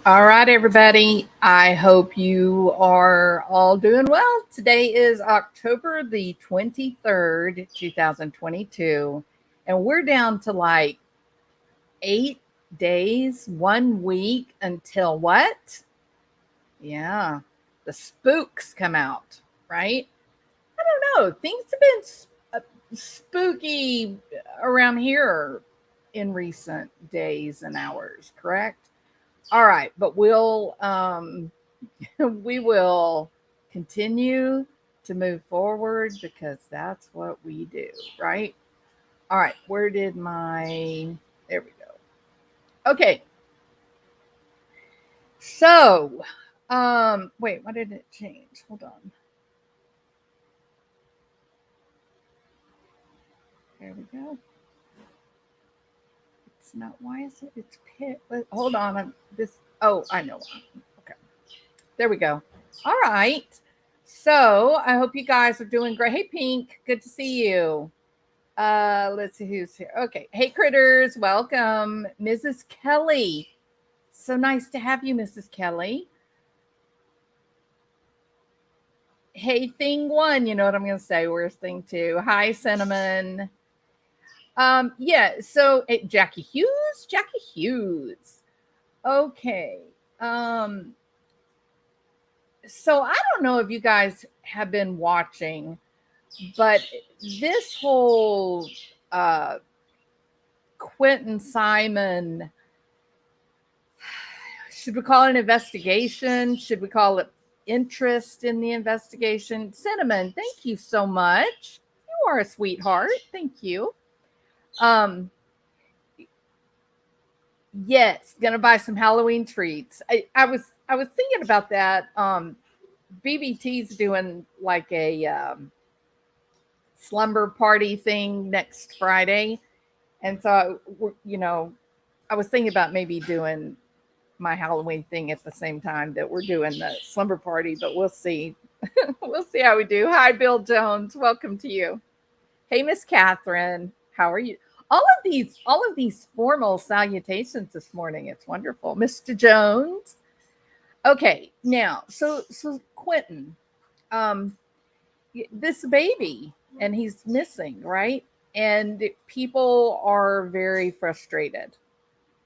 All right, everybody. I hope you are all doing well. Today is October the 23rd, 2022, and we're down to like 8 days, 1 week until what? Yeah, the spooks come out, right? I don't know. Things have been spooky around here in recent days and hours, correct? All right, but we will continue to move forward because that's what we do, right? All right, where did my there we go. Okay. So, wait, why did it change? Hold on. There we go. It's not why is it it's pit hold on. This oh, I know why. Okay. There we go. All right. So I hope you guys are doing great. Hey Pink, good to see you. Let's see who's here. Okay. Hey critters, welcome. Mrs. Kelly. So nice to have you, Mrs. Kelly. Hey, thing one, you know what I'm gonna say. Where's thing two? Hi, Cinnamon. Yeah, so Jackie Hughes. Jackie Hughes. Okay. Um, so I don't know if you guys have been watching, but this whole uh Quentin Simon, should we call it an investigation? Should we call it interest in the investigation? Cinnamon, thank you so much. You are a sweetheart. Thank you. Um, yes, gonna buy some Halloween treats. I was thinking about that. BBT's doing like a slumber party thing next Friday, and so I was thinking about maybe doing my Halloween thing at the same time that we're doing the slumber party, but we'll see. We'll see how we do. Hi, Bill Jones. Welcome to you. Hey, Miss Catherine. How are you? All of these formal salutations this morning. It's wonderful. Mr. Jones. Okay, now, so Quentin, um, this baby, and he's missing, right? And people are very frustrated.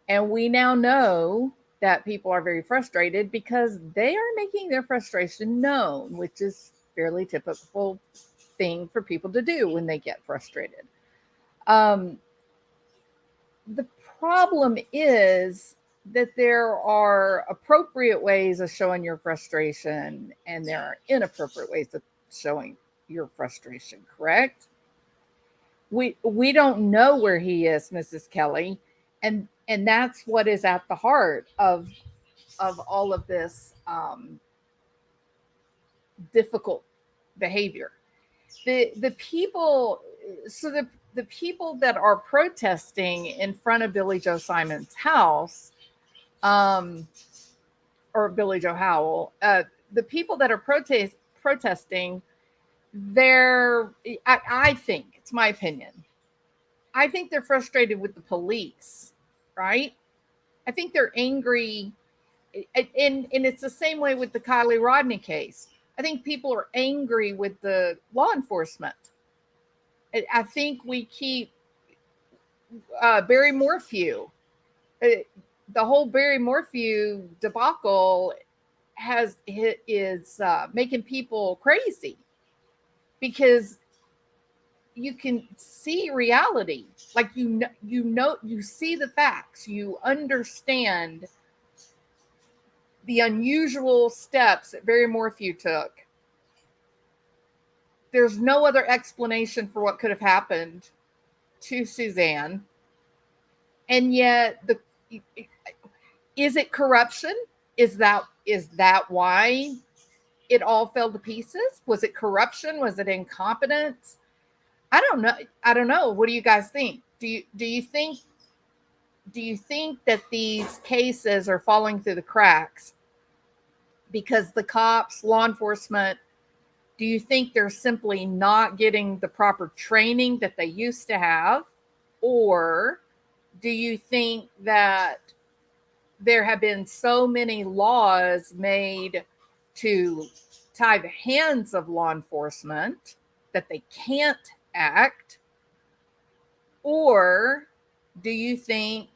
And we now know that people are very frustrated because they are making their frustration known, which is fairly typical thing for people to do when they get frustrated. Um, the problem is that there are appropriate ways of showing your frustration and there are inappropriate ways of showing your frustration, correct? We don't know where he is, Mrs. Kelly, and that's what is at the heart of all of this difficult behavior. The people, so the people that are protesting in front of Billy Joe Simon's house, um, or Billy Joe Howell, the people that are protesting, they're I think it's my opinion. I think they're frustrated with the police, right? I think they're angry, and it's the same way with the Kylie Rodney case. I think people are angry with the law enforcement. I think we keep Barry Morphew. Uh, the whole Barry Morphew debacle is making people crazy because you can see reality, like you see the facts, you understand the unusual steps that Barry Morphew took. There's no other explanation for what could have happened to Suzanne, and yet the is it corruption? Is that why it all fell to pieces? Was it corruption? Was it incompetence? I don't know. I don't know. What do you guys think? Do you think that these cases are falling through the cracks because the cops, law enforcement, do you think they're simply not getting the proper training that they used to have? Or do you think that there have been so many laws made to tie the hands of law enforcement that they can't act? Or do you think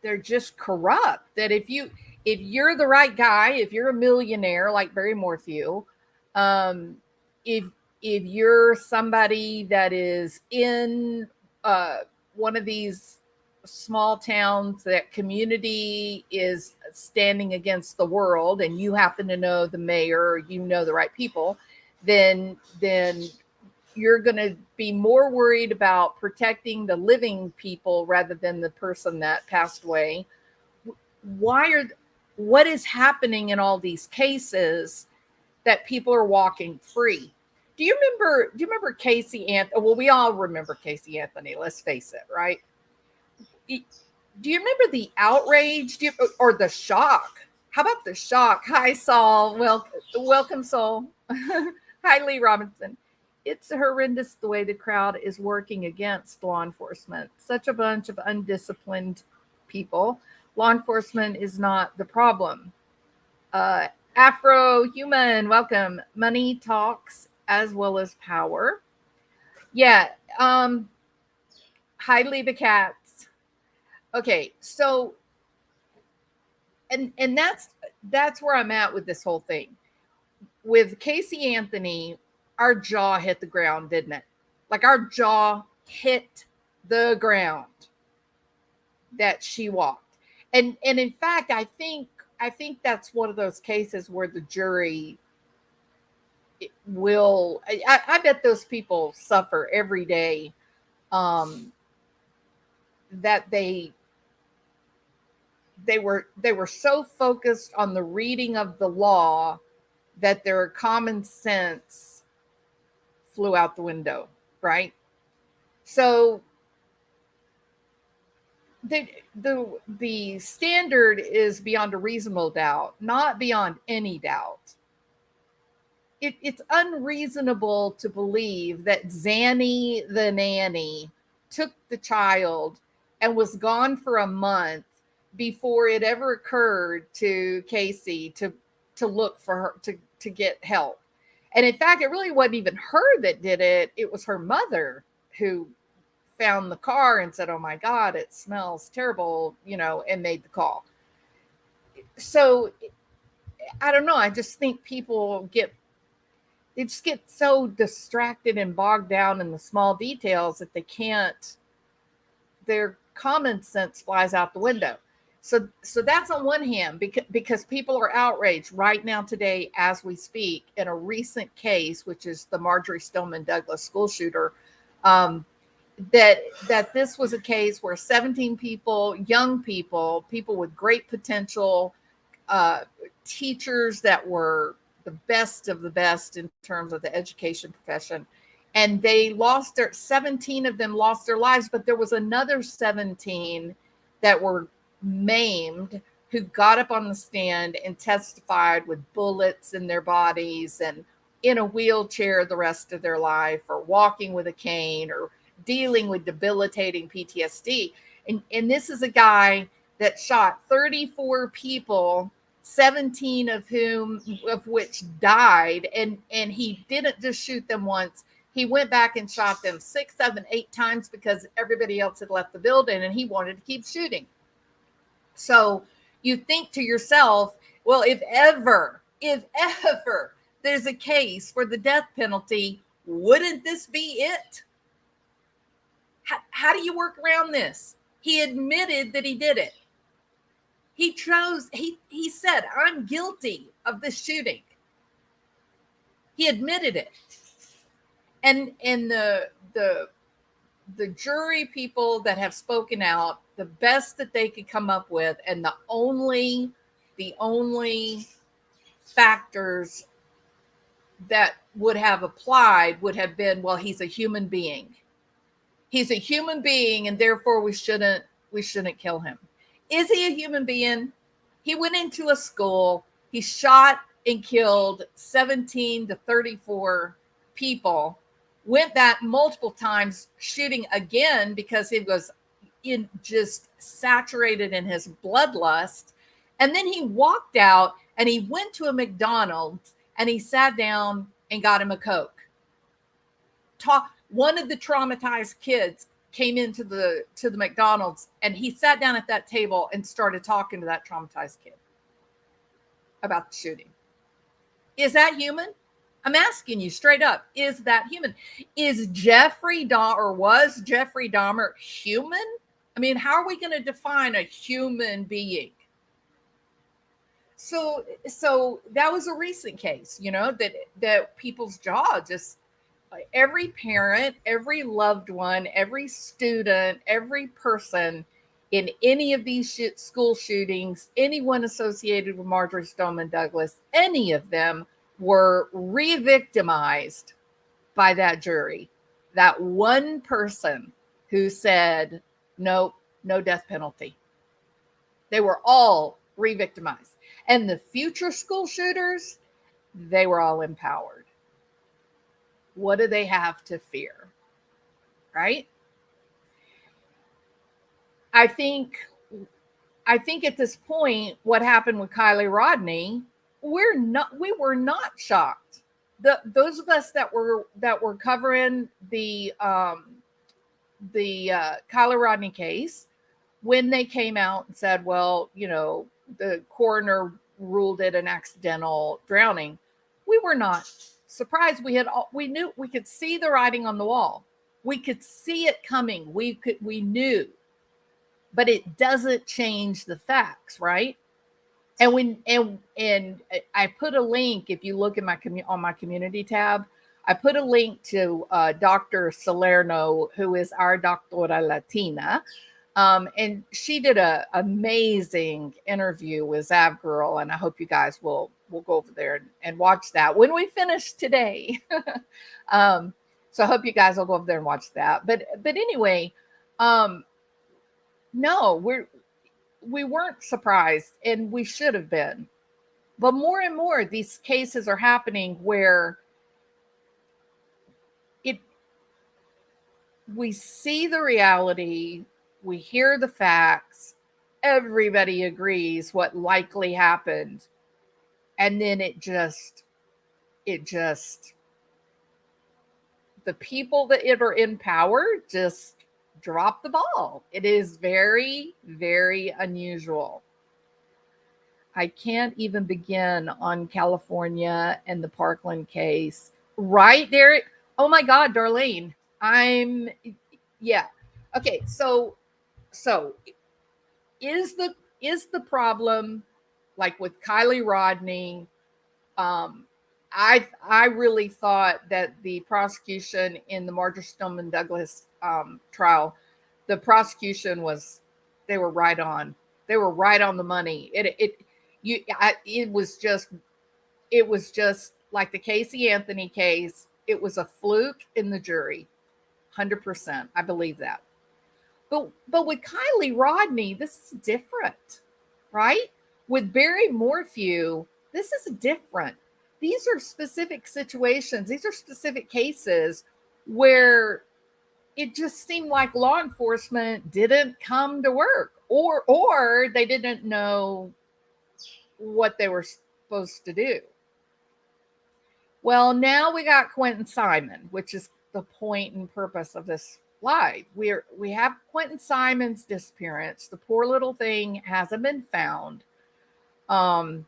they're just corrupt? That if you're the right guy, if you're a millionaire like Barry Morphew, if you're somebody that is in one of these small towns, that community is standing against the world, and you happen to know the mayor, or you know the right people, then you're going to be more worried about protecting the living people rather than the person that passed away. What is happening in all these cases that people are walking free? Do you remember Casey Anthony? Well, we all remember Casey Anthony, let's face it, right? Do you remember the outrage or the shock? How about the shock? Hi, Saul. Welcome, Saul. Hi, Lee Robinson. It's horrendous the way the crowd is working against law enforcement. Such a bunch of undisciplined people. Law enforcement is not the problem. Afro Human, welcome. Money talks as well as power. Yeah. Hi, Lee the Cats. Okay, so and that's where I'm at with this whole thing. With Casey Anthony, our jaw hit the ground, didn't it? Like our jaw hit the ground that she walked. And in fact, I think that's one of those cases where the jury will, I bet those people suffer every day, that they were so focused on the reading of the law that their common sense flew out the window, right? So the standard is beyond a reasonable doubt, not beyond any doubt. It's unreasonable to believe that Zanny the nanny took the child and was gone for a month before it ever occurred to Casey to look for her, to get help. And in fact, it really wasn't even her that did it. It was her mother who found the car and said, "Oh my God, it smells terrible," and made the call. So I don't know. I just think people just get so distracted and bogged down in the small details that their common sense flies out the window. So that's on one hand, because people are outraged right now today as we speak in a recent case, which is the Marjory Stoneman Douglas school shooter, that this was a case where 17 people, young people with great potential, teachers that were the best of the best in terms of the education profession, and 17 of them lost their lives, but there was another 17 that were maimed, who got up on the stand and testified with bullets in their bodies and in a wheelchair the rest of their life, or walking with a cane, or dealing with debilitating PTSD. And this is a guy that shot 34 people, 17 of which died. And he didn't just shoot them once. He went back and shot them 6, 7, 8 times because everybody else had left the building and he wanted to keep shooting. So you think to yourself, well, if ever there's a case for the death penalty, wouldn't this be it? How do you work around this? He admitted that he did it. He said, "I'm guilty of this shooting." He admitted it. And the jury people that have spoken out, the best that they could come up with, and the only factors that would have applied would have been, well, he's a human being. He's a human being, and therefore we shouldn't kill him. Is he a human being? He went into a school, he shot and killed 17 to 34 people, went back multiple times, shooting again because he was in just saturated in his bloodlust. And then he walked out and he went to a McDonald's and he sat down and got him a Coke. One of the traumatized kids came into the McDonald's and he sat down at that table and started talking to that traumatized kid about the shooting. Is that human? I'm asking you straight up, is that human? Was Jeffrey Dahmer human? I mean, how are we going to define a human being? So that was a recent case, that people's jaw just, every parent, every loved one, every student, every person in any of these school shootings, anyone associated with Marjory Stoneman Douglas, any of them were re-victimized by that jury. That one person who said, no death penalty. They were all re-victimized. And the future school shooters, they were all empowered. What do they have to fear? Right? I think at this point, what happened with Kylie Rodney, we were not shocked. Those of us that were covering the Kylie Rodney case, when they came out and said, well, the coroner ruled it an accidental drowning, we were not surprised. We knew, we could see the writing on the wall. We could see it coming. We knew, but it doesn't change the facts, right? And I put a link, if you look at on my community tab, I put a link to Dr. Salerno, who is our Doctora Latina. And she did an amazing interview with Zav Girl, and I hope you guys will go over there and watch that when we finish today. So I hope you guys will go over there and watch that. But anyway, no, we weren't surprised, and we should have been. But more and more, these cases are happening where we see the reality, we hear the facts, everybody agrees what likely happened, and then it just the people that are in power just drop the ball. It is very, very unusual. I can't even begin on California and the Parkland case. Right there. Oh my God, Darlene. Okay. So is the problem, like with Kylie Rodney? I really thought that the prosecution in the Marjory Stoneman Douglas trial, the prosecution they were right on. They were right on the money. It was just like the Casey Anthony case. It was a fluke in the jury, 100%. I believe that. But with Kylie Rodney, this is different, right? With Barry Morphew, this is different. These are specific situations. These are specific cases where it just seemed like law enforcement didn't come to work, or they didn't know what they were supposed to do. Well, now we got Quinton Simon, which is the point and purpose of this live. We have Quinton Simon's disappearance. The poor little thing hasn't been found. And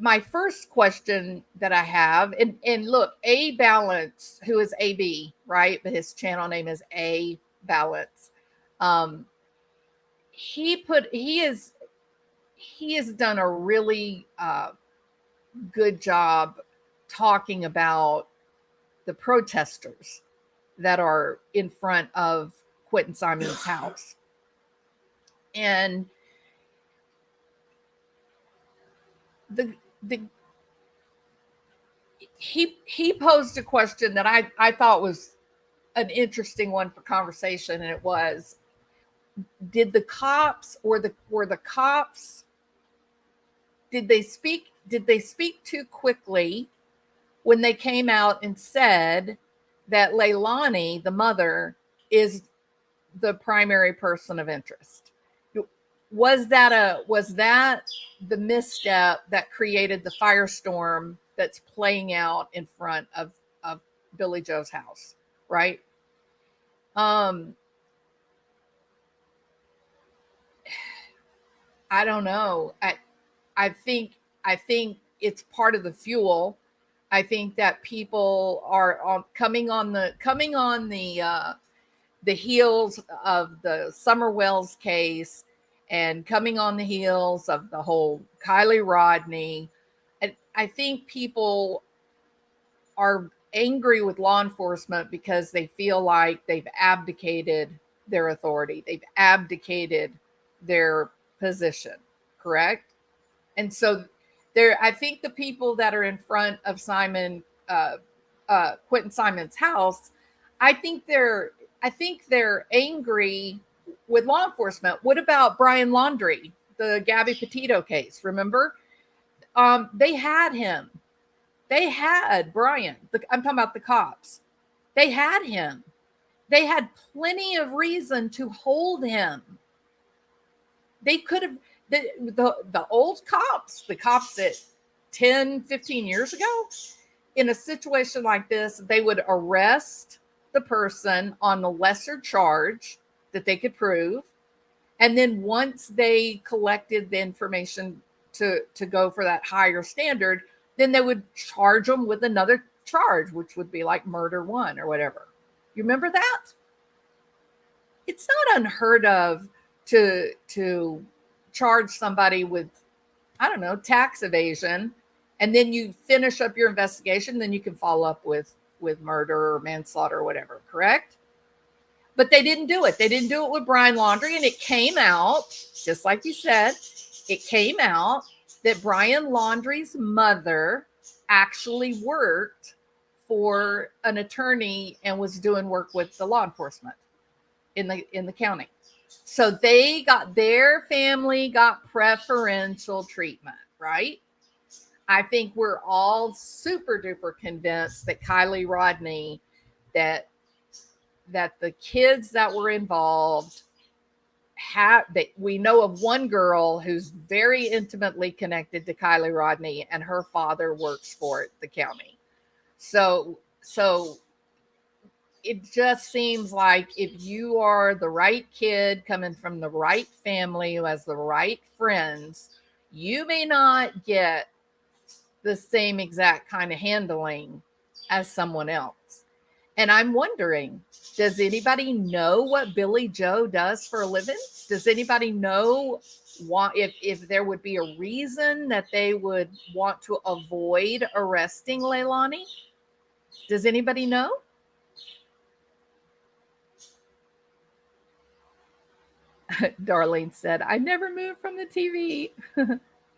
my first question that I have, and look, A Balance, who is AB, right? But his channel name is A Balance. He has done a really good job talking about the protesters that are in front of Quinton Simon's house. And he posed a question that I thought was an interesting one for conversation, and it was, did the cops did they speak too quickly when they came out and said that Leilani, the mother, is the primary person of interest? Was that the misstep that created the firestorm that's playing out in front of Billy Joe's house, right? I don't know. I think it's part of the fuel. I think that people are coming on the heels of the Summer Wells case, and coming on the heels of the whole Kylie Rodney. And I think people are angry with law enforcement because they feel like they've abdicated their authority. They've abdicated their position, correct? And so I think the people that are in front of Quinton Simon's house, I think they're angry with law enforcement. What about Brian Laundrie, the Gabby Petito case? Remember, they had him. They had Brian. I'm talking about the cops. They had him. They had plenty of reason to hold him. They could have, the old cops, the cops that 10, 15 years ago, in a situation like this, they would arrest the person on the lesser charge that they could prove. And then once they collected the information to go for that higher standard, then they would charge them with another charge, which would be like murder one or whatever. You remember that? It's not unheard of to charge somebody with, I don't know, tax evasion, and then you finish up your investigation, then you can follow up with murder or manslaughter or whatever, correct? But they didn't do it. They didn't do it with Brian Laundrie, and it came out, just like you said, it came out that Brian Laundrie's mother actually worked for an attorney and was doing work with the law enforcement in the county. So their family got preferential treatment, right? I think we're all super duper convinced that Kylie Rodney, that the kids that were involved that we know of one girl who's very intimately connected to Kylie Rodney, and her father works for the county. So it just seems like if you are the right kid coming from the right family who has the right friends, you may not get the same exact kind of handling as someone else. And I'm wondering, does anybody know what Billy Joe does for a living? Does anybody know if there would be a reason that they would want to avoid arresting Leilani? Does anybody know? Darlene said, I never moved from the TV.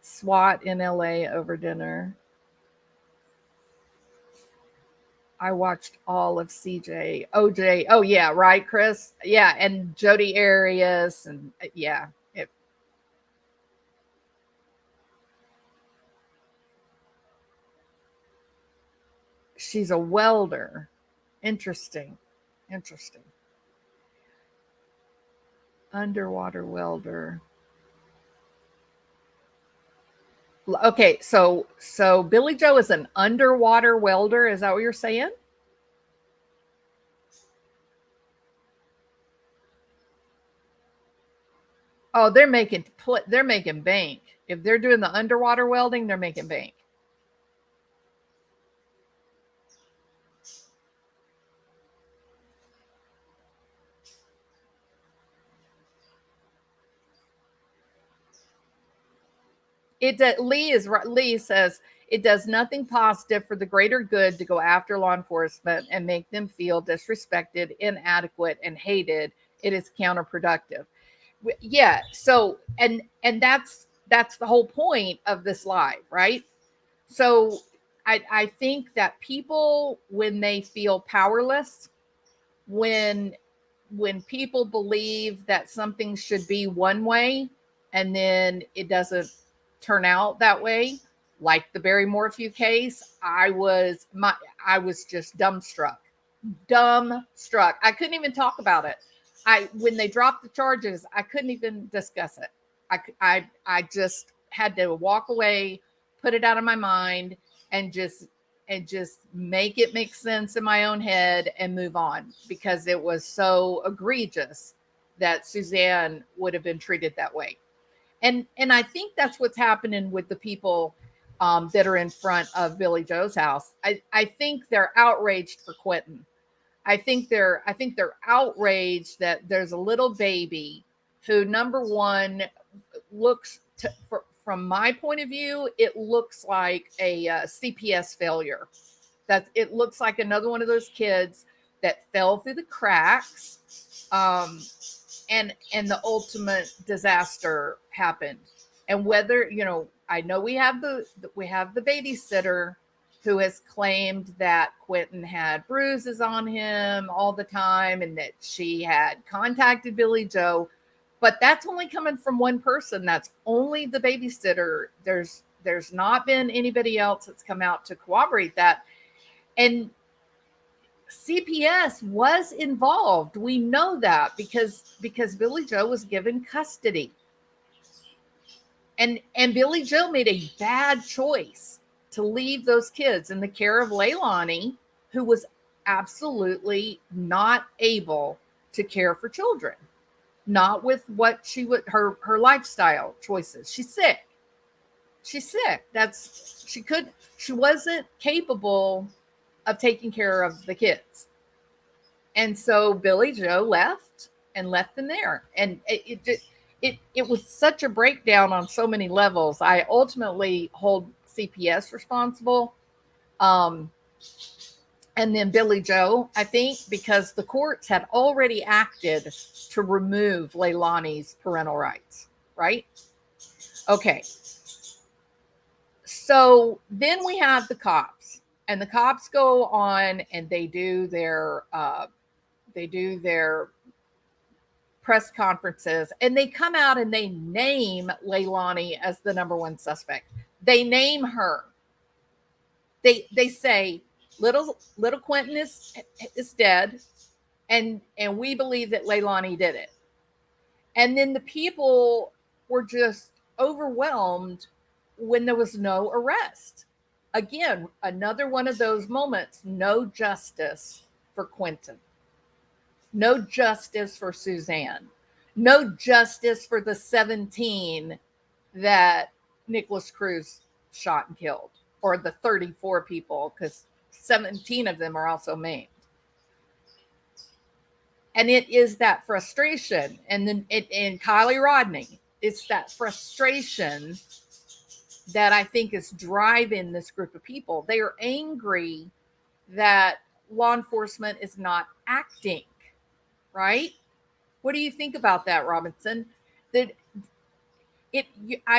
SWAT in LA over dinner. I watched all of CJ, OJ. Oh, yeah, right, Chris? Yeah, and Jodi Arias. And yeah. She's a welder. Interesting. Underwater welder. Okay, so Billy Joe is an underwater welder. Is that what you're saying? Oh, they're making bank. If they're doing the underwater welding, they're making bank. Lee says it does nothing positive for the greater good to go after law enforcement and make them feel disrespected, inadequate, and hated. It is counterproductive. Yeah. So and that's the whole point of this live, right? So I think that people, when they feel powerless, when people believe that something should be one way and then it doesn't turn out that way, like the Barry Morphew case, I was just dumbstruck. I couldn't even talk about it. when they dropped the charges, I couldn't even discuss it. I just had to walk away, put it out of my mind, and just make it make sense in my own head and move on, because it was so egregious that Suzanne would have been treated that way. And I think that's what's happening with the people that are in front of Billy Joe's house. I think they're outraged for Quinton. I think they're outraged that there's a little baby who, number one, from my point of view, it looks like a CPS failure. That it looks like another one of those kids that fell through the cracks, and the ultimate disaster happened. And whether, I know we have the babysitter who has claimed that Quinton had bruises on him all the time and that she had contacted Billy Joe, but that's only coming from one person. That's only the babysitter. There's not been anybody else that's come out to corroborate that. And CPS was involved. We know that because Billy Joe was given custody. And Billy Joe made a bad choice to leave those kids in the care of Leilani, who was absolutely not able to care for children, not with what she would, her lifestyle choices. She's sick. She wasn't capable of taking care of the kids. And so Billy Joe left them there. And it was such a breakdown on so many levels. I ultimately hold CPS responsible. And then Billy Joe, I think, because the courts had already acted to remove Leilani's parental rights, right? Okay. So then we have the cops, and the cops go on and they do their press conferences, and they come out and they name Leilani as the number one suspect. They name her. They say little Quinton is dead, and we believe that Leilani did it. And then the people were just overwhelmed when there was no arrest. Again, another one of those moments, no justice for Quinton. No justice for Suzanne. No justice for the 17 that Nicholas Cruz shot and killed, or the 34 people, because 17 of them are also maimed. And it is that frustration. And then in Kylie Rodney, it's that frustration that I think is driving this group of people. They are angry that law enforcement is not acting, right? What do you think about that, Robinson? I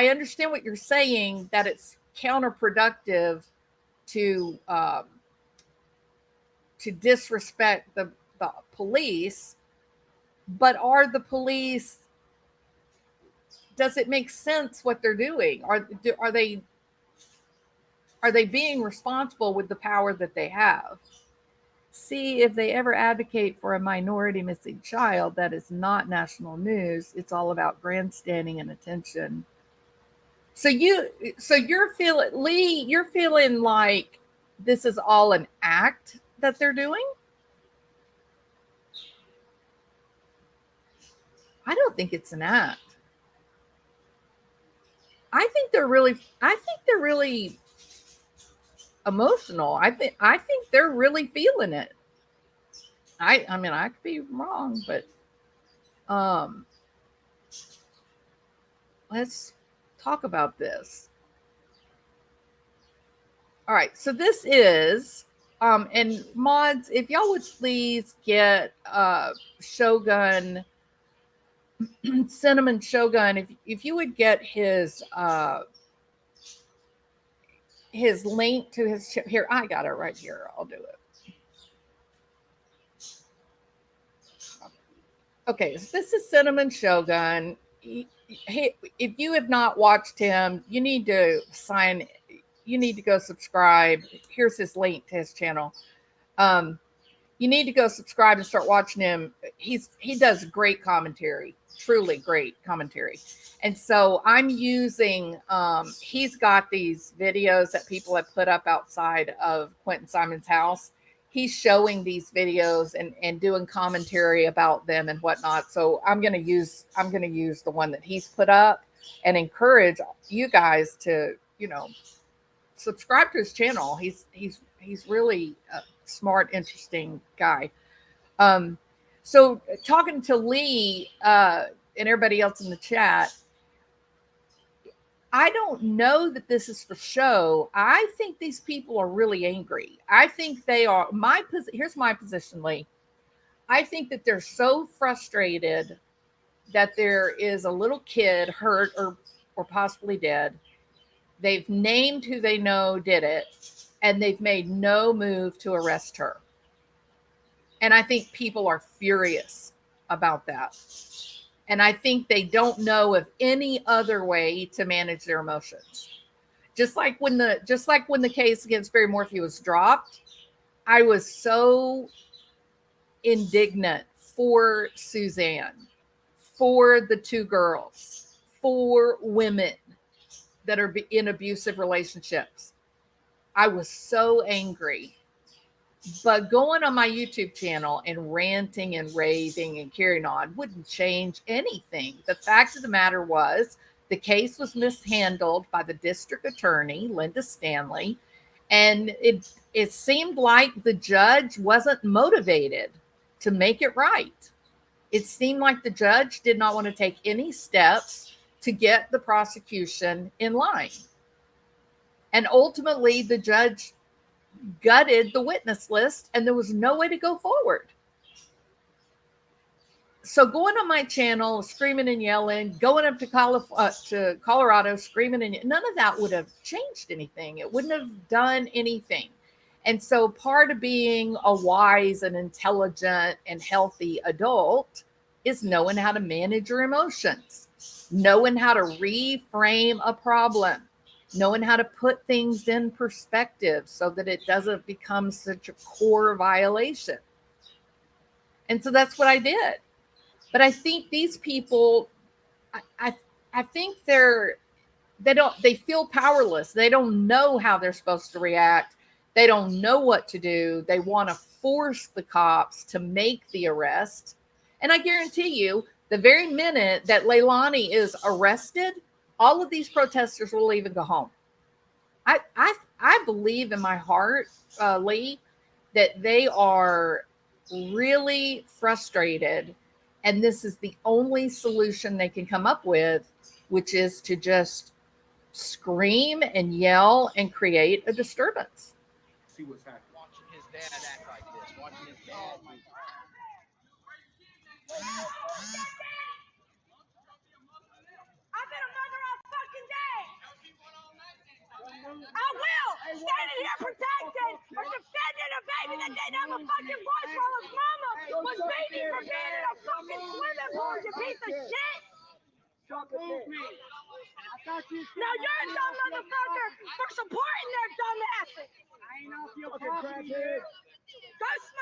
understand what you're saying, that it's counterproductive to disrespect the police, but are the police? Does it make sense what they're doing? Are they being responsible with the power that they have? See if they ever advocate for a minority missing child. That is not national news. It's all about grandstanding and attention. So you're feeling, Lee, you're feeling like this is all an act that they're doing? I don't think it's an act. I think they're really emotional. I think they're really feeling it. I mean, I could be wrong, but let's talk about this. All right, so this is and mods, if y'all would please get Shogun, Cinnamon Shogun, if you would get his link to his here, I got it right here. I'll do it. Okay, so this is Cinnamon Shogun. If you have not watched him, you need to go subscribe. Here's his link to his channel. You need to go subscribe and start watching him. He does great commentary, truly great commentary. And so I'm using, he's got these videos that people have put up outside of Quinton Simon's house. He's showing these videos and doing commentary about them and whatnot. So I'm going to use the one that he's put up and encourage you guys to, subscribe to his channel. He's really a smart, interesting guy. So talking to Lee and everybody else in the chat, I don't know that this is for show. I think these people are really angry. I think they are. Here's my position, Lee. I think that they're so frustrated that there is a little kid hurt or possibly dead. They've named who they know did it, and they've made no move to arrest her. And I think people are furious about that. And I think they don't know of any other way to manage their emotions. Just like when the case against Barry Morphy was dropped, I was so indignant for Suzanne, for the two girls, for women that are in abusive relationships. I was so angry. But going on my YouTube channel and ranting and raving and carrying on wouldn't change anything. The fact of the matter was the case was mishandled by the district attorney, Linda Stanley, and it seemed like the judge wasn't motivated to make it right. It seemed like the judge did not want to take any steps to get the prosecution in line. And ultimately, the judge gutted the witness list and there was no way to go forward. So going on my channel, screaming and yelling, going up to Colorado, screaming and none of that would have changed anything. It wouldn't have done anything. And so part of being a wise and intelligent and healthy adult is knowing how to manage your emotions, knowing how to reframe a problem, knowing how to put things in perspective so that it doesn't become such a core violation. And so that's what I did. But I think these people, I think they feel powerless. They don't know how they're supposed to react. They don't know what to do. They want to force the cops to make the arrest. And I guarantee you, the very minute that Leilani is arrested, all of these protesters will leave and go home. I believe in my heart, Lee, that they are really frustrated, and this is the only solution they can come up with, which is to just scream and yell and create a disturbance. See what's happening. Watching his dad act like this. Watching his dad. I've been a mother all fucking day. I will. Standing here protecting or defending a baby that didn't have a fucking voice while his mama was beating for being in a fucking swimming pool, you piece of shit. Now you're a dumb motherfucker for supporting their dumb asses.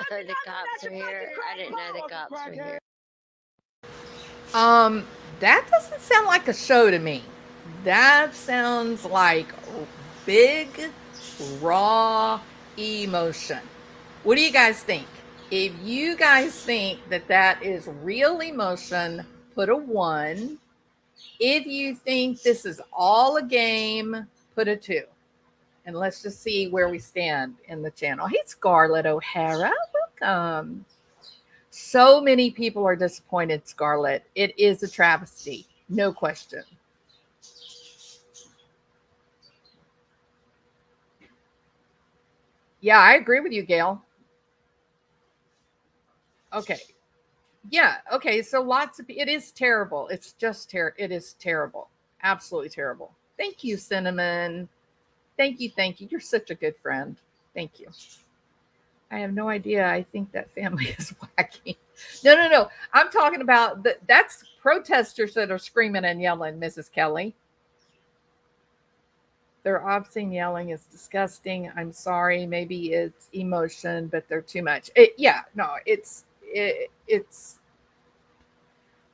So the cops are here. I didn't know the cops were here. That doesn't sound like a show to me. That sounds like big, raw emotion. What do you guys think? If you guys think that is real emotion, put a 1. If you think this is all a game, put a 2. And let's just see where we stand in the channel. Hey, Scarlett O'Hara, welcome. So many people are disappointed, Scarlett. It is a travesty, no question. Yeah, I agree with you, Gail. Okay. Yeah, okay. So it is terrible. It's just it is terrible. Absolutely terrible. Thank you, Cinnamon. Thank you. You're such a good friend. Thank you. I have no idea. I think that family is wacky. No. I'm talking about that's protesters that are screaming and yelling, Mrs. Kelly. Their obscene yelling is disgusting. I'm sorry. Maybe it's emotion, but they're too much. It's.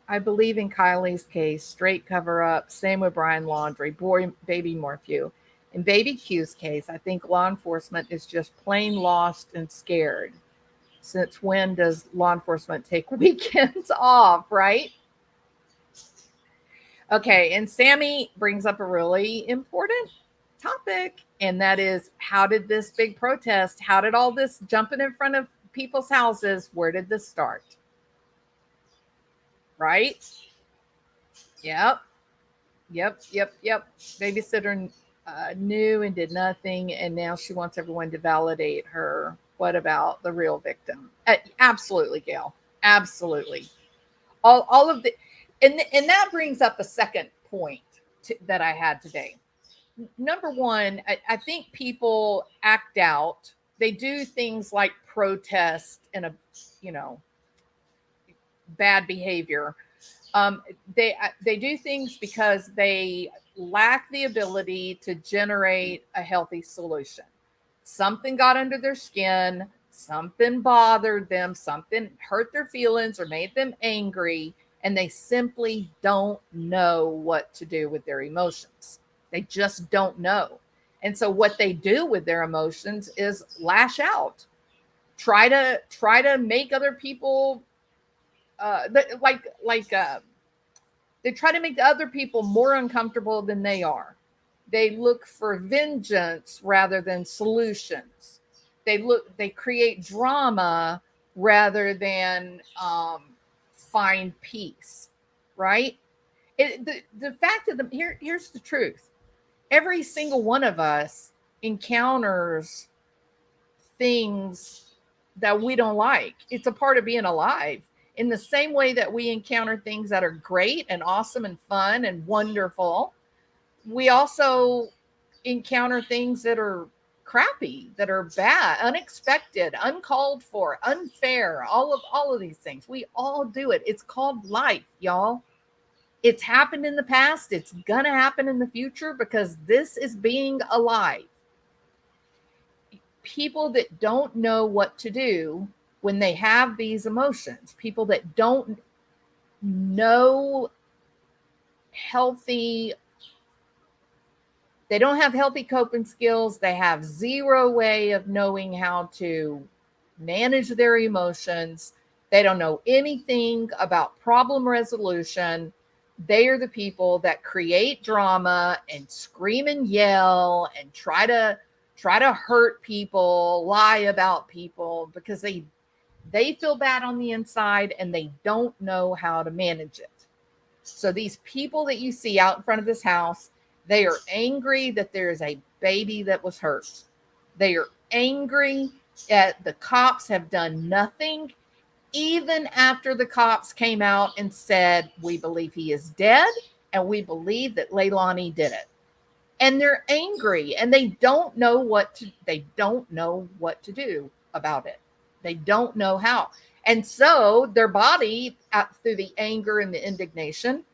I believe in Kylie's case, straight cover up. Same with Brian Laundrie, boy, baby Morphew. In Baby Q's case, I think law enforcement is just plain lost and scared. Since when does law enforcement take weekends off, right? Okay, and Sammy brings up a really important topic, and that is, how did this big protest, how did all this jumping in front of people's houses, where did this start? Right? Yep. Babysitter knew and did nothing, and now she wants everyone to validate her. What about the real victim? Absolutely, Gail. Absolutely. All of the, and that brings up a second point that I had today. Number one, I think people act out. They do things like protest and bad behavior. They do things because they lack the ability to generate a healthy solution. Something got under their skin, something bothered them, something hurt their feelings or made them angry, and they simply don't know what to do with their emotions. They just don't know. And so what they do with their emotions is lash out. Try to make other people they try to make the other people more uncomfortable than they are. They look for vengeance rather than solutions. They create drama rather than find peace, right? The fact of here's the truth. Every single one of us encounters things that we don't like. It's a part of being alive. In the same way that we encounter things that are great and awesome and fun and wonderful, we also encounter things that are crappy, that are bad, unexpected, uncalled for, unfair, all of these things. We all do it. It's called life, y'all. It's happened in the past. It's going to happen in the future because this is being alive. People that don't know what to do when they have these emotions, people that don't know they don't have healthy coping skills. They have zero way of knowing how to manage their emotions. They don't know anything about problem resolution. They are the people that create drama and scream and yell and try to hurt people, lie about people because they feel bad on the inside and they don't know how to manage it. So these people that you see out in front of this house, they are angry that there is a baby that was hurt. They are angry that the cops have done nothing, even after the cops came out and said, we believe he is dead and we believe that Leilani did it. And they're angry and they don't know what to do about it. They don't know how. And so their body, through the anger and the indignation,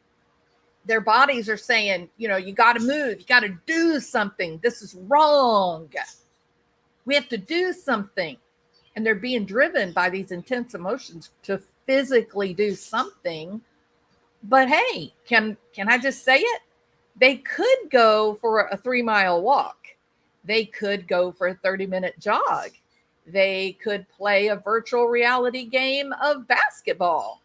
their bodies are saying, you got to move. You got to do something. This is wrong. We have to do something. And they're being driven by these intense emotions to physically do something. But hey, can I just say it? They could go for a 3-mile walk. They could go for a 30-minute jog. They could play a virtual reality game of basketball.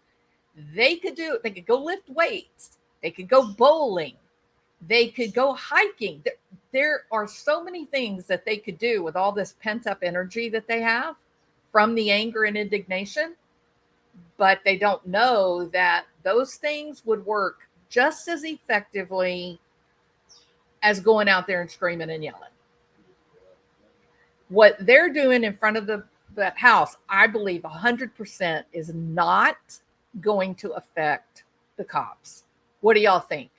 They could go lift weights. They could go bowling. They could go hiking. There are so many things that they could do with all this pent-up energy that they have from the anger and indignation, but they don't know that those things would work just as effectively as going out there and screaming and yelling. What they're doing in front of that house, I believe 100% is not going to affect the cops. What do y'all think?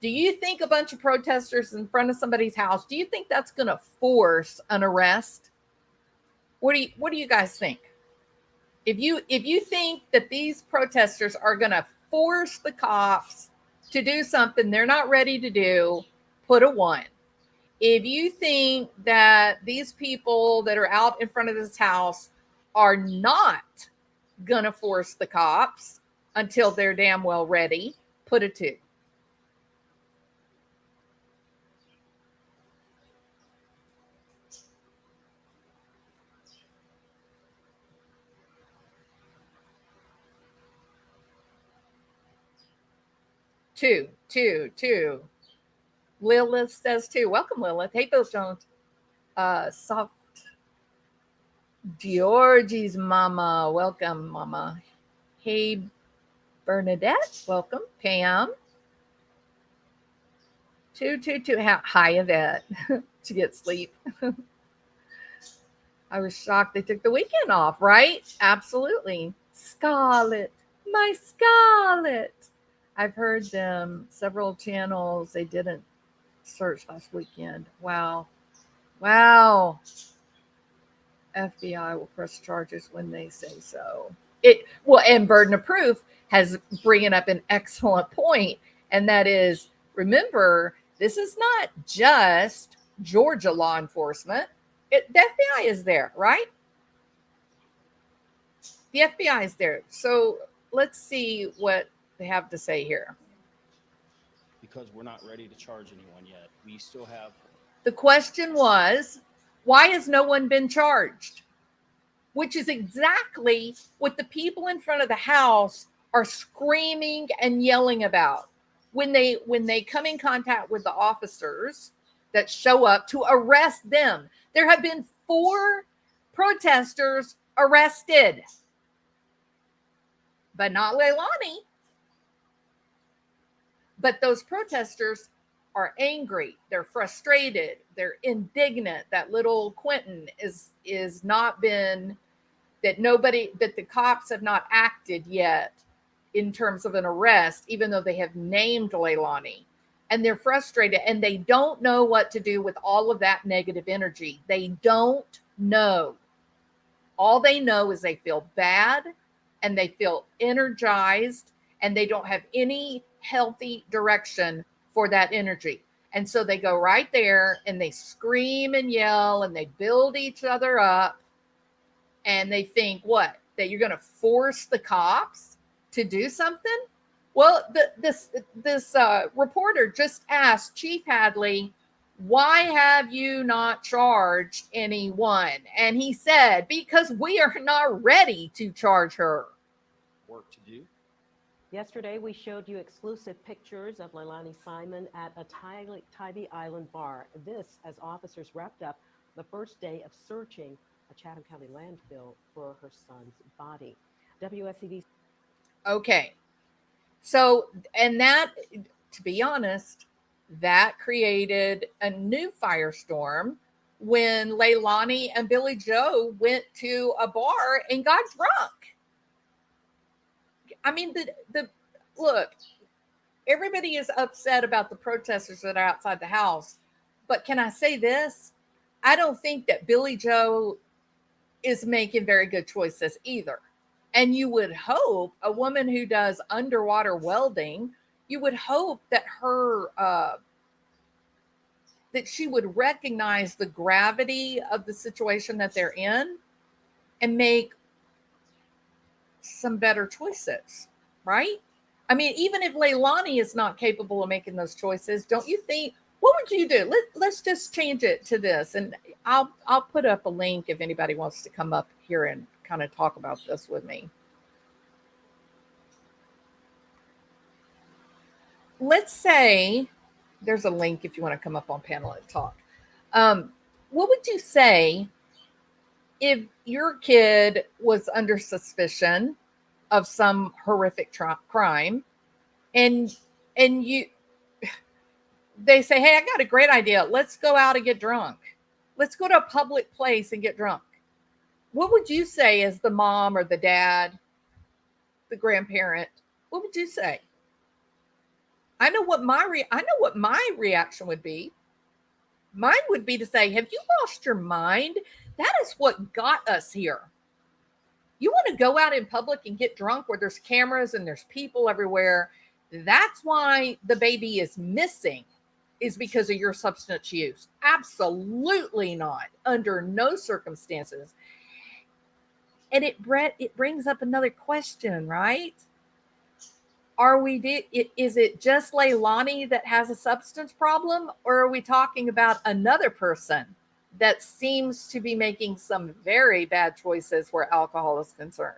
Do you think a bunch of protesters in front of somebody's house, do you think that's going to force an arrest? What do you guys think? If you think that these protesters are going to force the cops to do something they're not ready to do, put a 1. If you think that these people that are out in front of this house are not gonna force the cops until they're damn well ready, put a 2. Two. Lilith says 2. Welcome, Lilith. Hey, Bill Jones. Soft Georgie's mama. Welcome, mama. Hey, Bernadette. Welcome. Pam. 2. Hi, Yvette. To get sleep. I was shocked they took the weekend off, right? Absolutely. Scarlett. My Scarlett. I've heard them several channels. They didn't search last weekend. Wow. FBI will press charges when they say so. And burden of proof has bringing up an excellent point, and that is, remember, this is not just Georgia law enforcement. The FBI is there, right? The FBI is there. So let's see what they have to say here. Because we're not ready to charge anyone yet. We still have. The question was, why has no one been charged? Which is exactly what the people in front of the house are screaming and yelling about when they come in contact with the officers that show up to arrest them. There have been 4 protesters arrested, but not Leilani. But those protesters are angry. They're frustrated. They're indignant that little Quinton is not been, that the cops have not acted yet in terms of an arrest, even though they have named Leilani. And they're frustrated and they don't know what to do with all of that negative energy. They don't know. All they know is they feel bad and they feel energized and they don't have any healthy direction for that energy. And so they go right there and they scream and yell and they build each other up. And they think what? That you're going to force the cops to do something? Well, this reporter just asked Chief Hadley, why have you not charged anyone? And he said, because we are not ready to charge her. Work to do. Yesterday, we showed you exclusive pictures of Leilani Simon at a Tybee Island bar. This as officers wrapped up the first day of searching a Chatham County landfill for her son's body. WSCV. Okay. So, and that, to be honest, that created a new firestorm when Leilani and Billy Joe went to a bar and got drunk. I mean, the look, everybody is upset about the protesters that are outside the house. But can I say this? I don't think that Billy Joe is making very good choices either. And you would hope a woman who does underwater welding, you would hope that that she would recognize the gravity of the situation that they're in and make some better choices, right? I mean, even if Leilani is not capable of making those choices, don't you think, what would you do? Let's just change it to this. And I'll put up a link if anybody wants to come up here and kind of talk about this with me. Let's say there's a link if you want to come up on panel and talk. What would you say if your kid was under suspicion of some horrific crime and they say, hey, I got a great idea. Let's go out and get drunk. Let's go to a public place and get drunk. What would you say as the mom or the dad, the grandparent? What would you say? I know what my reaction would be. Mine would be to say, have you lost your mind? That is what got us here. You want to go out in public and get drunk where there's cameras and there's people everywhere. That's why the baby is missing. is because of your substance use. Absolutely not. Under no circumstances. And it brings up another question, right? Is it just Leilani that has a substance problem, or are we talking about another person that seems to be making some very bad choices where alcohol is concerned?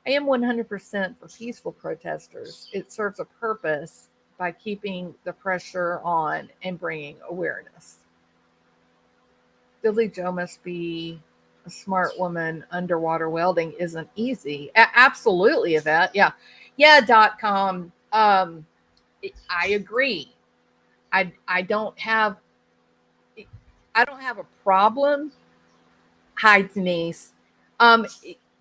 I am 100% for peaceful protesters. It serves a purpose by keeping the pressure on and bringing awareness. Billy Joe must be a smart woman. Underwater welding isn't easy. Absolutely, Yvette. Yeah. Yeah.com. I agree. I don't have a problem. Hi, Denise. Um,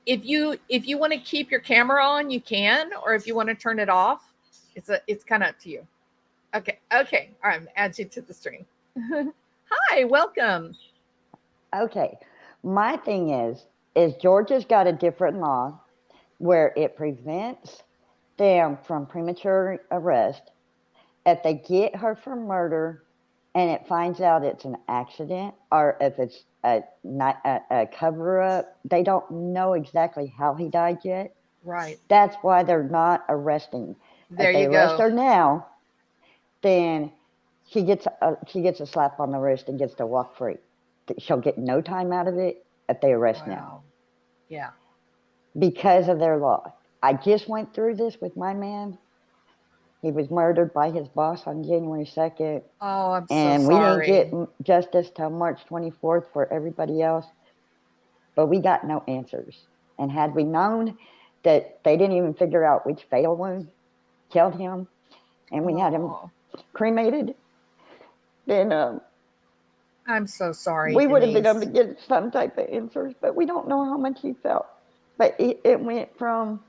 if you want to keep your camera on, you can, or if you want to turn it off, it's kind of up to you. Okay. All right. Add you to the stream. Hi, welcome. Okay. My thing is Georgia's got a different law where it prevents them from premature arrest. If they get her for murder and it finds out it's an accident, or if it's a cover up, they don't know exactly how he died yet. Right. That's why they're not arresting. There if they you arrest go. her now, then she gets a slap on the wrist and gets to walk free. She'll get no time out of it if they arrest now. Wow. Yeah. Because of their law. I just went through this with my man. He was murdered by his boss on January 2nd. Oh, I'm so And we sorry. didn't get justice till March 24th for everybody else. But we got no answers. And had we known that they didn't even figure out which fatal wound killed him, and we had him cremated, then I'm so sorry. we would have been able Denise. to get some type of answers. But we don't know how much he felt. But it went from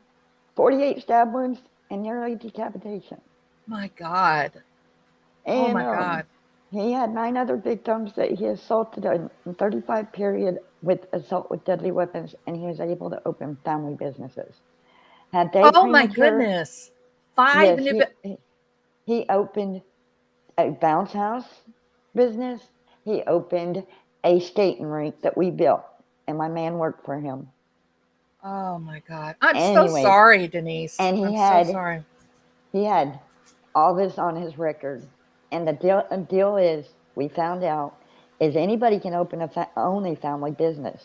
48 stab wounds and nearly decapitation. My God. And, oh my God. He had 9 other victims that he assaulted in 35 period with assault with deadly weapons, and he was able to open family businesses. Had they Oh my goodness. 5 yes, new he opened a bounce house business. He opened a skating rink that we built, and my man worked for him. Oh my God. I'm Anyways, so sorry, Denise. And I'm so sorry. He had all this on his record. And the deal is, we found out, is anybody can open own a family business.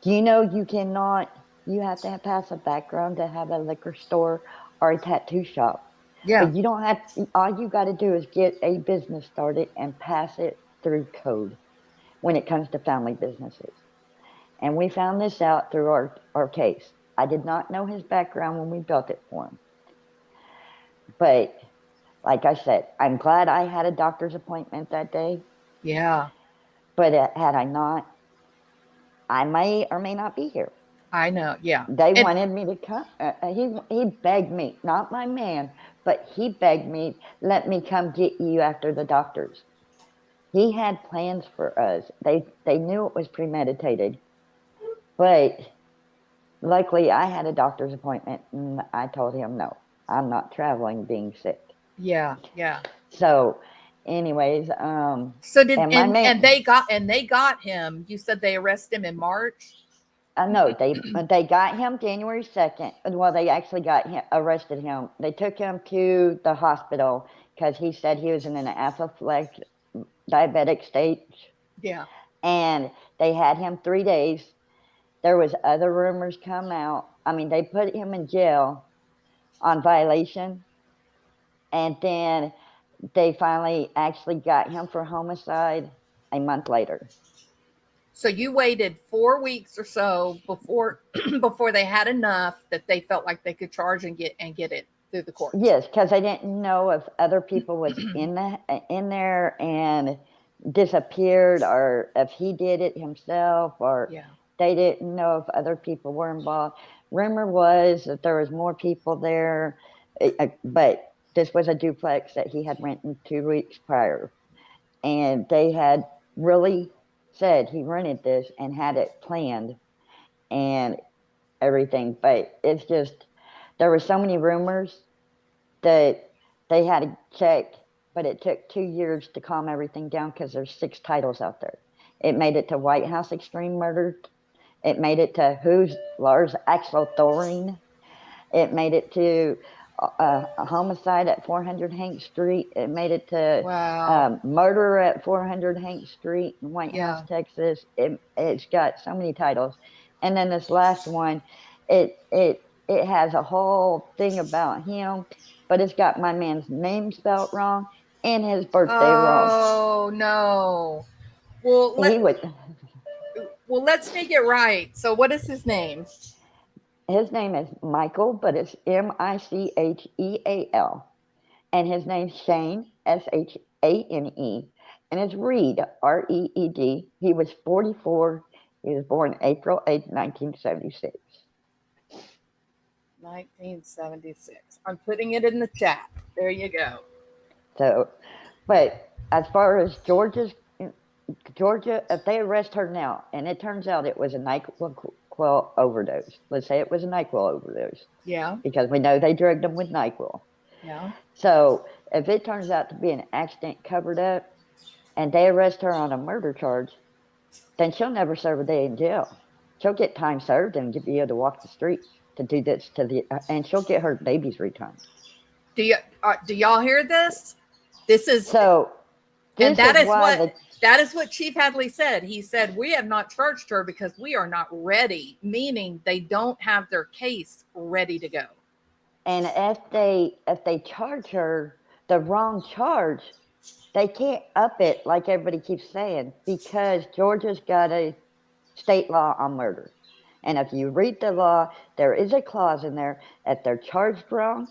Do you know you cannot, you have to pass a background to have a liquor store or a tattoo shop. Yeah. But you don't have, all you got to do is get a business started and pass it through code when it comes to family businesses. And we found this out through our case. I did not know his background when we built it for him. But like I said, I'm glad I had a doctor's appointment that day. Yeah. But had I not, I may or may not be here. I know. Yeah. They wanted me to come. He begged me, not my man, but he begged me, let me come get you after the doctors. He had plans for us. They knew it was premeditated. But luckily, I had a doctor's appointment, and I told him, no, I'm not traveling being sick. Yeah. Yeah. So, anyways, so did and they got him. You said they arrested him in March? No, they got him January 2nd. Well, they actually arrested him. They took him to the hospital because he said he was in an apoplectic diabetic stage. Yeah. And they had him 3 days. There was other rumors come out. I mean, they put him in jail on violation. And then they finally actually got him for homicide a month later. So you waited 4 weeks or so before they had enough that they felt like they could charge and get it through the courts. Yes, because I didn't know if other people was in there and disappeared, or if he did it himself, or they didn't know if other people were involved. Rumor was that there was more people there, but this was a duplex that he had rented 2 weeks prior, and they had really said he rented this and had it planned and everything. But it's just, there were so many rumors that they had to check but it took 2 years to calm everything down because there's 6 titles out there. It made it to White House extreme murder. It made it to Who's Lars Axel Thoring. It made it to a homicide at 400 Hank Street. It made it to murder at 400 Hank Street in White House, Texas. It's got so many titles. And then this last one, it has a whole thing about him, but it's got my man's name spelled wrong and his birthday wrong. Oh no! Well, let's make it right. So, what is his name? His name is Michael, but it's Micheal, and his name's Shane, Shane, and it's Reed, Reed. He was 44. He was born April 8, 1976. 1976. I'm putting it in the chat. There you go. So, but as far as Georgia, if they arrest her now, and it turns out it was a NyQuil overdose. Let's say it was a NyQuil overdose. Yeah. Because we know they drugged them with NyQuil. Yeah. So if it turns out to be an accident covered up, and they arrest her on a murder charge, then she'll never serve a day in jail. She'll get time served and be able to walk the streets to do this and she'll get her babies returned. Do y'all hear this? This is so. And that is what Chief Hadley said. He said, we have not charged her because we are not ready, meaning they don't have their case ready to go. And if they charge her the wrong charge, they can't up it like everybody keeps saying, because Georgia's got a state law on murder. And if you read the law, there is a clause in there, if they're charged wrong,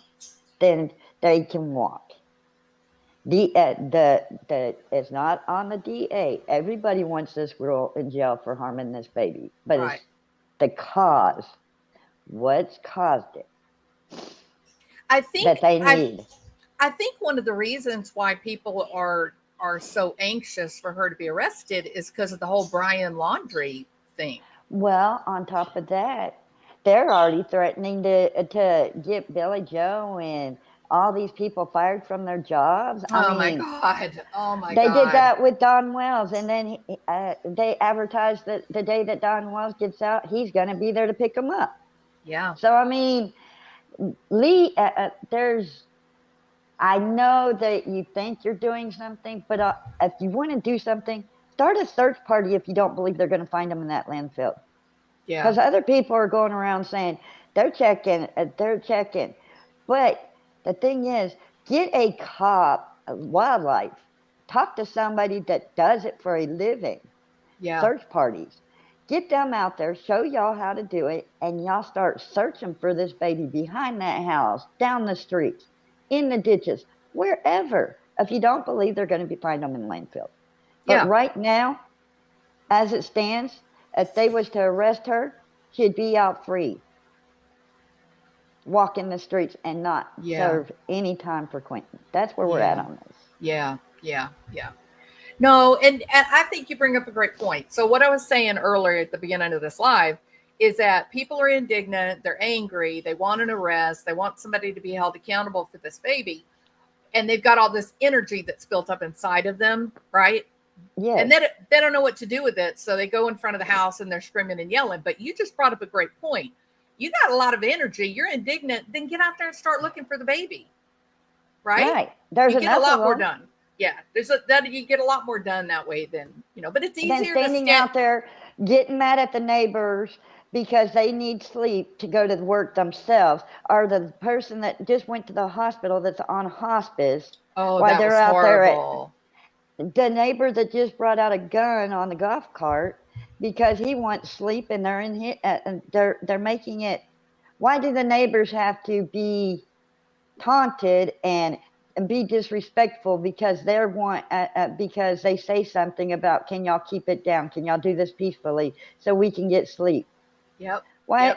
then they can walk. It's not on the DA. Everybody wants this girl in jail for harming this baby, but it's the cause. What's caused it? I think that they need. I think one of the reasons why people are so anxious for her to be arrested is because of the whole Brian Laundrie thing. Well, on top of that, they're already threatening to get Billy Joe and all these people fired from their jobs. My God. They did that with Don Wells, and then they advertised that the day that Don Wells gets out, he's going to be there to pick him up. Yeah. So, Lee, I know that you think you're doing something, but if you want to do something, start a search party if you don't believe they're going to find them in that landfill. Yeah. Because other people are going around saying they're checking. But the thing is, get a cop, wildlife, talk to somebody that does it for a living. Yeah. Search parties. Get them out there, show y'all how to do it, and y'all start searching for this baby behind that house, down the streets, in the ditches, wherever. If you don't believe they're going to find them in landfill. But right now, as it stands, if they was to arrest her, she'd be out free, walking the streets and not serve any time for Quinton. That's where we're at on this. Yeah. No, and I think you bring up a great point. So what I was saying earlier at the beginning of this live is that people are indignant, they're angry, they want an arrest, they want somebody to be held accountable for this baby, and they've got all this energy that's built up inside of them, right? Yeah. And they don't know what to do with it, so they go in front of the house and they're screaming and yelling. But you just brought up a great point. You got a lot of energy, you're indignant, then get out there and start looking for the baby, right? There's you get a lot more done. Yeah, you get a lot more done that way than, but it's easier than standing out there getting mad at the neighbors because they need sleep to go to work themselves, or the person that just went to the hospital that's on hospice while they're out horrible. There. The neighbor that just brought out a gun on the golf cart because he wants sleep, and they're making it. Why do the neighbors have to be taunted and be disrespectful because because they say something about, can y'all keep it down? Can y'all do this peacefully so we can get sleep? Yep. Why?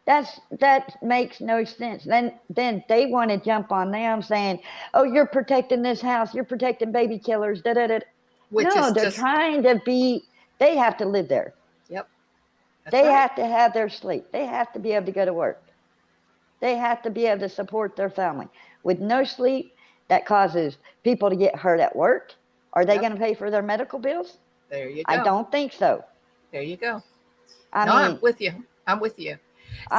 Yep. That makes no sense. Then they want to jump on them saying, "Oh, you're protecting this house. You're protecting baby killers." They're trying to be. They have to live there. Yep. They have to have their sleep. They have to be able to go to work. They have to be able to support their family. With no sleep, that causes people to get hurt at work? Are they Yep. going to pay for their medical bills? There you go. I don't think so. There you go. I No, mean, I'm with you. I'm with you.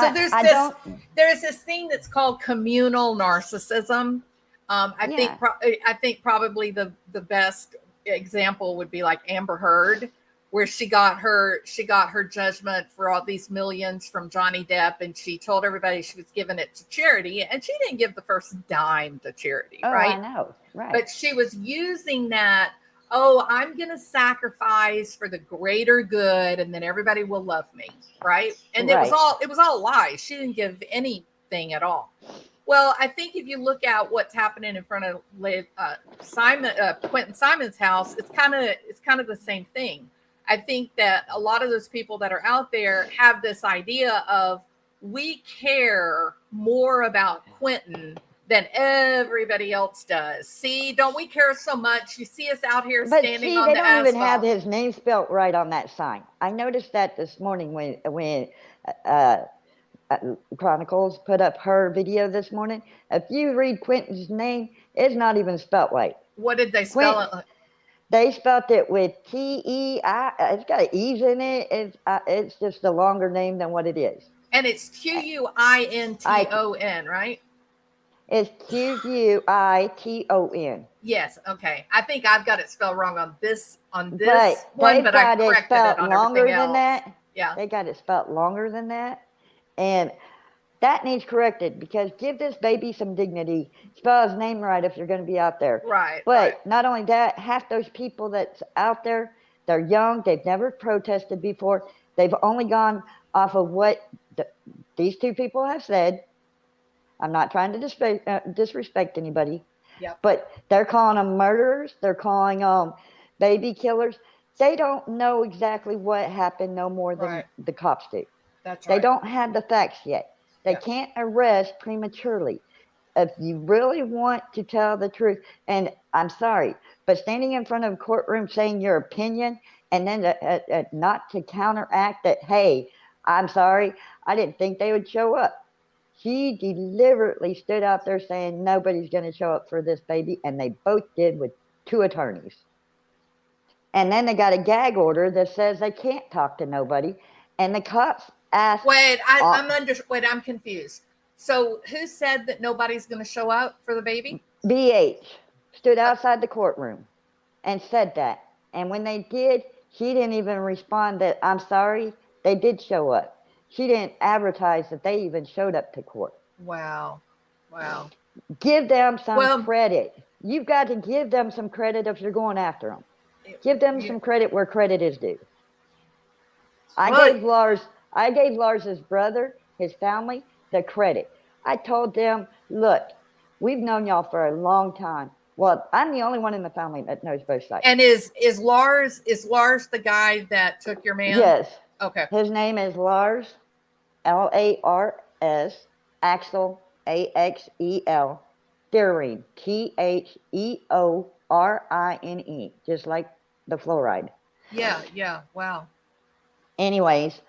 So there's I this don't. there's this thing that's called communal narcissism. Yeah. I think probably the best example would be like Amber Heard, where she got her judgment for all these millions from Johnny Depp, and she told everybody she was giving it to charity, and she didn't give the first dime to charity, Oh, right? I know. Right. But she was using that, oh, I'm going to sacrifice for the greater good, and then everybody will love me, right? And Right. it was all lies. She didn't give anything at all. Well, I think if you look at what's happening in front of Quentin Simon's house, it's kind of the same thing. I think that a lot of those people that are out there have this idea of, we care more about Quentin than everybody else does. See, don't we care so much? You see us out here But standing see, on they the don't even have asphalt. his name spelt right on that sign. I noticed that this morning when uh, Chronicles put up her video this morning. If you read Quentin's name, it's not even spelt right. What did they spell it? They spelled it with T-E-I. It's got E's in it. It's just a longer name than what it is. And it's Quinton, right? It's Quinton. Yes. Okay. I think I've got it spelled wrong on this But one, they've but I got it corrected spelled it on longer everything than else. that. Yeah. They got it spelled longer than that. And that needs corrected, because give this baby some dignity. Spell his name right if you're going to be out there. Right. But not only that, half those people that's out there, they're young. They've never protested before. They've only gone off of what these two people have said. I'm not trying to disrespect anybody. Yep. But they're calling them murderers. They're calling them baby killers. They don't know exactly what happened no more than the cops do. That's right. They don't have the facts yet. They can't arrest prematurely. If you really want to tell the truth, and I'm sorry, but standing in front of a courtroom saying your opinion, and then not to counteract that, hey, I'm sorry, I didn't think they would show up. She deliberately stood out there saying nobody's going to show up for this baby, and they both did with 2 attorneys. And then they got a gag order that says they can't talk to nobody, and the cops asked. Wait, I'm confused. So who said that nobody's going to show up for the baby? BH stood outside the courtroom and said that. And when they did, she didn't even respond that, I'm sorry, they did show up. She didn't advertise that they even showed up to court. Wow. Give them some credit. You've got to give them some credit if you're going after them. Give them some credit where credit is due. I gave Lars's brother, his family, the credit. I told them, look, we've known y'all for a long time. Well, I'm the only one in the family that knows both sides. And is Lars the guy that took your man? Yes. Okay. His name is Lars, Lars, Axel, Axel, Theorine, Theorine, just like the fluoride. Yeah. Wow. Anyways,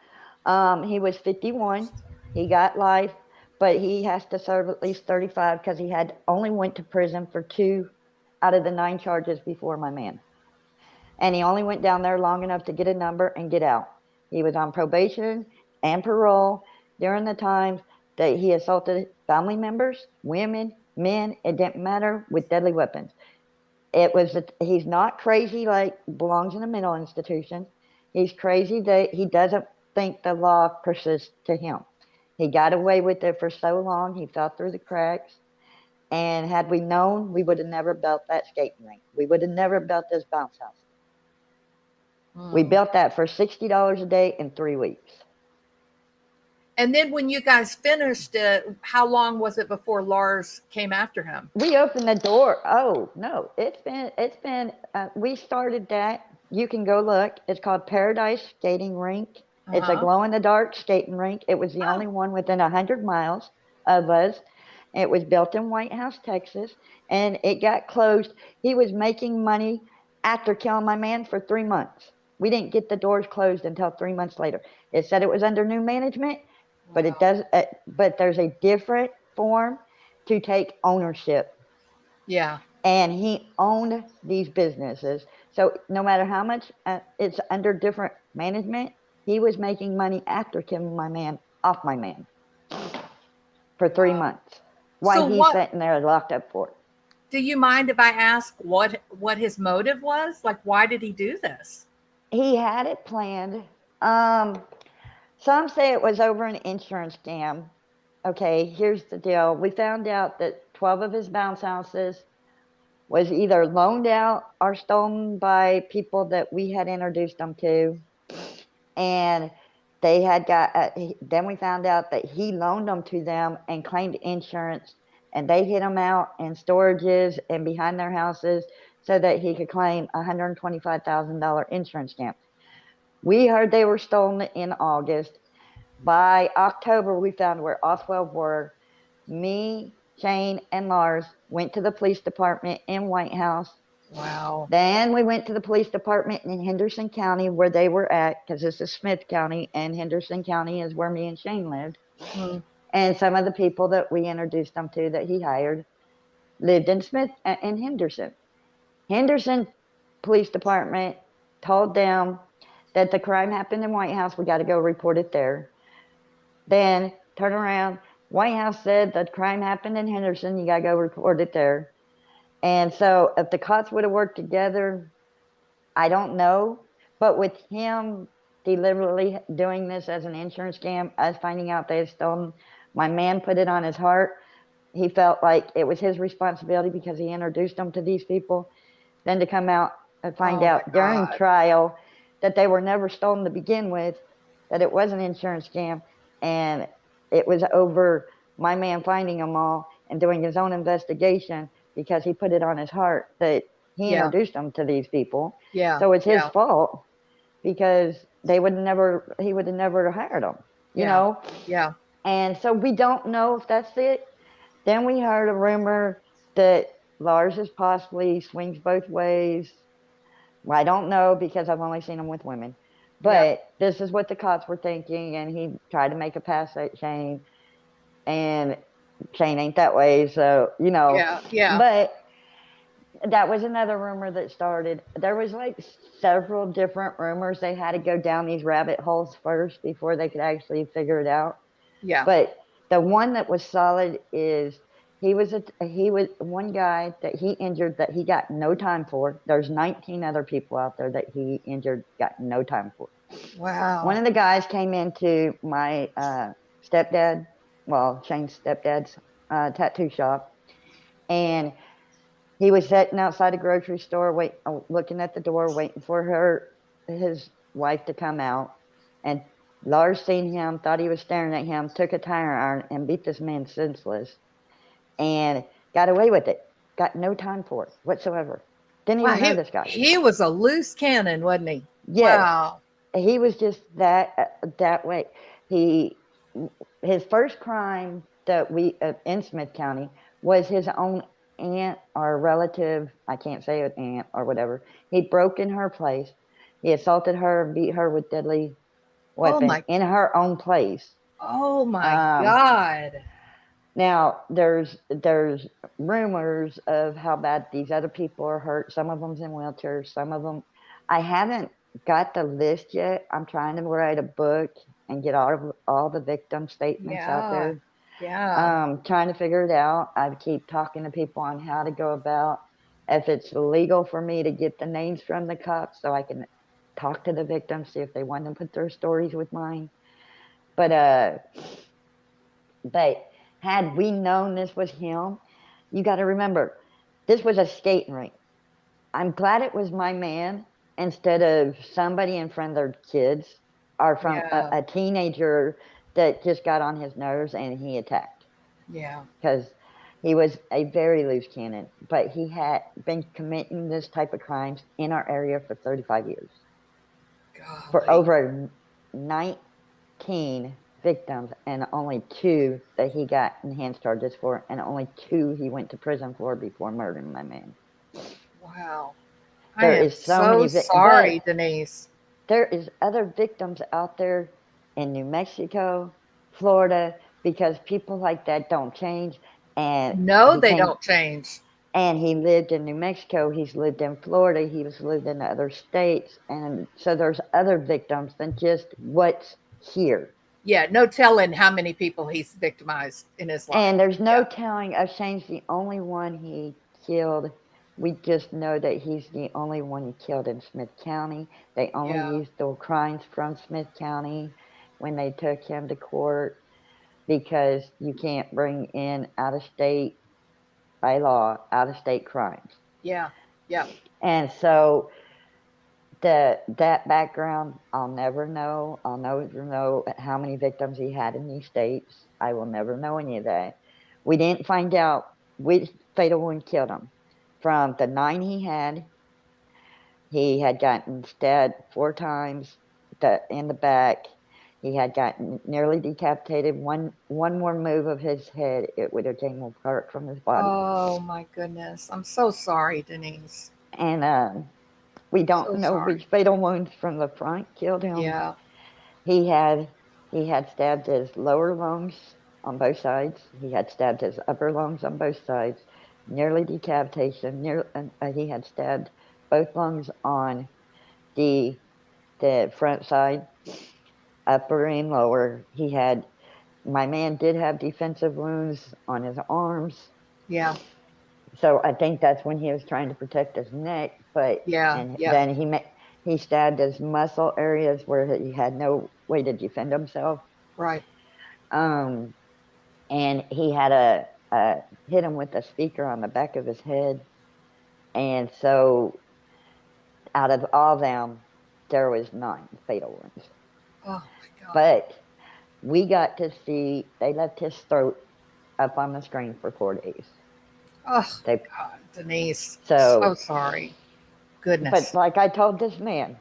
he was 51. He got life, but he has to serve at least 35 because he only went to prison for 2 out of the 9 charges before my man. And he only went down there long enough to get a number and get out. He was on probation and parole during the times that he assaulted family members, women, men, it didn't matter, with deadly weapons. He's not crazy like belongs in a mental institution. He's crazy that he doesn't think the law persists to him. He got away with it for so long, he fell through the cracks. And had we known, we would have never built that skating rink. We would have never built this bounce house. We built that for $60 a day in 3 weeks. And then when you guys finished it, how long was it before Lars came after him? We opened the door. Oh, no, it's been, we started that. You can go look. It's called Paradise Skating Rink. It's a glow-in-the-dark skating rink. It was the only one within 100 miles of us. It was built in White House, Texas, and it got closed. He was making money after killing my man for 3 months. We didn't get the doors closed until 3 months later. It said it was under new management, but it does. But there's a different form to take ownership. Yeah. And he owned these businesses. So no matter how much it's under different management, he was making money after killing my man off my man for 3 months. Why So he's what sitting there locked up for? do you mind if I ask what his motive was? Like, why did he do this? He had it planned. Some say it was over an insurance scam. Okay, here's the deal. We found out that 12 of his bounce houses was either loaned out or stolen by people that we had introduced them to. And they had then we found out that he loaned them to them and claimed insurance, and they hid them out in storages and behind their houses so that he could claim $125,000 insurance stamp. We heard they were stolen in August. By October, we found where all 12 were. Me, Shane, and Lars went to the police department in White House. Wow. Then we went to the police department in Henderson County where they were at, because this is Smith County, and Henderson County is where me and Shane lived. Mm. And some of the people that we introduced them to that he hired lived in Henderson. Henderson Police Department told them that the crime happened in White House. We got to go report it there. Then turn around. White House said that crime happened in Henderson. You got to go report it there. And so if the cops would have worked together, I don't know. But with him deliberately doing this as an insurance scam, us finding out they had stolen, my man put it on his heart. He felt like it was his responsibility because he introduced them to these people. Then to come out and find out during trial that they were never stolen to begin with, that it was an insurance scam, and it was over my man finding them all and doing his own investigation because he put it on his heart that he introduced them to these people. Yeah. So it's his fault because he would have never hired them, you know? Yeah. And so we don't know if that's it. Then we heard a rumor that Lars is possibly swings both ways. Well, I don't know because I've only seen him with women. But this is what the cops were thinking, and he tried to make a pass at Shane, and Shane ain't that way, so, you know. Yeah. But that was another rumor that started. There was like several different rumors. They had to go down these rabbit holes first before they could actually figure it out. Yeah. But the one that was solid is he was one guy that he injured that he got no time for. There's 19 other people out there that he injured, got no time for. Wow. One of the guys came into my stepdad, well, Shane's stepdad's tattoo shop, and he was sitting outside a grocery store, looking at the door, waiting for his wife to come out. And Lars seen him, thought he was staring at him, took a tire iron and beat this man senseless, and got away with it. Got no time for it whatsoever. Didn't even know this guy. He was a loose cannon, wasn't he? Yes. Wow. He was just that way. His first crime that we in Smith County was his own aunt or relative. I can't say an aunt or whatever. He broke in her place. He assaulted her and beat her with deadly weapon in her own place. Oh my God. Now there's rumors of how bad these other people are hurt. Some of them's in wheelchairs. Some of them, I haven't got the list yet. I'm trying to write a book and get all the victim statements out there. Yeah. Trying to figure it out. I keep talking to people on how to go about if it's legal for me to get the names from the cops so I can talk to the victims, see if they want to put their stories with mine. But had we known this was him, you got to remember, this was a skating rink. I'm glad it was my man instead of somebody in front of their kids or from a teenager that just got on his nerves and he attacked. Yeah. Because he was a very loose cannon, but he had been committing this type of crimes in our area for 35 years. Golly. For over 19 victims and only 2 that he got enhanced charges for, and only 2 he went to prison for before murdering my man. Wow. There I am is so many sorry, Denise. There is other victims out there in New Mexico, Florida, because people like that don't change. And no, they don't change. And he lived in New Mexico. He's lived in Florida. He's lived in other states. And so there's other victims than just what's here. Yeah, no telling how many people he's victimized in his life. And there's no telling. Shane's the only one he killed. We just know that he's the only one he killed in Smith County. They only used the crimes from Smith County when they took him to court, because you can't bring in out-of-state, by law, out-of-state crimes. Yeah, yeah. And so that background, I'll never know. I'll never know how many victims he had in these states. I will never know any of that. We didn't find out which fatal wound killed him. From the 9 he had gotten stabbed 4 times in the back. He had gotten nearly decapitated. One more move of his head, it would have came apart from his body. Oh my goodness. I'm so sorry, Denise. And we don't know which fatal wounds from the front killed him. Yeah. He had stabbed his lower lungs on both sides. He had stabbed his upper lungs on both sides. Nearly decapitation. He had stabbed both lungs on the front side, upper and lower. My man did have defensive wounds on his arms. Yeah. So I think that's when he was trying to protect his neck. But then he stabbed his muscle areas where he had no way to defend himself. Right. And he had hit him with a speaker on the back of his head. And so out of all them, there was 9 fatal wounds. Oh my God. But we got to see, they left his throat up on the screen for 4 days. Oh, God, Denise. So sorry. Goodness. But like I told this man,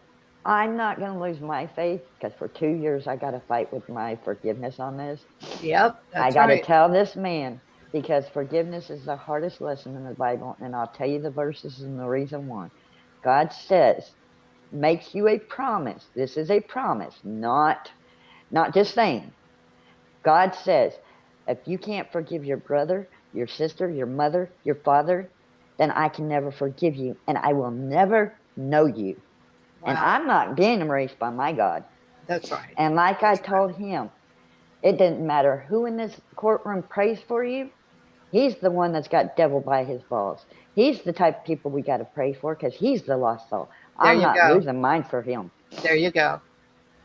I'm not going to lose my faith, because for 2 years I got to fight with my forgiveness on this. Yep. I got to tell this man, because forgiveness is the hardest lesson in the Bible, and I'll tell you the verses and the reason why. God says, makes you a promise. This is a promise, not just saying. God says, if you can't forgive your brother, your sister, your mother, your father, then I can never forgive you, and I will never know you. Wow. And I'm not being embraced by my God. That's right. And like I told him, it doesn't matter who in this courtroom prays for you. He's the one that's got devil by his balls. He's the type of people we got to pray for, because he's the lost soul. I'm not losing mine for him. There you go.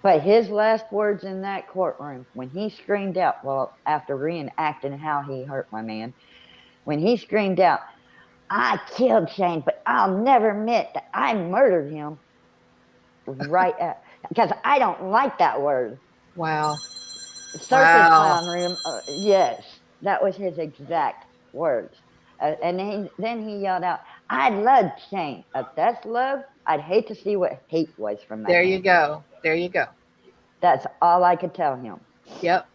But his last words in that courtroom, when he screamed out, well, after reenacting how he hurt my man, when he screamed out, I killed Shane, but I'll never admit that I murdered him. Right at, because I don't like that word. Wow. Circus clown room. Yes, that was his exact words. And then he yelled out, I love Shane. If that's love, I'd hate to see what hate was from that. There you go. There you go. That's all I could tell him. Yep.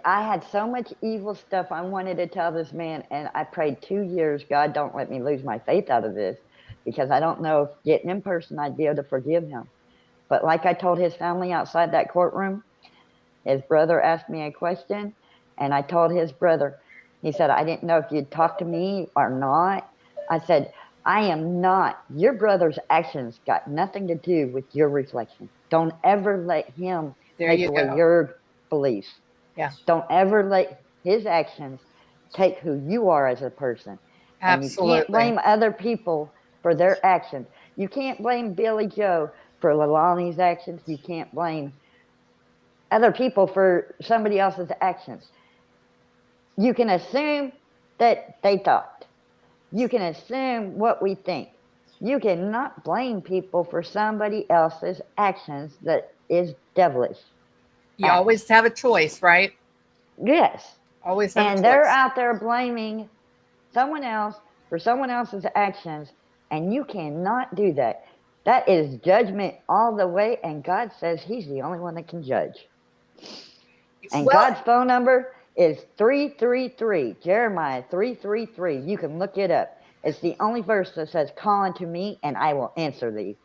I had so much evil stuff I wanted to tell this man, and I prayed 2 years, God, don't let me lose my faith out of this, because I don't know if getting in person I'd be able to forgive him. But like I told his family outside that courtroom, his brother asked me a question, and I told his brother, he said, I didn't know if you'd talk to me or not. I said, I am not. Your brother's actions got nothing to do with your reflection. Don't ever let him take away your beliefs. Yeah. Don't ever let his actions take who you are as a person. Absolutely. And you can't blame other people for their actions. You can't blame Billy Joe for Leilani's actions. You can't blame other people for somebody else's actions. You can assume that they thought. You can assume what we think. You cannot blame people for somebody else's actions that is devilish. You always have a choice, right? Yes. Always have a choice. And they're out there blaming someone else for someone else's actions, and you cannot do that. That is judgment all the way, and God says he's the only one that can judge. And God's phone number is 333, Jeremiah 333. You can look it up. It's the only verse that says, call unto me, and I will answer thee.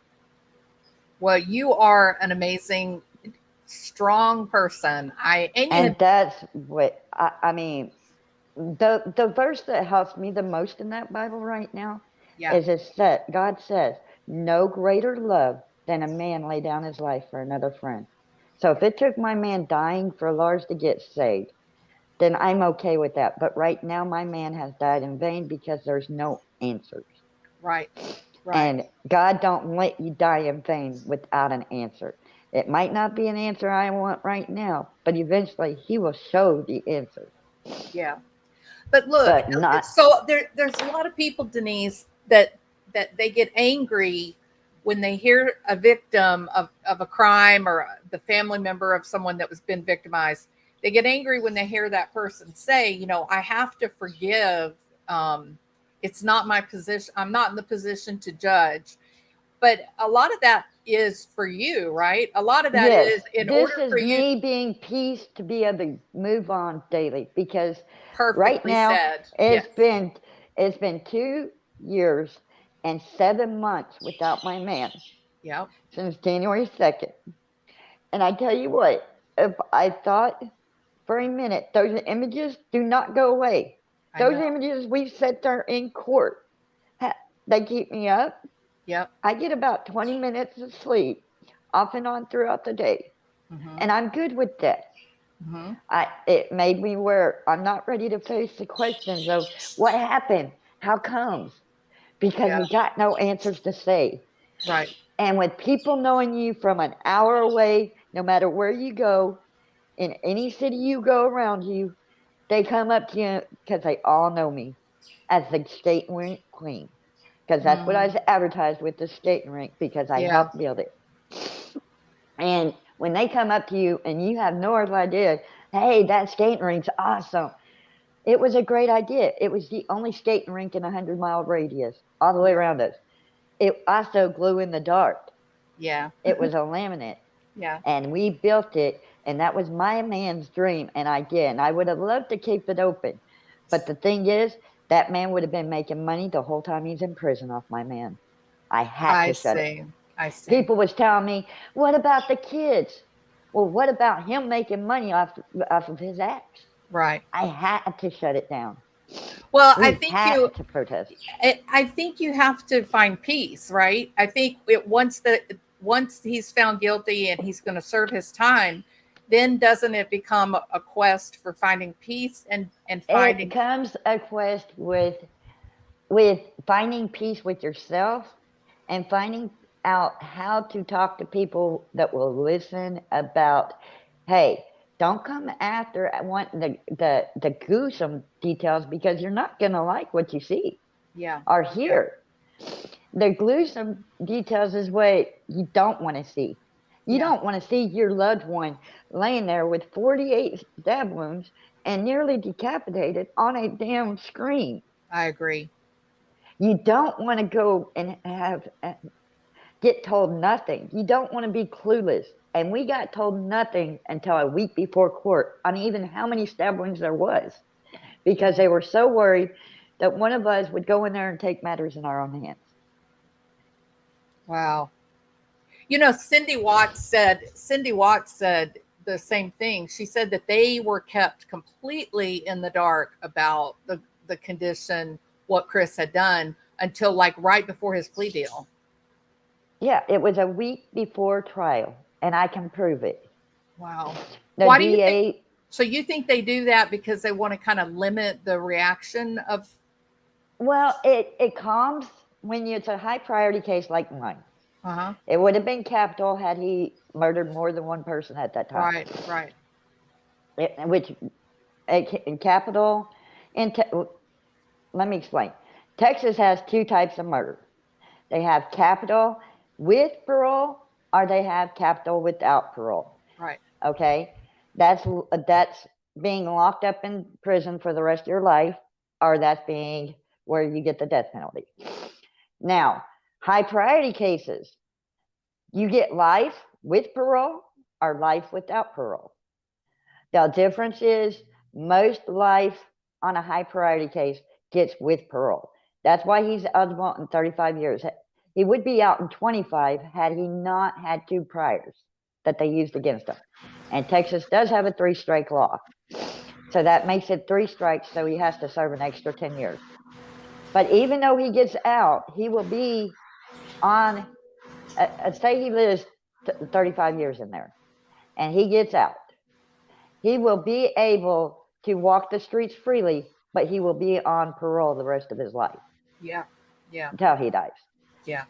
Well, you are an amazing, strong person. And that's what, I mean, the verse that helps me the most in that Bible right now Yeah. is that God says, no greater love than a man lay down his life for another friend. So if it took my man dying for Lars to get saved, then I'm okay with that. But right now, my man has died in vain because there's no answers. Right. Right. And God don't let you die in vain without an answer. It might not be an answer I want right now, but eventually he will show the answer. Yeah. But look, But not so there's a lot of people, Denise, that they get angry when they hear a victim of a crime or the family member of someone that was been victimized. They get angry when they hear that person say, you know, I have to forgive. It's not my position. I'm not in the position to judge. But a lot of that is for you, right? A lot of that yes, is in this order is for you. me being peace to be able to move on daily because right Perfectly now said. it's Yes. been 2 years and 7 months without my man Yep. since January 2nd. And I tell you what, if I thought for a minute, those images do not go away. I Those know. images we've sat there in court, they keep me up. Yep. I get about 20 minutes of sleep off and on throughout the day. Mm-hmm. And I'm good with that. Mm-hmm. It made me where I'm not ready to face the questions of what happened, how comes, because Yeah. we got no answers to say. Right. And with people knowing you from an hour away, no matter where you go, in any city you go around you, they come up to you because they all know me as the skating rink queen. Because that's what I was advertised with, the skating rink, because I Yeah. helped build it. And when they come up to you and you have no idea, hey, that skating rink's awesome. It was a great idea. It was the only skating rink in a 100-mile radius, all the way around us. It also glue in the dark. Yeah. It was a laminate. Yeah. And we built it, and that was my man's dream, and I did. And I would have loved to keep it open. But the thing is, that man would have been making money the whole time he's in prison off my man. I had to shut it. I see. People was telling me, what about the kids? Well, what about him making money off of his acts? Right. I had to shut it down. Well, We had to protest. I think you have to find peace, right? I think once he's found guilty and he's going to serve his time, then doesn't it become a quest for finding peace and finding? It becomes a quest with finding peace with yourself and finding out how to talk to people that will listen about, hey, don't come after wanting the gruesome details because you're not going to like what you see or hear. The gruesome details is what you don't want to see. You don't want to see your loved one laying there with 48 stab wounds and nearly decapitated on a damn screen. I agree. You don't want to go and get told nothing. You don't want to be clueless. And we got told nothing until a week before court on even how many stab wounds there was, because they were so worried that one of us would go in there and take matters in our own hands. Wow. You know, Cindy Watts said the same thing. She said that they were kept completely in the dark about the condition, what Chris had done, until like right before his plea deal. Yeah, it was a week before trial, and I can prove it. Wow. The Why DA, do you think, so you think they do that because they want to kind of limit the reaction of? Well, it calms when it's a high priority case like mine. Uh-huh. It would have been capital had he murdered more than one person at that time. Right. Which in capital, let me explain. Texas has two types of murder. They have capital with parole, or they have capital without parole. Right. Okay, that's being locked up in prison for the rest of your life, or that's being where you get the death penalty. Now, high priority cases, you get life with parole or life without parole. The difference is most life on a high priority case gets with parole. That's why he's eligible in 35 years. He would be out in 25 had he not had 2 priors that they used against him. And Texas does have a 3-strike law. So that makes it 3 strikes, so he has to serve an extra 10 years. But even though he gets out, he will be on, say he lives 35 years in there, and he gets out. He will be able to walk the streets freely, but he will be on parole the rest of his life. Yeah. Yeah. Until he dies. Yeah.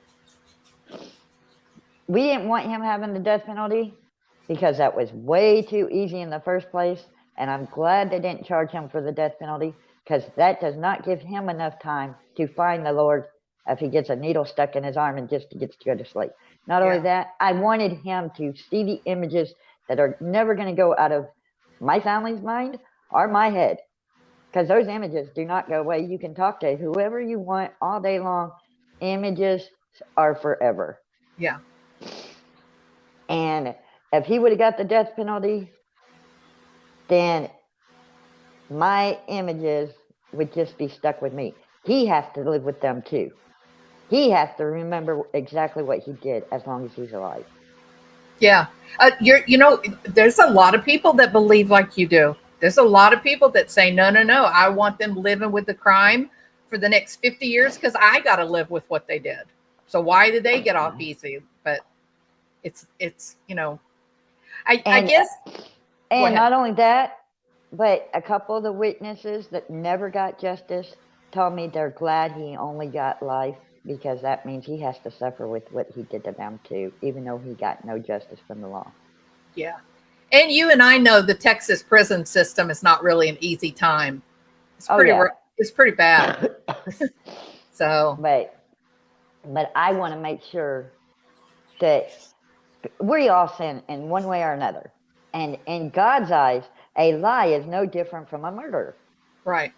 We didn't want him having the death penalty because that was way too easy in the first place. And I'm glad they didn't charge him for the death penalty, because that does not give him enough time to find the Lord if he gets a needle stuck in his arm and just gets to go to sleep. Not only that, I wanted him to see the images that are never going to go out of my family's mind or my head, because those images do not go away. You can talk to whoever you want all day long. Images are forever. Yeah. And if he would have got the death penalty, then my images would just be stuck with me. He has to live with them too. He has to remember exactly what he did as long as he's alive. Yeah. There's a lot of people that believe like you do. There's a lot of people that say, no, I want them living with the crime for the next 50 years because I got to live with what they did. So why did they get off easy? But it's I guess. And not only that, but a couple of the witnesses that never got justice told me they're glad he only got life, because that means he has to suffer with what he did to them too, even though he got no justice from the law. Yeah. And you and I know the Texas prison system is not really an easy time. It's pretty bad. So, but I want to make sure that we all sin in one way or another. And in God's eyes, a lie is no different from a murder. Right.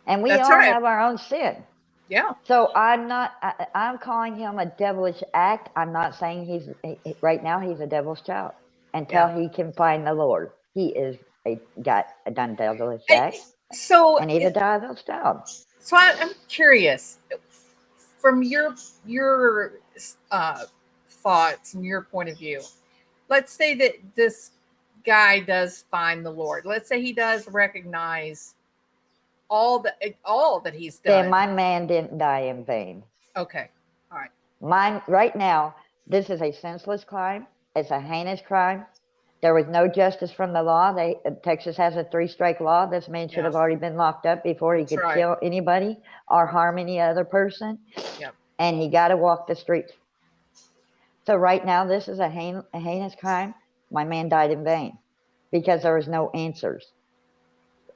And we all have our own sin. Yeah. So I'm calling him a devilish act. I'm not saying right now he's a devil's child until he can find the Lord. He is done devilish act. And he's a devil's child. So I'm curious, from your thoughts and your point of view, let's say that this guy does find the Lord. Let's say he does recognize all that he's done. Then my man didn't die in vain. Okay. All right. Mine right now, this is a senseless crime. It's a heinous crime. There was no justice from the law. Texas has a 3-strike law. This man should have already been locked up before he could kill anybody or harm any other person. Yep. And he got to walk the streets. So right now, this is a heinous crime. My man died in vain because there was no answers.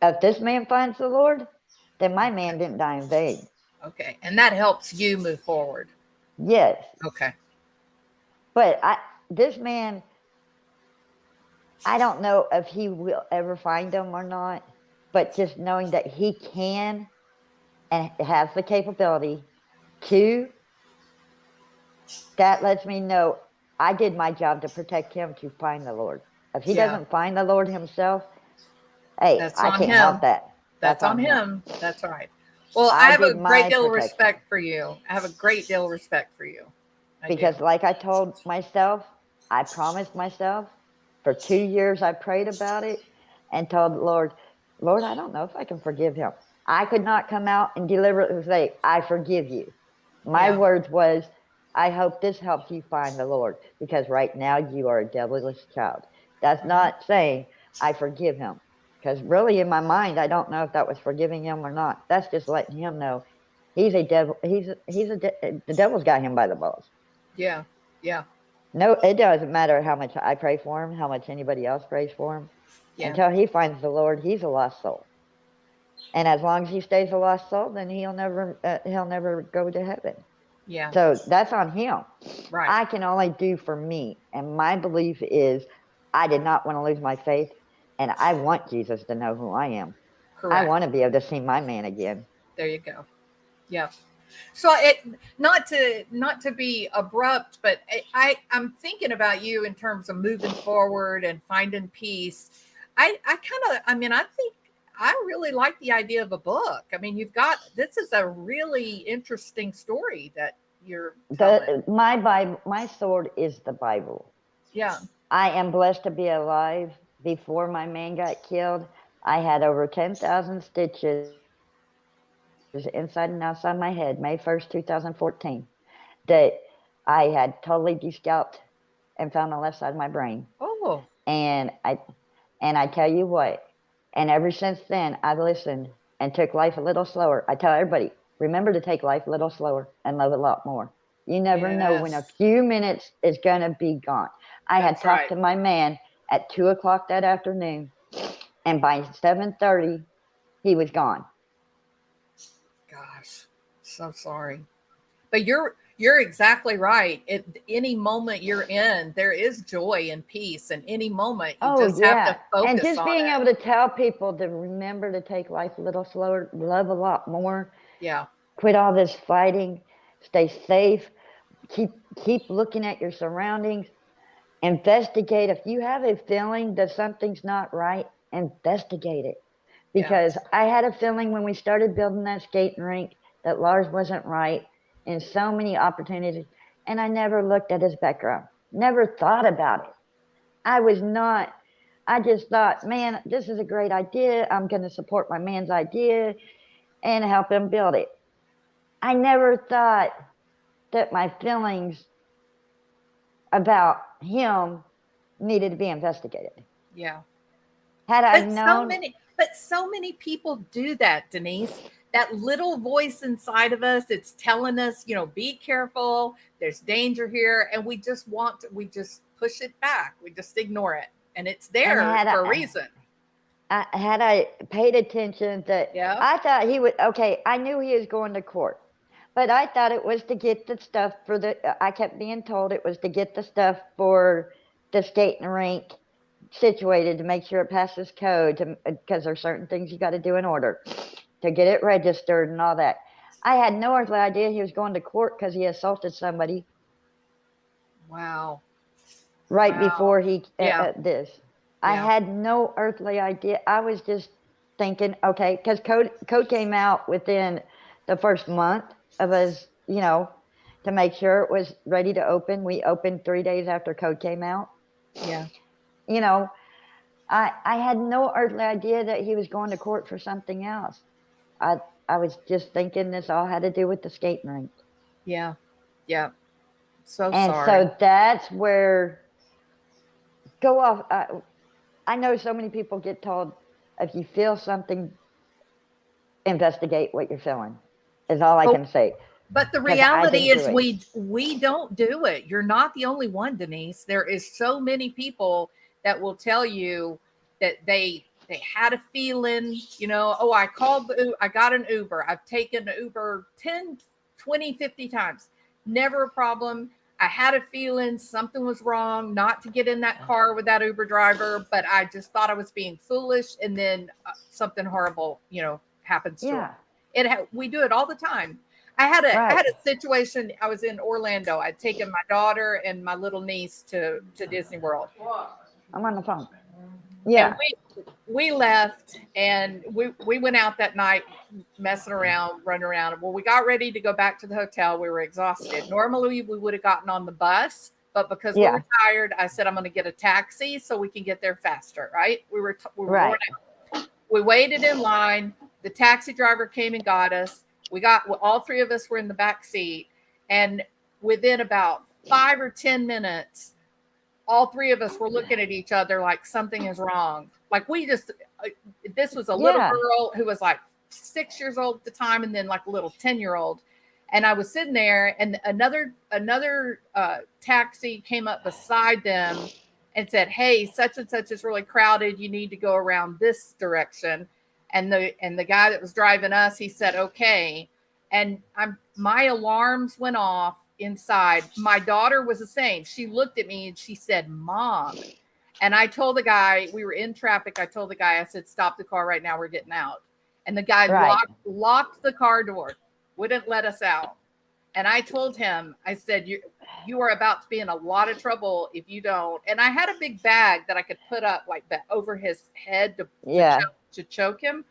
If this man finds the Lord, then my man didn't die in vain. Okay. And that helps you move forward. Yes. Okay. But this man, I don't know if he will ever find him or not, but just knowing that he can and has the capability to, that lets me know I did my job to protect him to find the Lord. If he doesn't find the Lord himself, hey, I can't help that. That's on him. That's right. Well, I have a great deal of respect for you. Because like I told myself, I promised myself, for 2 years I prayed about it and told the Lord, I don't know if I can forgive him. I could not come out and deliberately say, I forgive you. My words was, I hope this helps you find the Lord, because right now you are a devilish child. That's not saying I forgive him, because really in my mind, I don't know if that was forgiving him or not. That's just letting him know he's a devil. The devil's got him by the balls. Yeah. Yeah. No, it doesn't matter how much I pray for him, how much anybody else prays for him. Yeah. Until he finds the Lord, he's a lost soul. And as long as he stays a lost soul, then he'll never go to heaven. Yeah. So that's on him. Right. I can only do for me. And my belief is I did not want to lose my faith. And I want Jesus to know who I am. Correct. I want to be able to see my man again. There you go. Yeah. So not to be abrupt, but I'm thinking about you in terms of moving forward and finding peace. I think I really like the idea of a book. I mean, this is a really interesting story that you're telling. My Bible, my sword is the Bible. Yeah. I am blessed to be alive before my man got killed. I had over 10,000 stitches inside and outside my head, May 1st, 2014, that I had totally descalped and found the left side of my brain. Oh. And I tell you what, and ever since then, I've listened and took life a little slower. I tell everybody, remember to take life a little slower and love a lot more. You never know when a Yes. few minutes is going to be gone. I had That's talked to right. my man at 2 o'clock that afternoon, and by 7:30, he was gone. Gosh, so sorry. But you're exactly right. At any moment you're in, there is joy and peace. And any moment you Oh, just have yeah. to And focus just on being it. able to tell people to remember to take life a little slower, love a lot more, Yeah. quit all this fighting, stay safe, keep looking at your surroundings, investigate. If you have a feeling that something's not right, investigate it. Yeah. Because I had a feeling when we started building that skating rink that Lars wasn't right in so many opportunities, and I never looked at his background, never thought about it. I just thought, man, this is a great idea. I'm going to support my man's idea and help him build it. I never thought that my feelings about him needed to be investigated. Yeah. Had I But known, so many people do that, Denise. That little voice inside of us, it's telling us, be careful, there's danger here, and we just push it back. We just ignore it. And it's and there for a reason. had I paid attention, that Yeah. I thought he would. Okay, I knew he was going to court, but I thought it was to get the stuff for the. I kept being told it was to get the stuff for the skating rink situated to make sure it passes code, because there's certain things you got to do in order to get it registered and all that. I had no earthly idea he was going to court because he assaulted somebody Wow. right Wow. before he Yeah. this. I Yeah. had no earthly idea. I was just thinking, okay, because code came out within the first month of us, to make sure it was ready to open. We opened 3 days after code came out. Yeah. You know, I had no earthly idea that he was going to court for something else. I I was just thinking this all had to do with the skating rink. Yeah. Yeah. So And sorry. so that's where go off. I know so many people get told, if you feel something, investigate what you're feeling, is all I But can say. but the Because I reality didn't do is it. we don't do it. You're not the only one, Denise. There is so many people that will tell you that they had a feeling, oh, I got an Uber. I've taken an Uber 10, 20, 50 times. Never a problem. I had a feeling something was wrong, not to get in that car with that Uber driver, but I just thought I was being foolish, and then something horrible, happens to them. Yeah, We do it all the time. I right. had a situation. I was in Orlando. I'd taken my daughter and my little niece to Disney World, I'm on the phone. and Yeah, we left, and we went out that night, messing around, running around. Well, we got ready to go back to the hotel. We were exhausted. Normally, we would have gotten on the bus, but because we yeah, were tired, I said I'm going to get a taxi so we can get there faster. Right? We were right. going out. We waited in line. The taxi driver came and got us. All three of us were in the back seat, and within about 5 or 10 minutes, all three of us were looking at each other like something is wrong. Like this was a little Yeah, girl who was like 6 years old at the time, and then like a little 10-year-old. And I was sitting there, and another taxi came up beside them and said, "Hey, such and such is really crowded. You need to go around this direction." And the guy that was driving us, he said, "Okay." And my alarms went off inside. My daughter was the same. She looked at me and she said, "Mom." And I told the guy, we were in traffic. I told the guy, I said, "Stop the car right now. We're getting out." And the guy right. locked the car door, wouldn't let us out. And I told him, I said, you are about to be in a lot of trouble if you don't. And I had a big bag that I could put up like that over his head Yeah, to choke him.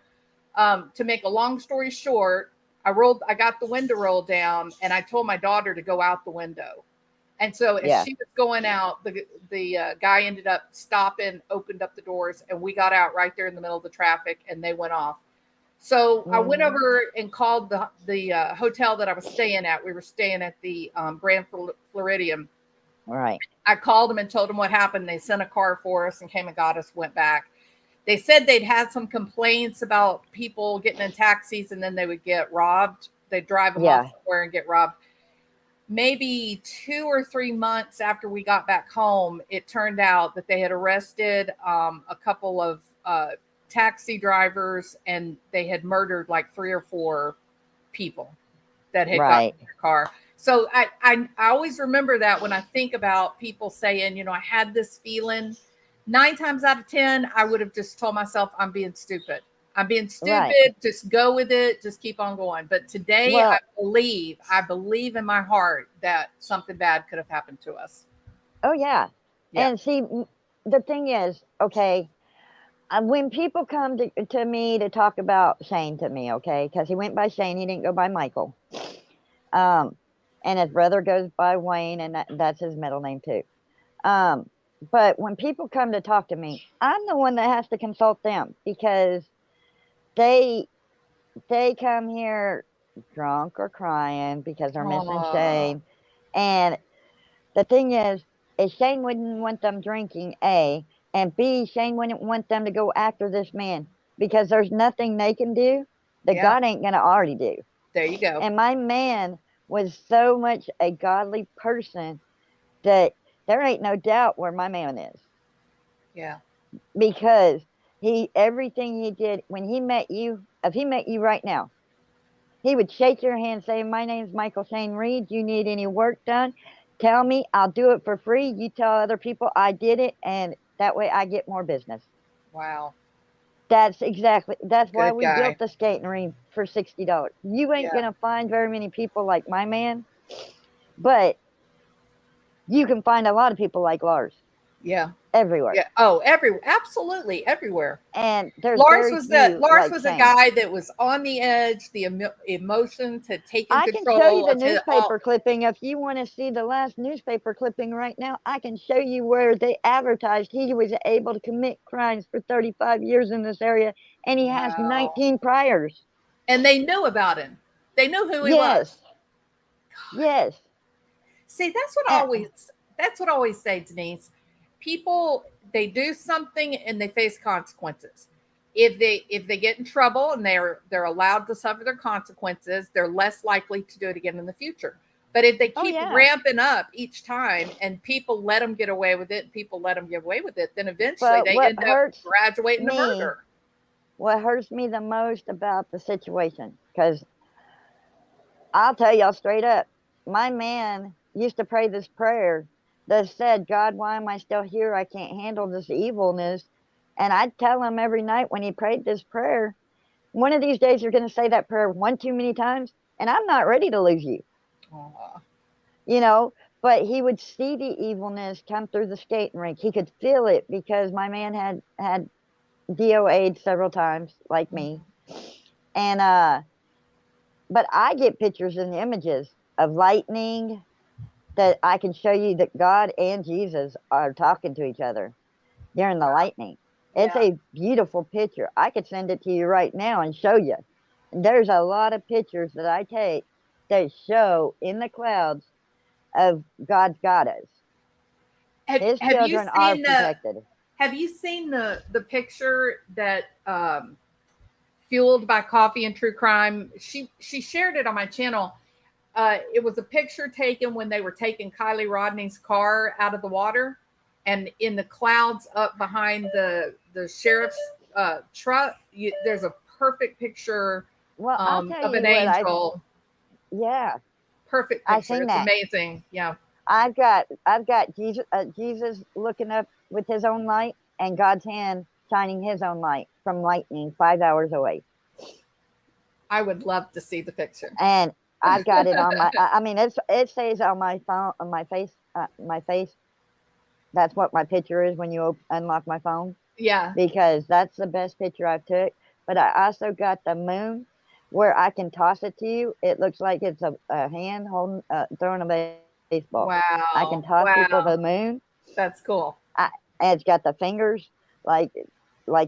To make a long story short, I got the window rolled down, and I told my daughter to go out the window. And so as Yeah. she was going out, the guy ended up stopping, opened up the doors, and we got out right there in the middle of the traffic, and they went off. So I went over and called the hotel that I was staying at. We were staying at the Grand Floridian. Right. I called them and told them what happened. They sent a car for us and came and got us, went back. They said they'd had some complaints about people getting in taxis and then they would get robbed. They'd drive them off somewhere and get robbed. Maybe 2 or 3 months after we got back home, it turned out that they had arrested a couple of taxi drivers, and they had murdered like 3 or 4 people that had gotten in their car. So I always remember that when I think about people saying, you know, I had this feeling. 9 times out of 10, I would have just told myself, I'm being stupid. I'm being stupid. Right. Just go with it. Just keep on going. But today, Well, I believe in my heart that something bad could have happened to us. Oh yeah. And see, the thing is, okay, when people come to me to talk about Shane to me, okay, because he went by Shane, he didn't go by Michael. And his brother goes by Wayne, and that's his middle name too. But when people come to talk to me, I'm the one that has to consult them, because they come here drunk or crying because they're missing Shane. And the thing is Shane wouldn't want them drinking, A, and B, Shane wouldn't want them to go after this man, because there's nothing they can do that God ain't going to already do. There you go. And my man was so much a godly person that there ain't no doubt where my man is. Yeah. Because everything he did when he met you, if he met you right now, he would shake your hand, say, my name's Michael Shane Reed. You need any work done? Tell me, I'll do it for free. You tell other people I did it, and that way I get more business. Wow. That's why we guy. built the skating rink for $60. You ain't going to find very many people like my man, but you can find a lot of people like Lars. Yeah. Everywhere. Yeah. Oh, absolutely everywhere. And there's Lars was a Shane. guy that was on the edge, the emotions had taken control. I can show you the newspaper clipping. If you want to see the last newspaper clipping right now, I can show you where they advertised he was able to commit crimes for 35 years in this area, and he has 19 priors. And they knew about him. They knew who he was. Yes. See, that's what I always say, Denise. People, they do something and they face consequences. If they get in trouble and they're allowed to suffer their consequences, they're less likely to do it again in the future. But if they keep ramping up each time and people let them get away with it, then eventually they end up graduating to murder. What hurts me the most about the situation, because I'll tell y'all straight up, my man used to pray this prayer that said, God, why am I still here? I can't handle this evilness. And I'd tell him every night when he prayed this prayer, one of these days you're going to say that prayer one too many times, and I'm not ready to lose you. Aww. You know, but he would see the evilness come through the skating rink. He could feel it, because my man had DOA'd several times, like me. And but I get pictures and images of lightning that I can show you that God and Jesus are talking to each other during the lightning. It's a beautiful picture. I could send it to you right now and show you. And there's a lot of pictures that I take that show in the clouds of God's got us. His children are protected. Have you seen the picture that Fueled by Coffee and True Crime? She shared it on my channel. It was a picture taken when they were taking Kylie Rodney's car out of the water, and in the clouds up behind the sheriff's truck, there's a perfect picture of an angel. Perfect picture. It's amazing. Yeah. I've got Jesus looking up with his own light, and God's hand shining his own light from lightning 5 hours away. I would love to see the picture. And I've got it on my. I mean, it says on my phone, on my face, That's what my picture is when you unlock my phone. Yeah. Because that's the best picture I've took. But I also got the moon, where I can toss it to you. It looks like it's a hand holding, throwing a baseball. I can Wow. toss people to Wow. the moon. That's cool. And it's got the fingers like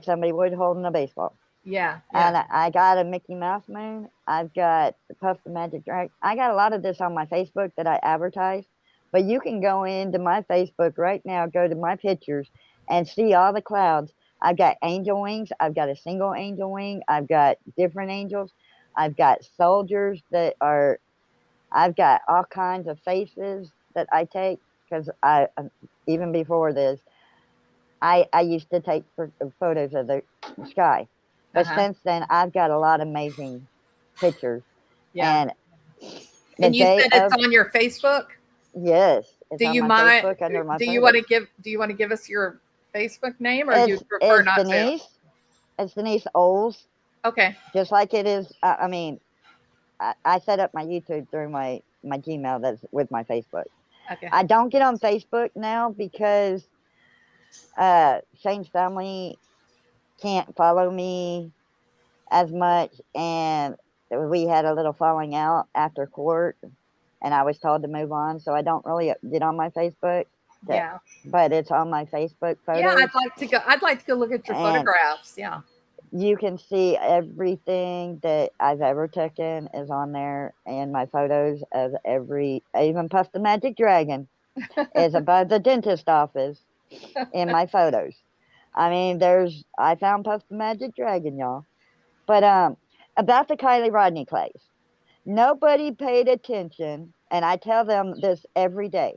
somebody would holding a baseball. Yeah. And Yeah. I got a Mickey Mouse moon. I've got Puff the Magic Dragon. I got a lot of this on my Facebook that I advertise. But you can go into my Facebook right now, go to my pictures, and see all the clouds. I've got angel wings. I've got a single angel wing. I've got different angels. I've got soldiers that are. I've got all kinds of faces that I take because even before this, I used to take photos of the sky. But Uh-huh. since then, I've got a lot of amazing pictures. Yeah. And the And you day said it's of, on your Facebook? yes, it's Do on you my mind Facebook under my do you want to photos. give us your Facebook name, or do you prefer It's not to? Denise. It's Denise Oles, Okay. just like it is. I mean, I set up my YouTube through my Gmail that's with my Facebook. Okay. I don't get on Facebook now because Shane's family can't follow me as much, and we had a little falling out after court, and I was told to move on, so I don't really get on my Facebook. Yeah. But it's on my Facebook Yeah, photos, I'd like to go look at your and photographs. Yeah. you can see everything that I've ever taken is on there, and my photos of even Puff the Magic Dragon is above the dentist office in my photos. I mean, I found Puff the Magic Dragon, y'all. But about the Kylie Rodney case, nobody paid attention, and I tell them this every day.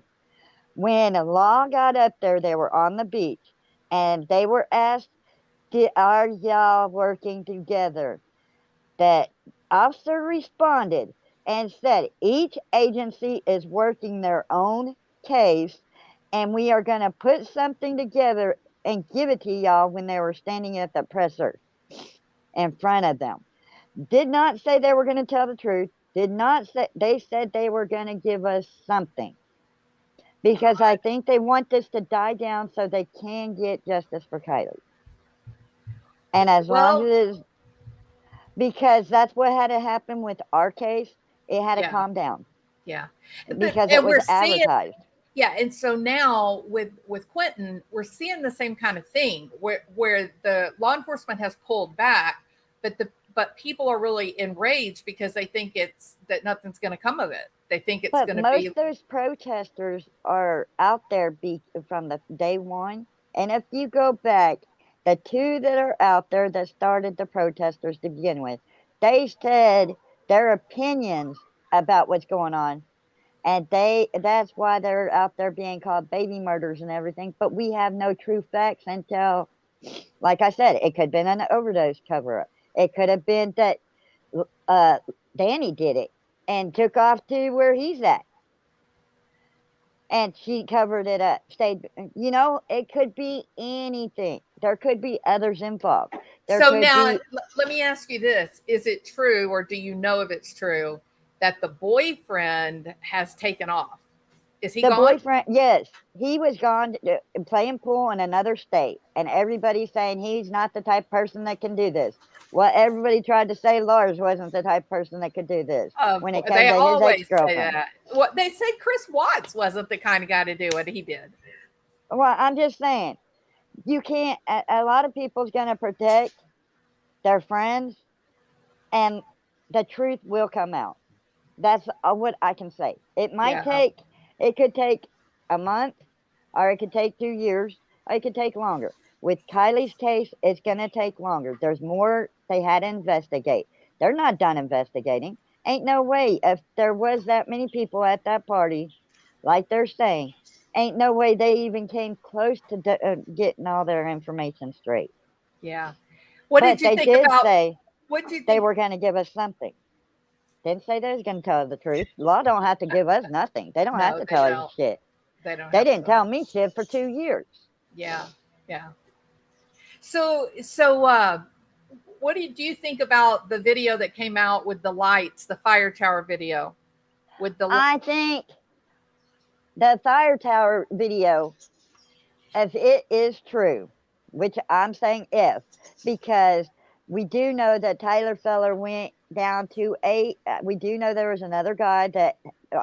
When Law got up there, they were on the beach, and they were asked, "Are y'all working together?" That officer responded and said, "Each agency is working their own case, and we are going to put something together and give it to y'all," when they were standing at the presser in front of them. Did not say they were going to tell the truth. Did not say, they said they were going to give us something. Because I think they want this to die down so they can get justice for Kylie. And as long as Well, it is, because that's what had to happen with our case, it had to yeah. calm down Yeah. because it And was we're seeing, advertised. yeah, and so now with Quinton, we're seeing the same kind of thing where the law enforcement has pulled back, but people are really enraged because they think that nothing's going to come of it. They think it's But going to most be. of those protesters are out there from the day one. And if you go back, the two that are out there that started the protesters to begin with, they said their opinions about what's going on. And that's why they're out there being called baby murders and everything. But we have no true facts until, like I said, it could have been an overdose cover up. It could have been that Danny did it and took off to where he's at. And she covered it up, stayed, it could be anything. There could be others involved. There So could now be let me ask you this. Is it true, or do you know if it's true, that the boyfriend has taken off? Is he the gone? boyfriend. Yes, he was gone playing pool in another state, and everybody's saying he's not the type of person that can do this. Well, everybody tried to say Lars wasn't the type of person that could do this when it came They to his always say ex-girlfriend. that. Well, they said Chris Watts wasn't the kind of guy to do what he did. Well, I'm just saying, you can't, a lot of people's going to protect their friends, and the truth will come out. That's what I can say. Yeah. It could take a month, or it could take 2 years, or it could take longer. With Kylie's case, it's going to take longer. There's more they had to investigate. They're not done investigating. Ain't no way, if there was that many people at that party, like they're saying, ain't no way they even came close to getting all their information straight. Yeah. What did But you they think did about say what do you they think? were going to give us something. Didn't say they was going to tell the truth. Law don't have to give us nothing. They don't have No, to they tell us don't. shit. They don't They have didn't to. tell me shit for 2 years. Yeah. Yeah. So what do you think about the video that came out with the lights, the fire tower video with the I think the fire tower video, if it is true, which I'm saying if, because we do know that Tyler Feller went down to we do know there was another guy that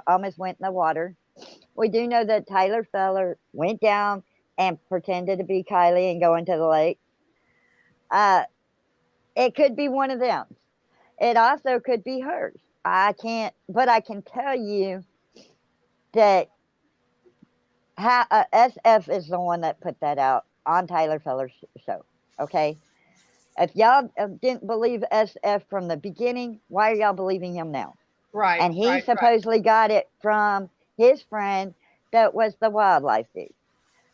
almost went in the water. We do know that Tyler Feller went down and pretended to be Kylie and go into the lake. It could be one of them. It also could be hers. I can't, but I can tell you that SF is the one that put that out on Tyler Feller's show. Okay. If y'all didn't believe SF from the beginning, why are y'all believing him now? Right. And he right, supposedly got it from his friend that was the wildlife dude,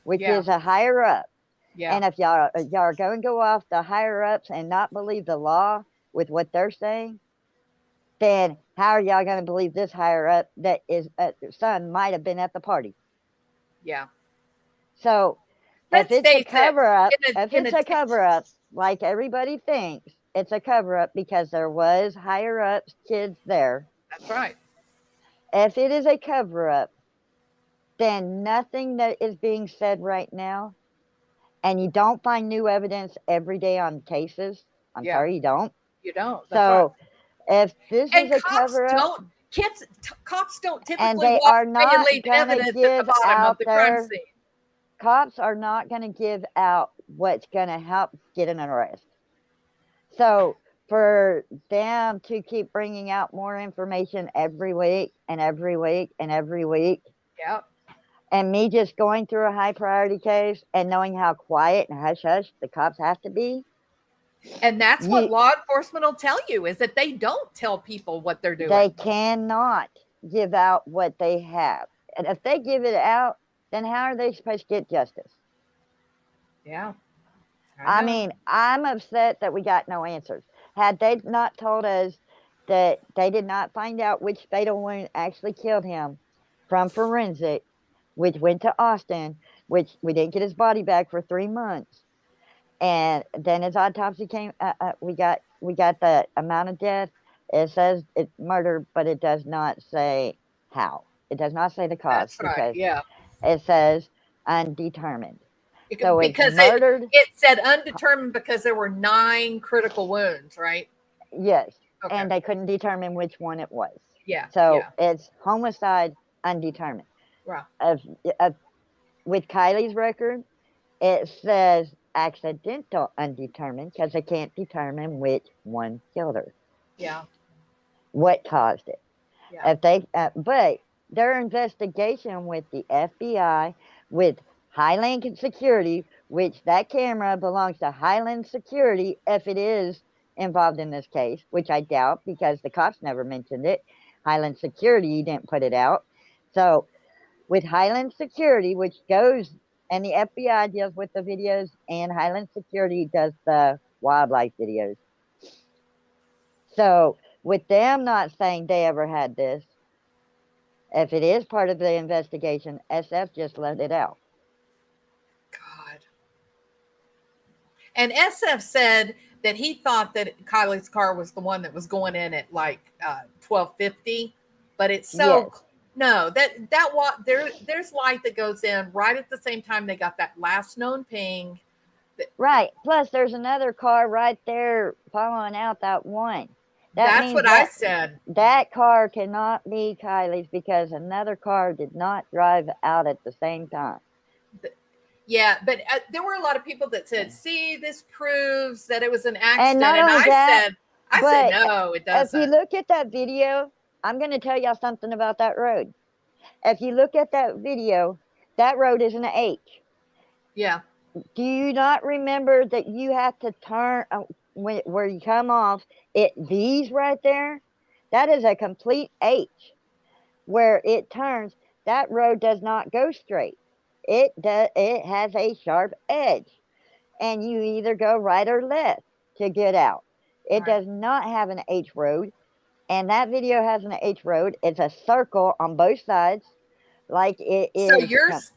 which Yeah. is a higher up. Yeah. And if y'all are going to go off the higher ups and not believe the law with what they're saying, then how are y'all going to believe this higher up that is son might have been at the party? Yeah. So Let's if it's a face it, cover up, in a- if in it's a a cover up, like everybody thinks, it's a cover up because there was higher ups kids there. That's right. If it is a cover up, then nothing that is being said right now, and you don't find new evidence every day on cases. I'm Yeah. sorry, you don't. You don't. That's So right. if this And is a cops cover up, don't. Cops don't typically and they walk are away and not leave going to evidence at the give bottom of out the crime their scene. cops are not going to give out what's going to help get an arrest. So for them to keep bringing out more information every week and every week and every week, Yep. and me just going through a high priority case and knowing how quiet and hush hush the cops have to be. And that's what law enforcement will tell you, is that they don't tell people what they're doing. They cannot give out what they have. And if they give it out, then how are they supposed to get justice? Yeah. I mean, I'm upset that we got no answers. Had they not told us that they did not find out which fatal wound actually killed him from forensic, which went to Austin, which we didn't get his body back for 3 months, and then his autopsy came, we got the amount of death. It says it's murder, but it does not say how. It does not say the cause. That's right. Yeah. It says undetermined. So because it's murdered. It said undetermined because there were 9 critical wounds, right? Yes. Okay. And they couldn't determine which one it was. Yeah. So it's homicide undetermined. Right. With Kylie's record, it says accidental undetermined because they can't determine which one killed her. Yeah. What caused it? Yeah. If they, but their investigation with the FBI, with Highland Security, which that camera belongs to Highland Security, if it is involved in this case, which I doubt because the cops never mentioned it. Highland Security didn't put it out. So with Highland Security, which goes, and the FBI deals with the videos, and Highland Security does the wildlife videos. So with them not saying they ever had this, if it is part of the investigation, SF just let it out. God. And SF said that he thought that Kylie's car was the one that was going in at like 12:50, but it's so no, there's light that goes in right at the same time they got that last known ping. Right. Plus, there's another car right there following out that one. That's what I said. That car cannot be Kylie's because another car did not drive out at the same time. Yeah, but there were a lot of people that said, "See, this proves that it was an accident." And not only I said, "No, it doesn't." If you look at that video, I'm going to tell y'all something about that road. If you look at that video, that road is an H. Yeah. Do you not remember that you have to turn where you come off? These right there, that is a complete H. Where it turns, that road does not go straight. It has a sharp edge, and you either go right or left to get out. It does not have an H road, and that video has an H road. It's a circle on both sides, like it is. So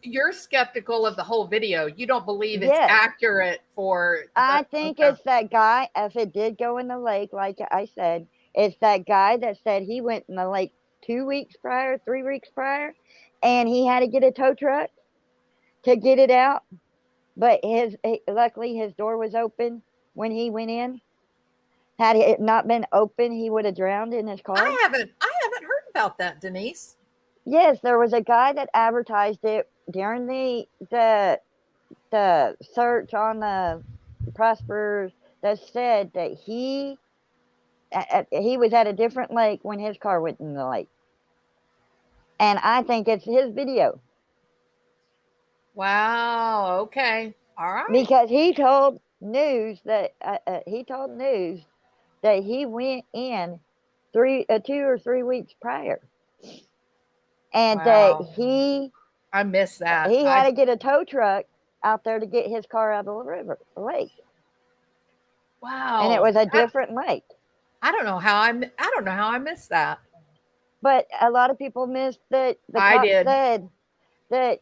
you're skeptical of the whole video. You don't believe it's accurate for. I think it's that guy. If it did go in the lake, like I said, it's that guy that said he went in the lake 2 weeks prior, 3 weeks prior, and he had to get a tow truck to get it out. But luckily his door was open when he went in. Had it not been open, he would have drowned in his car. I haven't heard about that, Denise. Yes, there was a guy that advertised it during the search on the Prosper's that said that he was at a different lake when his car went in the lake. And I think it's his video Wow. Okay. All right. because he told news that he went in 2 or 3 weeks prior, and that Wow. he I miss that. he had to get a tow truck out there to get his car out of the lake, and it Wow. was a different lake. I don't know how I don't know how I missed that. But a lot of people missed that the I cop did. said that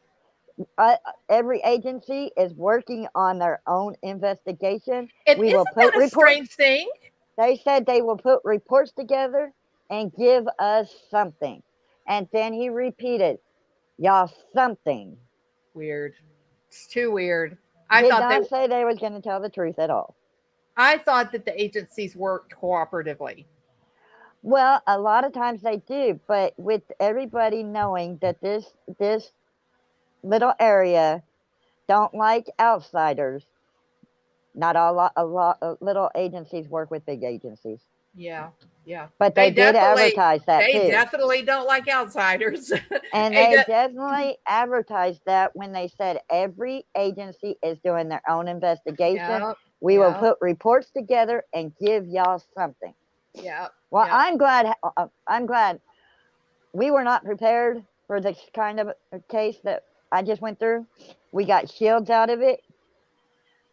every agency is working on their own investigation. And We will isn't put that a reports. strange thing? They said they will put reports together and give us something. And then he repeated, y'all something. Weird. It's too weird. Did not say they was going to tell the truth at all. I thought that the agencies worked cooperatively. Well, a lot of times they do, but with everybody knowing that this little area don't like outsiders, not a lot of little agencies work with big agencies. Yeah, yeah. But they did advertise that They too. definitely don't like outsiders. And they definitely advertised that when they said every agency is doing their own investigation. Yep, We will put reports together and give y'all something. Yeah. Well, I'm glad we were not prepared for this kind of a case that I just went through. We got shields out of it.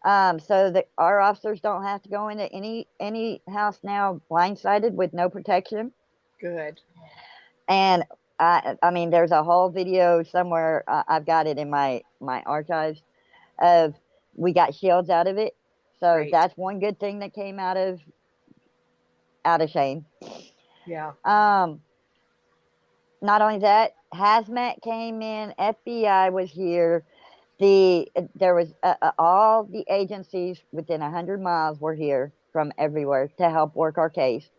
So that our officers don't have to go into any house now blindsided with no protection. Good. And I mean, there's a whole video somewhere. I've got it in my archives of we got shields out of it. So Great. that's one good thing that came out of Shane. Yeah. Not only that, hazmat came in, FBI was here. There was all the agencies within 100 miles were here from everywhere to help work our case.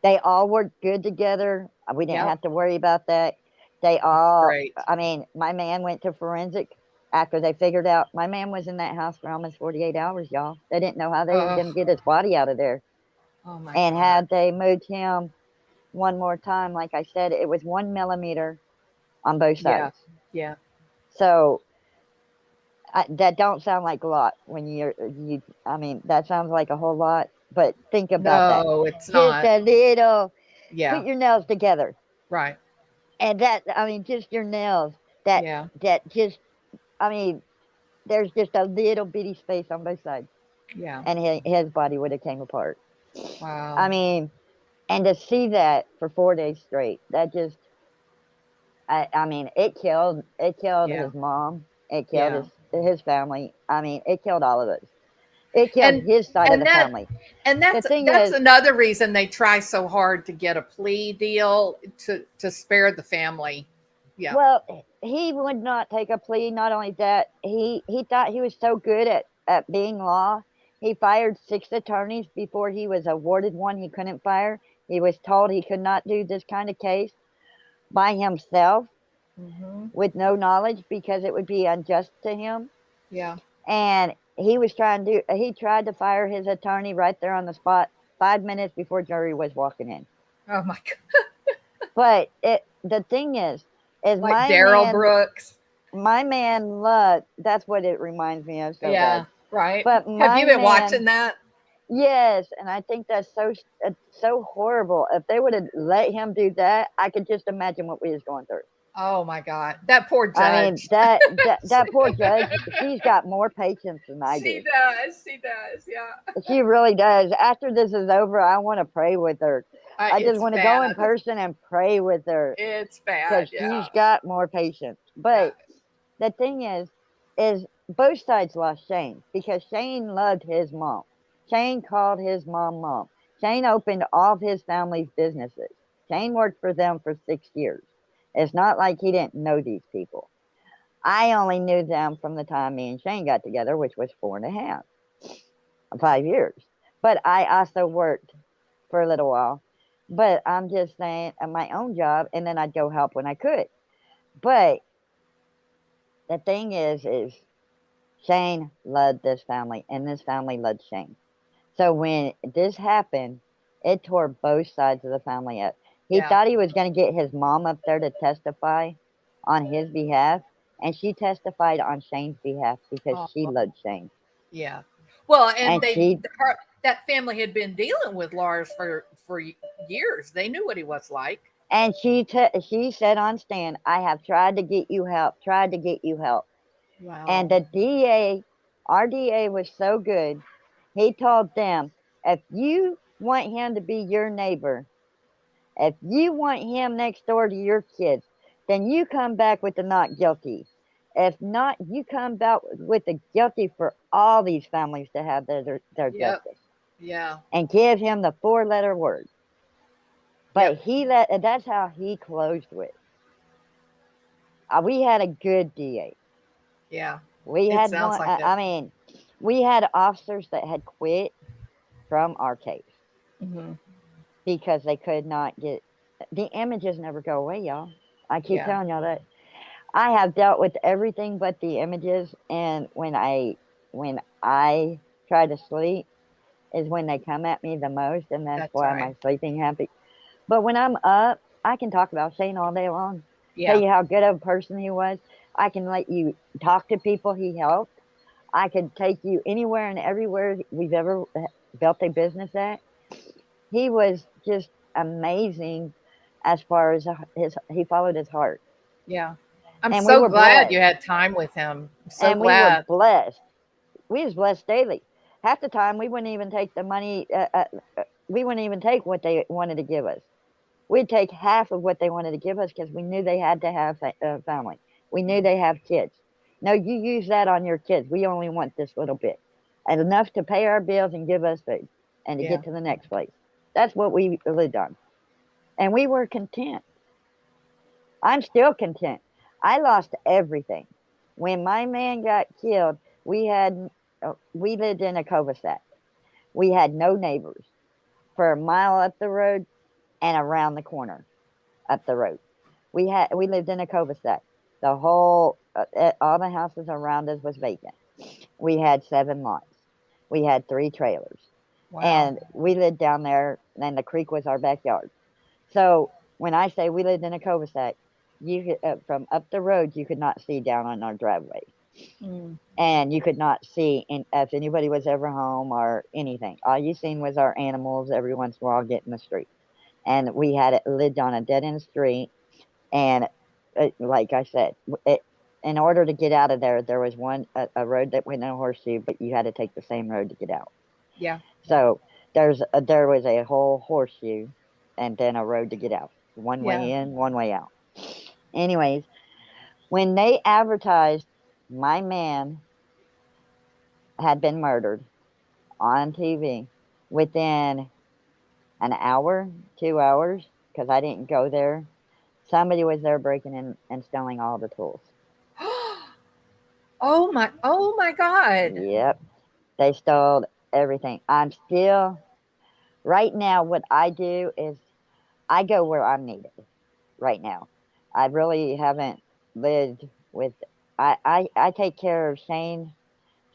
They all worked good together. We didn't have to worry about that. They all, I mean, my man went to forensic after they figured out. My man was in that house for almost 48 hours, y'all. They didn't know how they were going to get his body out of there. Oh my and God. had they moved him one more time, like I said, it was 1 millimeter on both sides. Yeah. So that don't sound like a lot when I mean, that sounds like a whole lot, but think about that. No, it's just not. a little. Yeah. Put your nails together. Right. And that, I mean, just your nails. That just, I mean, there's just a little bitty space on both sides. Yeah. And his body would have came apart. Wow. I mean, and to see that for 4 days straight, that just, I mean, it killed his mom. It killed his family. I mean, it killed all of us. It killed his side of the family. And that's another reason they try so hard to get a plea deal to spare the family. Yeah. Well, he would not take a plea. Not only that, he thought he was so good at being law. He fired 6 attorneys before he was awarded one he couldn't fire. He was told he could not do this kind of case by himself with no knowledge because it would be unjust to him. Yeah. And he tried to fire his attorney right there on the spot 5 minutes before jury was walking in. Oh my God. But the thing is like Daryl Brooks. My man Luck, that's what it reminds me of. So yeah, bad. Right. But have you been watching that? Yes, and I think that's so horrible. If they would have let him do that, I could just imagine what we was going through. Oh my God, that poor judge. I mean, that poor judge. She's got more patience than I do. She does. Yeah. She really does. After this is over, I want to pray with her. I just want to go in person and pray with her. It's bad. Because she's got more patience. But the thing is both sides lost Shane because Shane loved his mom. Shane called his mom. Shane opened all of his family's businesses. Shane worked for them for 6 years. It's not like he didn't know these people. I only knew them from the time me and Shane got together, which was 5 years. But I also worked for a little while But I'm just saying, my own job, and then I'd go help when I could. But the thing is Shane loved this family, and this family loved Shane. So when this happened, it tore both sides of the family up. He Yeah. thought he was going to get his mom up there to testify on his behalf, and she testified on Shane's behalf because Oh, she loved Shane. yeah. Well, and And she that family had been dealing with Lars for years. They knew what he was like. and she said on stand, "I have tried to get you help, tried to get you help." And Wow. the DA, our DA was so good. He told them, if you want him to be your neighbor, if you want him next door to your kids, then you come back with the not guilty. If not, you come back with the guilty for all these families to have their Yep. justice. Yeah. And give him the 4-letter word. But Yep. that's how he closed with. We had a good DA. Yeah. We It had sounds one, like it. I mean, we had officers that had quit from our case Hmm. because they could not get the images never go away, y'all. I keep Yeah. telling y'all that. I have dealt with everything but the images, and when I try to sleep is when they come at me the most, and that's That's why right. my sleeping habit. But when I'm up, I can talk about Shane all day long. Tell Yeah. you how good of a person he was. I can let you talk to people he helped. I could take you anywhere and everywhere we've ever built a business at. He was just amazing as far as he followed his heart. Yeah. I'm And we so were glad you blessed. had time with him. I'm so And we were glad. blessed. We was blessed daily. Half the time we wouldn't even take the money. We wouldn't even take what they wanted to give us. We'd take half of what they wanted to give us because we knew they had to have a family. We knew they have kids. No, you use that on your kids. We only want this little bit, and enough to pay our bills and give us food, and to Yeah. get to the next place. That's what we lived on, and we were content. I'm still content. I lost everything. When my man got killed, we lived in a cul-de-sac. We had no neighbors for a mile up the road and around the corner up the road. We lived in a cul-de-sac. The whole all the houses around us was vacant. We had 7 lots. We had 3 trailers, Wow. and we lived down there. And the creek was our backyard. So when I say we lived in a cul-de-sac, from up the road you could not see down on our driveway, Mm. and you could not see if anybody was ever home or anything. All you seen was our animals every once in a while get in the street, and we had it lived on a dead end street. And like I said, in order to get out of there, there was a road that went in a horseshoe, but you had to take the same road to get out. Yeah. So there was a whole horseshoe, and then a road to get out. One Yeah. way in, one way out. Anyways, when they advertised my man had been murdered on TV, within an hour, 2 hours, because I didn't go there, somebody was there breaking in and stealing all the tools. Oh my. Oh my God. Yep, they stole everything. I'm still right now. What I do is I go where I'm needed. Right now, I really haven't lived with. I take care of Shane's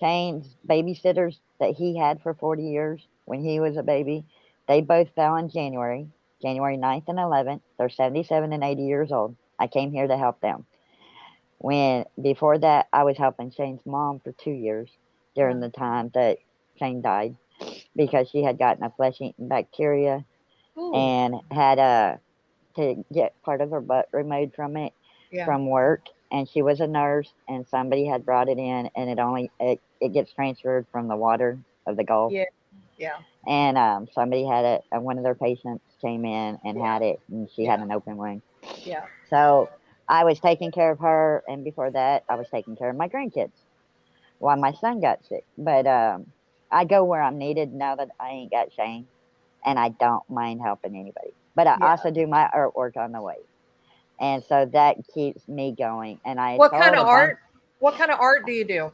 babysitters that he had for 40 years when he was a baby. They both fell in January 9th and 11th. They're 77 and 80 years old. I came here to help them. When before that, I was helping Shane's mom for 2 years during Wow. the time that Shane died because she had gotten a flesh-eating bacteria Ooh. and had to get part of her butt removed from it Yeah. from work. And she was a nurse, and somebody had brought it in, and it gets transferred from the water of the Gulf. Yeah. Yeah. And somebody had it. One of their patients came in and Yeah. had it, and she had Yeah. an open wound. Yeah. So I was taking care of her, and before that, I was taking care of my grandkids while my son got sick. But I go where I'm needed now that I ain't got Shane, and I don't mind helping anybody. But I Yeah. also do my artwork on the way, and so that keeps me going. And I What kind told of a bunch. art? What kind of art do you do?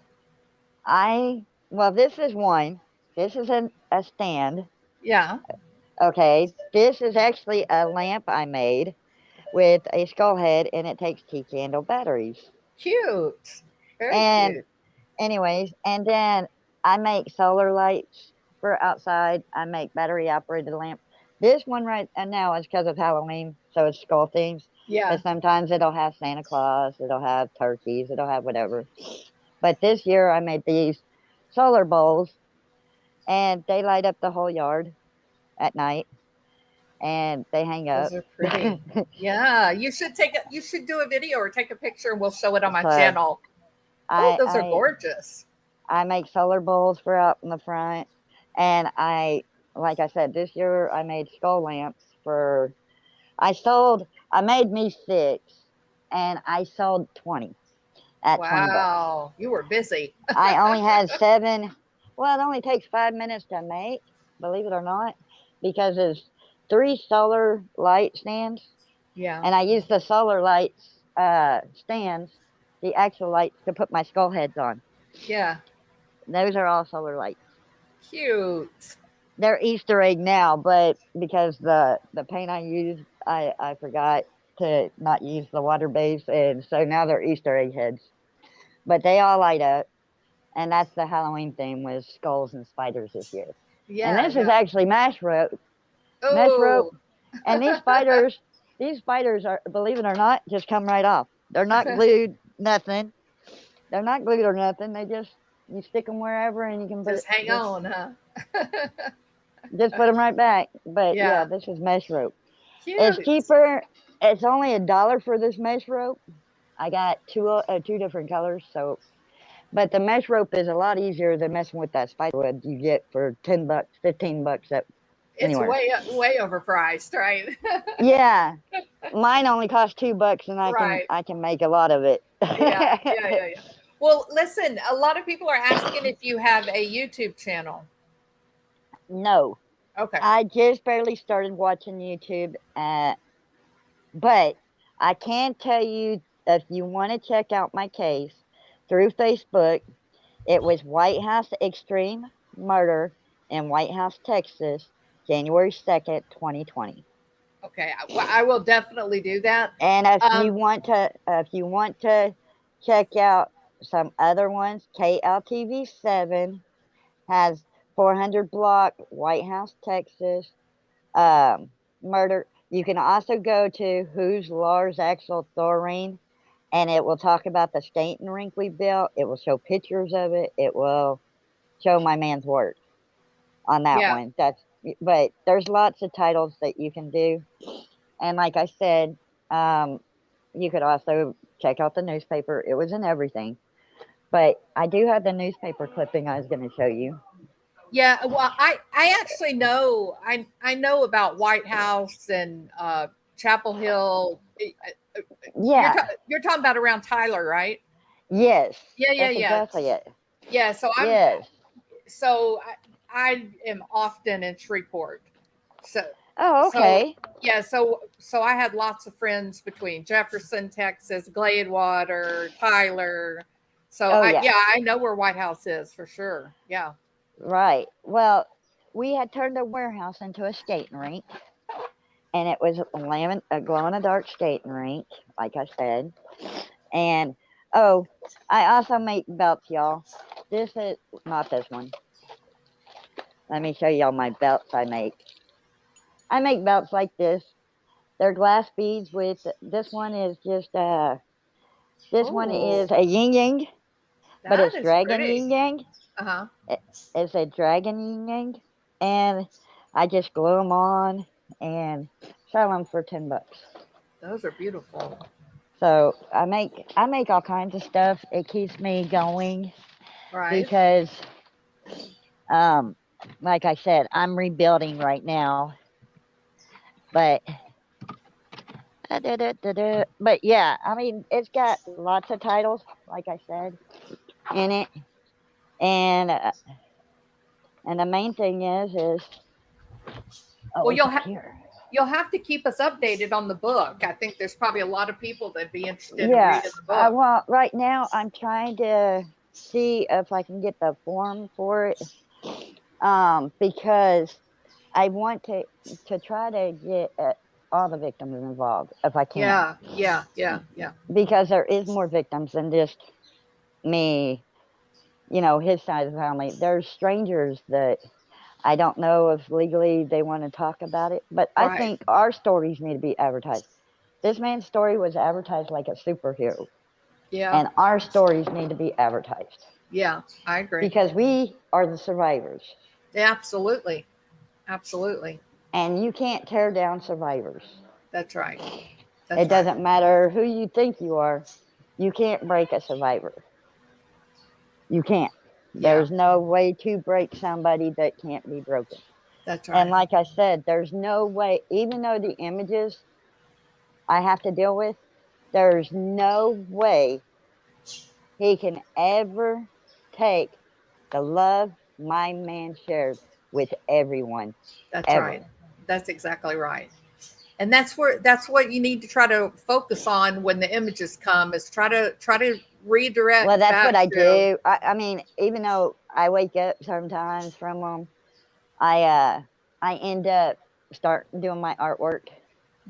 Well, this is one. This is a stand. Yeah. Okay, this is actually a lamp I made with a skull head, and it takes tea candle batteries. Cute. Very And cute. anyways, and then I make solar lights for outside. I make battery operated lamps. This one right now is because of Halloween, so it's skull themes. Yeah. But sometimes it'll have Santa Claus, it'll have turkeys, it'll have whatever. But this year I made these solar bowls, and they light up the whole yard at night, and they hang up. Those are pretty. Yeah, you should you should do a video or take a picture and we'll show it on my So channel. Oh, those are I gorgeous. I make solar bowls for out in the front, and like I said, this year I made skull lamps for. I made me 6, and I sold 20 at $20. Wow, you were busy. I only had 7. Well, it only takes 5 minutes to make, believe it or not, because it's 3 solar light stands, Yeah. and I use the solar lights stands, the actual lights, to put my skull heads on. Yeah. Those are all solar lights. Cute. They're Easter egg now, but because the paint I used, I forgot to not use the water base, and so now they're Easter egg heads. But they all light up, and that's the Halloween theme, with skulls and spiders this year. Yeah. And this is actually mesh rope, Oh. and these spiders are, believe it or not, just come right off. They're not glued, nothing. They're not glued or nothing. They just, you stick them wherever, and you can Just hang on, huh? just put them right back. But yeah, this is mesh rope. Cute. It's cheaper. It's only $1 for this mesh rope. I got two different colors, so. But the mesh rope is a lot easier than messing with that spider wood you get for $10, $15 at anywhere. It's way overpriced, right? Yeah, mine only costs $2, and I can make a lot of it. Yeah. Well, listen, a lot of people are asking if you have a YouTube channel. No. Okay. I just barely started watching YouTube, but I can tell you, if you want to check out my case through Facebook, it was White House Extreme Murder in White House, Texas, January 2nd, 2020. Okay, I will definitely do that. And if you want to check out some other ones, KLTV7 has 400 block White House, Texas, murder. You can also go to Who's Lars Axel Thoreen, and it will talk about the skating rink we built. It will show pictures of it. It will show my man's work on that one. But there's lots of titles that you can do. And like I said, you could also check out the newspaper. It was in everything. But I do have the newspaper clipping I was going to show you. Yeah, well, I actually know, I know about White House and Chapel Hill. Yeah. You're talking about around Tyler, right? Yes. Yeah. Exactly it. Yeah, so I am often in Shreveport. So okay. So I had lots of friends between Jefferson, Texas, Gladewater, Tyler. So I know where White House is for sure. Yeah. Right. Well, we had turned a warehouse into a skating rink, and it was a glow-in-the-dark skating rink, like I said. And I also make belts, y'all. This is not this one. Let me show y'all my belts I make. I make belts like this. They're glass beads with, this one is just this one is a yin yang, but it's dragon yin yang. It's a dragon yin yang, and I just glue them on and sell them for $10. Those are beautiful. So I make all kinds of stuff. It keeps me going, right? Because, like I said, I'm rebuilding right now. But yeah, I mean, it's got lots of titles, like I said, in it, and the main thing is well, you'll have to keep us updated on the book. I think there's probably a lot of people that'd be interested in reading the book. Well, right now I'm trying to see if I can get the form for it, because I want to try to get all the victims involved if I can. Yeah. Because there is more victims than just me, his side of the family. There's strangers that I don't know if legally they want to talk about it, but I Right. think our stories need to be advertised. This man's story was advertised like a superhero, Yeah. and our stories need to be advertised Yeah, I agree. because we are the survivors, Yeah, absolutely. Absolutely. and you can't tear down survivors. That's right. That's It right. doesn't matter who you think you are, you can't break a survivor. You can't. Yeah, There's no way to break somebody that can't be broken. that's And right. like I said, there's no way, even though the images I have to deal with, there's no way he can ever take the love my man shared with everyone. That's Ever. right. That's exactly right. And that's what you need to try to focus on when the images come is try to redirect Well, that's back what I to do. I mean, even though I wake up sometimes from them, I end up starting doing my artwork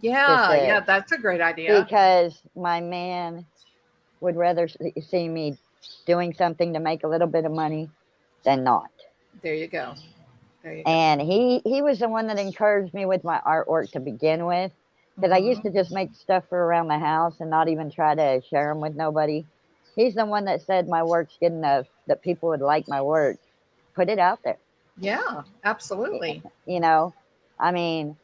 just yeah, that's a great idea. because my man would rather see me doing something to make a little bit of money than not. There you go. There you go. And he was the one that encouraged me with my artwork to begin with, because I used to just make stuff for around the house and not even try to share them with nobody. He's the one that said my work's good enough that people would like my work. Put it out there. Yeah, absolutely. I mean,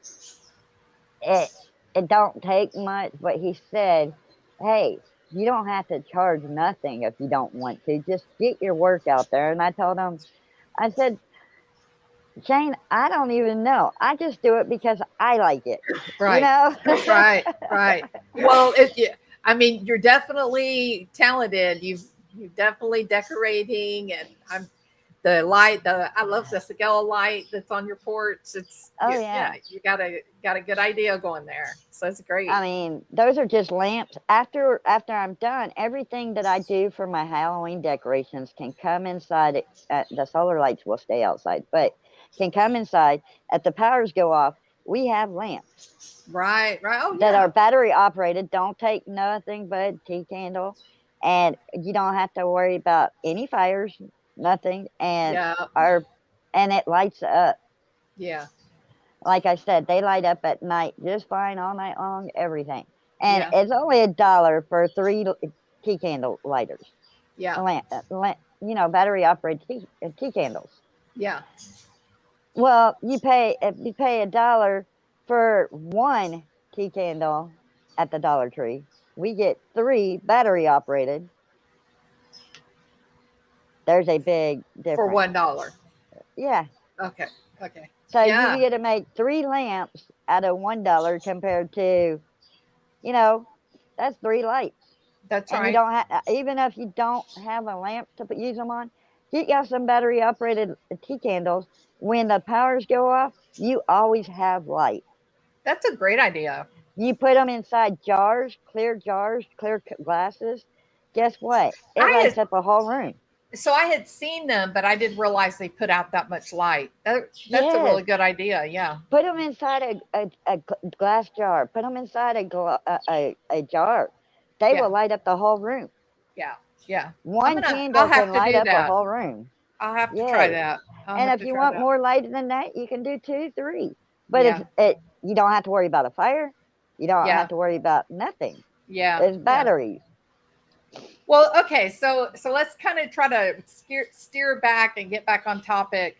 it it don't take much, but he said, "Hey, you don't have to charge nothing if you don't want to. Just get your work out there." And I told him, I said, "Shane, I don't even know. I just do it because I like it." Right. Right. Right. Well, I mean, you're definitely talented. You've definitely decorating, and the light. I love the Segella light that's on your porch. It's Oh yeah. You got a good idea going there. So it's great. I mean, those are just lamps. After I'm done, everything that I do for my Halloween decorations can come inside. The solar lights will stay outside, but can come inside. If the powers go off, we have lamps. Right. Oh, that yeah. are battery operated, don't take nothing but tea candle, and you don't have to worry about any fires, nothing, and it lights up. Yeah. Like I said, they light up at night just fine all night long, everything. And Yeah. it's only $1 for 3 tea candle lighters. Yeah. Battery operated tea candles. Yeah. Well, you pay $1 for 1 tea candle at the Dollar Tree. We get 3 battery operated. There's a big difference. For $1. Yeah. Okay. So Yeah. you get to make 3 lamps out of $1 compared to, that's 3 lights. That's and right. You don't have, even if you don't have a lamp to use them on, you got some battery operated tea candles. When the powers go off, you always have light. That's a great idea. You put them inside jars, clear glasses. Guess what? It lights up a whole room. So I had seen them, but I didn't realize they put out that much light. That's a really good idea. Yeah. Put them inside a glass jar. Put them inside a jar. They will light up the whole room. Yeah. One candle can light up a whole room. I'll have to try that. And if you want more light than that, you can do 2, 3. But you don't have to worry about a fire. You don't have to worry about nothing. Yeah. It's batteries. Well, okay, so let's kind of try to steer back and get back on topic.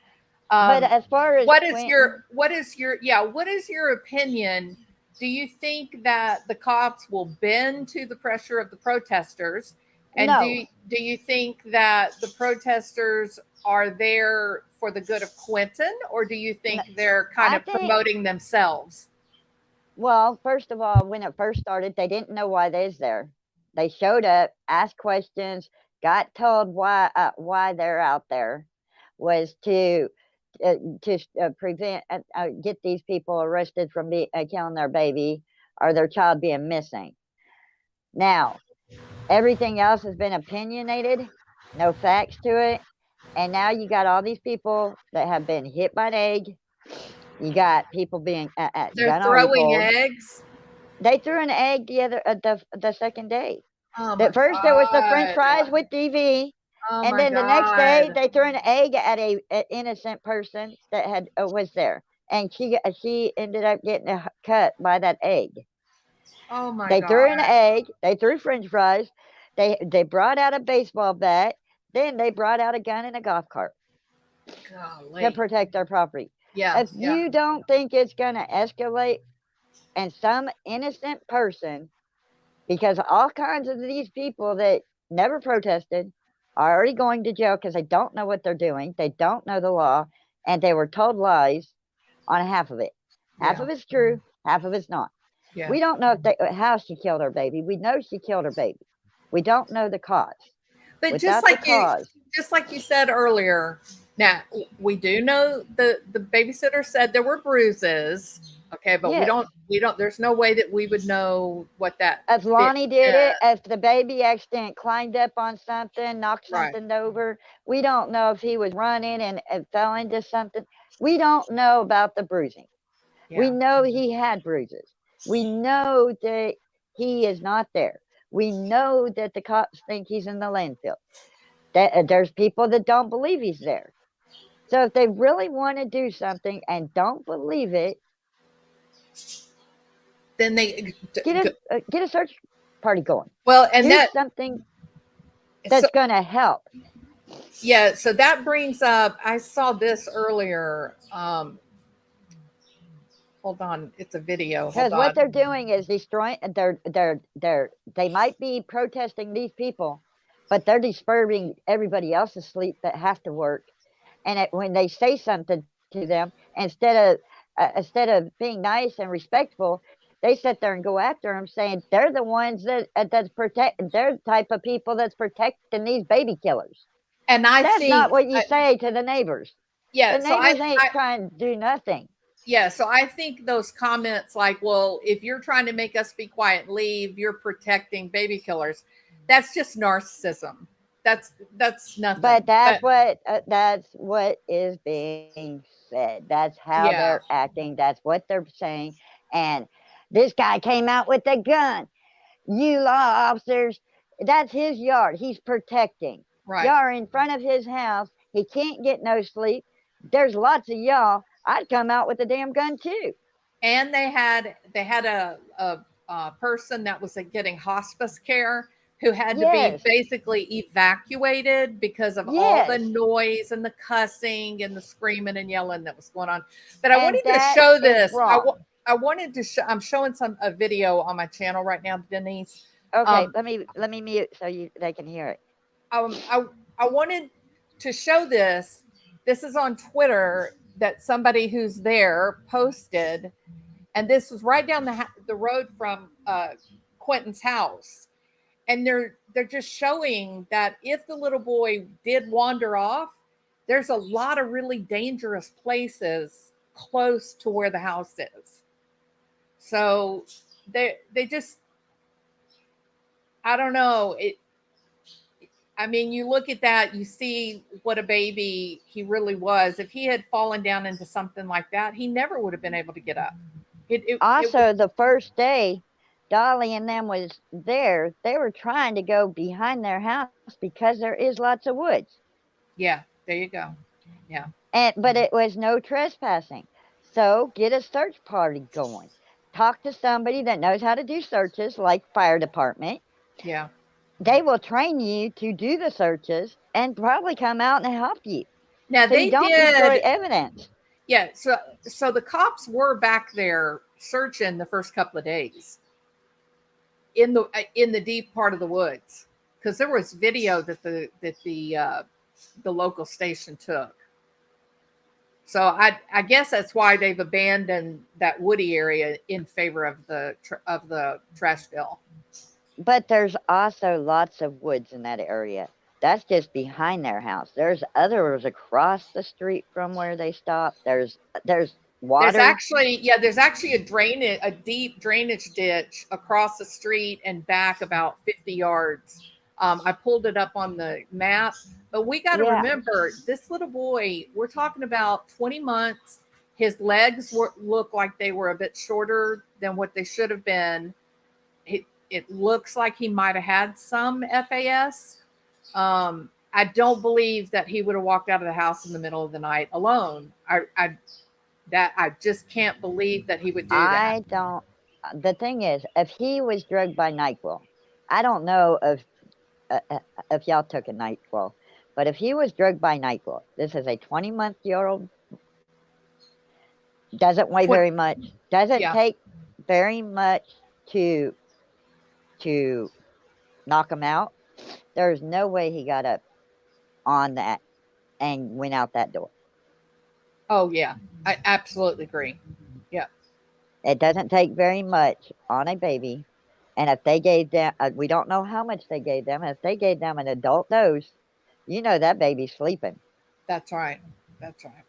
But as far as what is your opinion? Do you think that the cops will bend to the pressure of the protesters? And no. do you think that the protesters are there for the good of Quinton, or do you think they're kind of promoting themselves? Well, first of all, when it first started, they didn't know why they was there. They showed up, asked questions, got told why they're out there was to prevent get these people arrested from killing their baby or their child being missing. Now, everything else has been opinionated, no facts to it, and now you got all these people that have been hit by an egg. You got people being They're gun already throwing pulled. eggs. They threw an egg the second day. Oh my At first there was the French God. fries with DV, Oh and my then the next day God. they threw an egg at an innocent person that had was there, and she ended up getting cut by that egg. Oh my They threw an God. egg. They threw French fries. They brought out a baseball bat. Then they brought out a gun and a golf cart to Golly. protect their property. Yeah. If you don't think it's going to escalate and some innocent person, because all kinds of these people that never protested are already going to jail because they don't know what they're doing. They don't know the law, and they were told lies on half of it. Half of it's true, half of it's not. Yeah. We don't know how she killed her baby. We know she killed her baby. We don't know the cause. But Without just like you said earlier, now we do know the babysitter said there were bruises. Okay, but Yes. we don't there's no way that we would know what that If Lonnie did it, if the baby accident climbed up on something, knocked something over, we don't know if he was running and fell into something. We don't know about the bruising. Yeah. We know he had bruises. We know that he is not there. We know that the cops think he's in the landfill. That there's people that don't believe he's there. So if they really want to do something and don't believe it, then they get a search party going. Well, and do something that's going to help. Yeah, so that brings up, I saw this earlier. Hold on, it's a video. Because what they're doing is destroying. They might be protesting these people, but they're disturbing everybody else's sleep that have to work. And when they say something to them, instead of being nice and respectful, they sit there and go after them, saying they're the ones that's protecting. They're the type of people that's protecting these baby killers. And that's not what you say to the neighbors. Yeah, the neighbors ain't trying to do nothing. Yeah, so I think those comments like, well, if you're trying to make us be quiet and leave, you're protecting baby killers. That's just narcissism. That's nothing. But that's what is being said. That's how they're acting. That's what they're saying. And this guy came out with a gun. You law officers, that's his yard. He's protecting. Right. Y'all are in front of his house. He can't get no sleep. There's lots of y'all. I'd come out with a damn gun too. And they had a person that was getting hospice care who had to be basically evacuated because of all the noise and the cussing and the screaming and yelling that was going on. But I wanted to show this. I wanted to show. I'm showing a video on my channel right now, Denise. Okay, let me mute so they can hear it. I wanted to show this. This is on Twitter that somebody who's there posted, and this was right down the road from Quinton's house. And they're just showing that if the little boy did wander off, there's a lot of really dangerous places close to where the house is. So they just, I don't know. I mean, you look at that, you see what a baby he really was. If he had fallen down into something like that, he never would have been able to get up. The first day Dolly and them was there, they were trying to go behind their house because there is lots of woods. Yeah, there you go. Yeah. But it was no trespassing. So get a search party going. Talk to somebody that knows how to do searches, like fire department. Yeah. They will train you to do the searches and probably come out and help you. Now so they you don't did destroy evidence. Yeah, so the cops were back there searching the first couple of days in the deep part of the woods, because there was video that the local station took. So I guess that's why they've abandoned that woody area in favor of the Trashville. But there's also lots of woods in that area. That's just behind their house. There's others across the street from where they stopped. There's water. There's actually a deep drainage ditch across the street and back about 50 yards. I pulled it up on the map, but we got to remember this little boy, we're talking about 20 months. His legs look like they were a bit shorter than what they should have been. It looks like he might have had some FAS. I don't believe that he would have walked out of the house in the middle of the night alone. I just can't believe that he would do that. I don't. The thing is, if he was drugged by NyQuil, I don't know if y'all took a NyQuil, but if he was drugged by NyQuil, this is a 20-month-old, doesn't weigh very much, doesn't take very much to knock him out. There's no way he got up on that and went out that door. Oh yeah, I absolutely agree. Yeah. It doesn't take very much on a baby. And if they gave them, we don't know how much they gave them. If they gave them an adult dose, you know that baby's sleeping. That's right. That's right.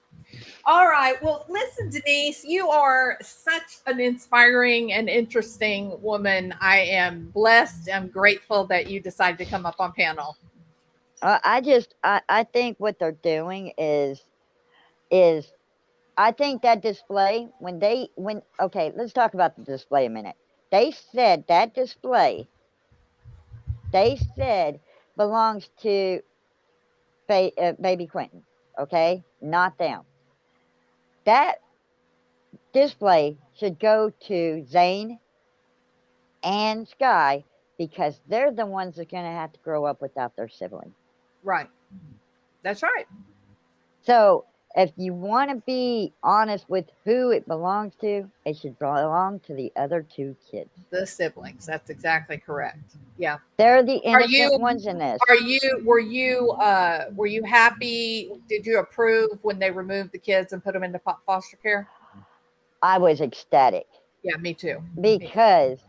All right. Well, listen, Denise, you are such an inspiring and interesting woman. I am blessed. I'm grateful that you decided to come up on panel. I think what they're doing is I think that display, okay, let's talk about the display a minute. They said that display, belongs to baby Quinton, okay? Not them. That display should go to Zane and Sky because they're the ones that are going to have to grow up without their sibling. Right. That's right. So if you want to be honest with who it belongs to, it should belong to the other two kids. The siblings. That's exactly correct. Yeah. They're the innocent ones in this. Were you happy? Did you approve when they removed the kids and put them into foster care? I was ecstatic. Yeah, me too. Because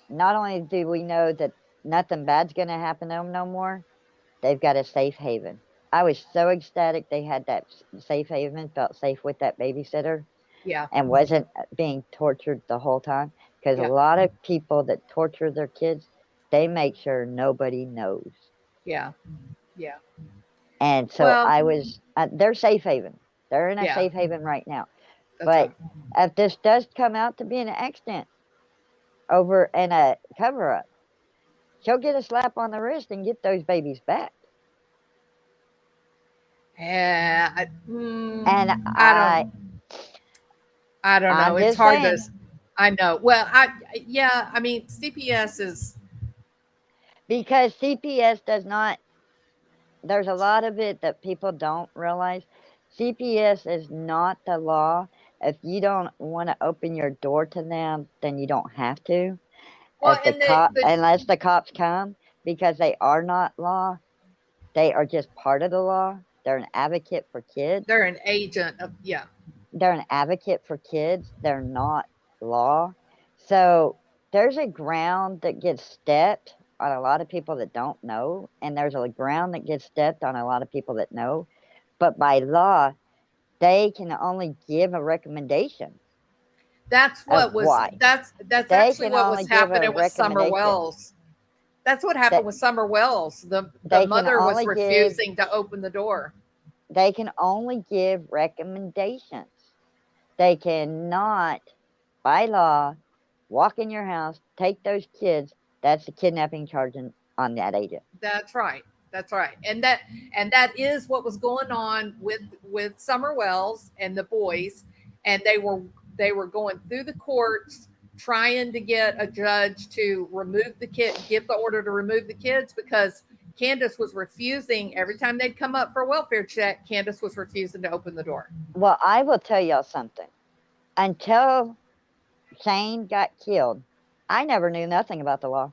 not only do we know that nothing bad's going to happen to them no more, they've got a safe haven. I was so ecstatic they had that safe haven, felt safe with that babysitter. Yeah. And wasn't being tortured the whole time. Because a lot of people that torture their kids, they make sure nobody knows. Yeah. Yeah. And so they're safe haven. They're in a safe haven right now. That's but if this does come out to be an accident over and a cover up, she'll get a slap on the wrist and get those babies back. Yeah. I don't know. It's hard to. I know. Well, I mean, CPS is because CPS does not. There's a lot of it that people don't realize. CPS is not the law. If you don't want to open your door to them, then you don't have to. Well, unless the cops come, because they are not law, they are just part of the law. They're an advocate for kids. They're an agent of They're an advocate for kids. They're not law. So there's a ground that gets stepped on a lot of people that don't know, and there's a ground that gets stepped on a lot of people that know. But by law, they can only give a recommendation. That's what was. Why. That's actually what was happening with Summer Wells. That's what happened with Summer Wells. The mother was refusing to open the door. They can only give recommendations. They cannot, by law, walk in your house, take those kids. That's the kidnapping charge on that agent. That's right. That's right. And that is what was going on with Summer Wells and the boys. And they were going through the courts trying to get a judge to remove the kid, give the order to remove the kids, because Candace was refusing. Every time they'd come up for a welfare check, Candace was refusing to open the door. Well, I will tell y'all something. Until Shane got killed, I never knew nothing about the law.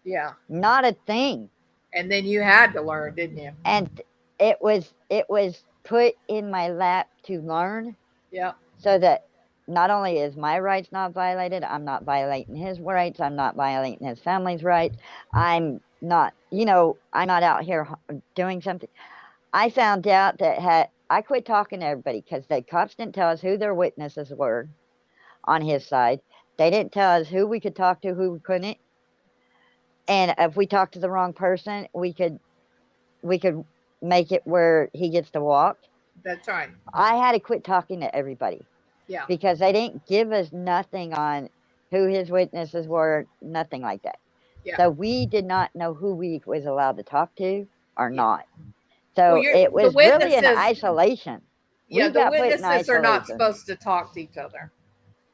Yeah. Not a thing. And then you had to learn, didn't you? And it was put in my lap to learn. Yeah. So that not only is my rights not violated, I'm not violating his rights, I'm not violating his family's rights. I'm not out here doing something. I found out that I quit talking to everybody because the cops didn't tell us who their witnesses were on his side. They didn't tell us who we could talk to, who we couldn't. And if we talked to the wrong person, we could make it where he gets to walk. That's right. I had to quit talking to everybody. Yeah. because they didn't give us nothing on who his witnesses were, nothing like that. Yeah. So we did not know who we was allowed to talk to or Yeah. not. Well, So it the was really in witnesses, isolation. yeah, We the got put in witnesses are not isolation. supposed to talk to each other.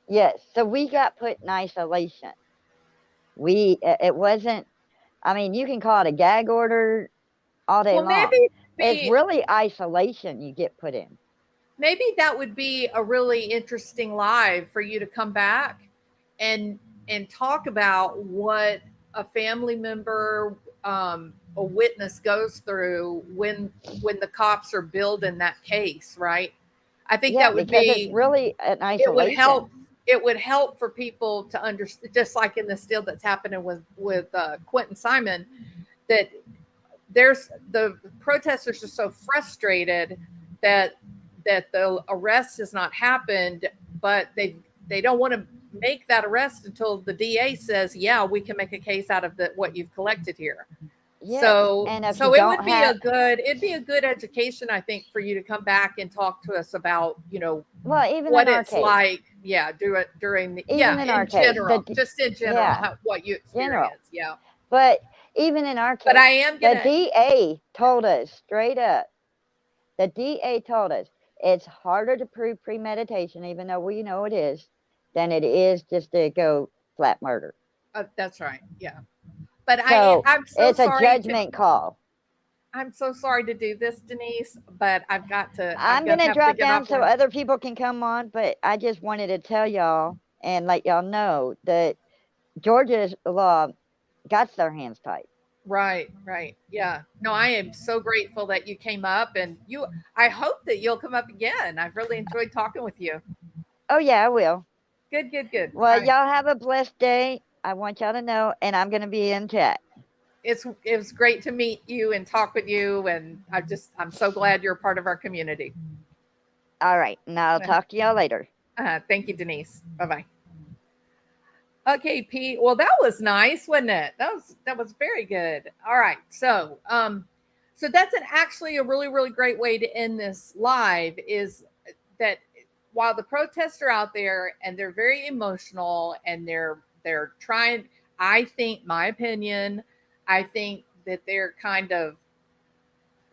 Yes, so we got put in isolation. It wasn't, I mean, you can call it a gag order all day Well, long. It's really isolation you get put in. maybe that would be a really interesting live for you to come back and talk about what a family member, a witness goes through when the cops are building that case, right? I think Yeah, that would because it's be, really an it would help. isolation. It would help for people to understand, just like in this deal that's happening with Quinton Simon, that there's the protesters are so frustrated that the arrest has not happened, but they don't want to make that arrest until the DA says, yeah, we can make a case out of what you've collected here. Yes, So and if so you it don't would be have, it'd be a good education, I think, for you to come back and talk to us about, well, even what in our it's case, like, yeah, during the, even in our in case, general, just in general, yeah, what you general. experience. Yeah. But even in our But case, I am the gonna, DA told us straight up, the DA told us it's harder to prove premeditation, even though we know it is, than it is just to go flat murder. that's right. Yeah. But So I'm so it's a sorry judgment call. I'm so sorry to do this, Denise, but I'm I'm gonna going to have to drop get down off. so other people can come on, but I just wanted to tell y'all and let y'all know that Georgia's law got their hands tied. Right, right. Yeah. No, I am so grateful that you came up, and I hope that you'll come up again. I've really enjoyed talking with you. Oh, yeah, I will. Good, good, good. Well, All right. y'all have a blessed day. I want y'all to know, and I'm going to be in chat. It was great to meet you and talk with you, and I'm so glad you're a part of our community. All right. Now I'll talk to y'all later. Thank you, Denise. Bye bye. Okay, Pete. Well, that was nice, wasn't it? That was very good. All right. So that's actually a really, really great way to end this live, is that while the protests are out there and they're very emotional and they're trying, I think, my opinion, I think that they're kind of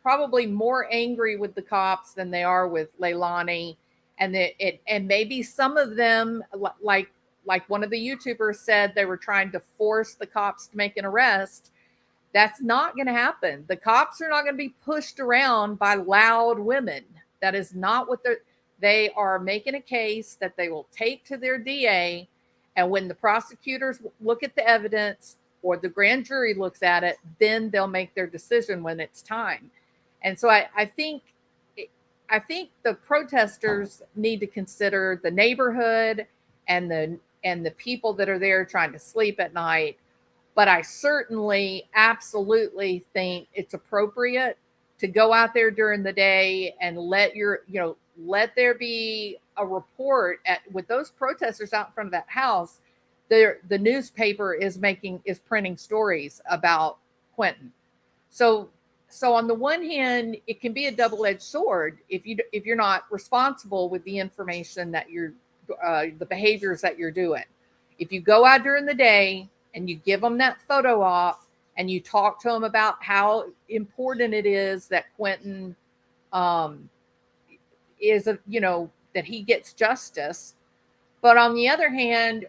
probably more angry with the cops than they are with Leilani, and maybe some of them, like one of the YouTubers said, they were trying to force the cops to make an arrest. That's not going to happen. The cops are not going to be pushed around by loud women. That is not what they are making a case that they will take to their DA. And when the prosecutors look at the evidence or the grand jury looks at it, then they'll make their decision when it's time. And so I think the protesters need to consider the neighborhood and the people that are there trying to sleep at night. But I certainly, absolutely think it's appropriate to go out there during the day and let there be a report with those protesters out in front of that house. The newspaper is printing stories about Quinton. So on the one hand, it can be a double-edged sword if you're not responsible with the information that the behaviors that you're doing. If you go out during the day and you give them that photo op and you talk to them about how important it is that Quinton that he gets justice. But on the other hand,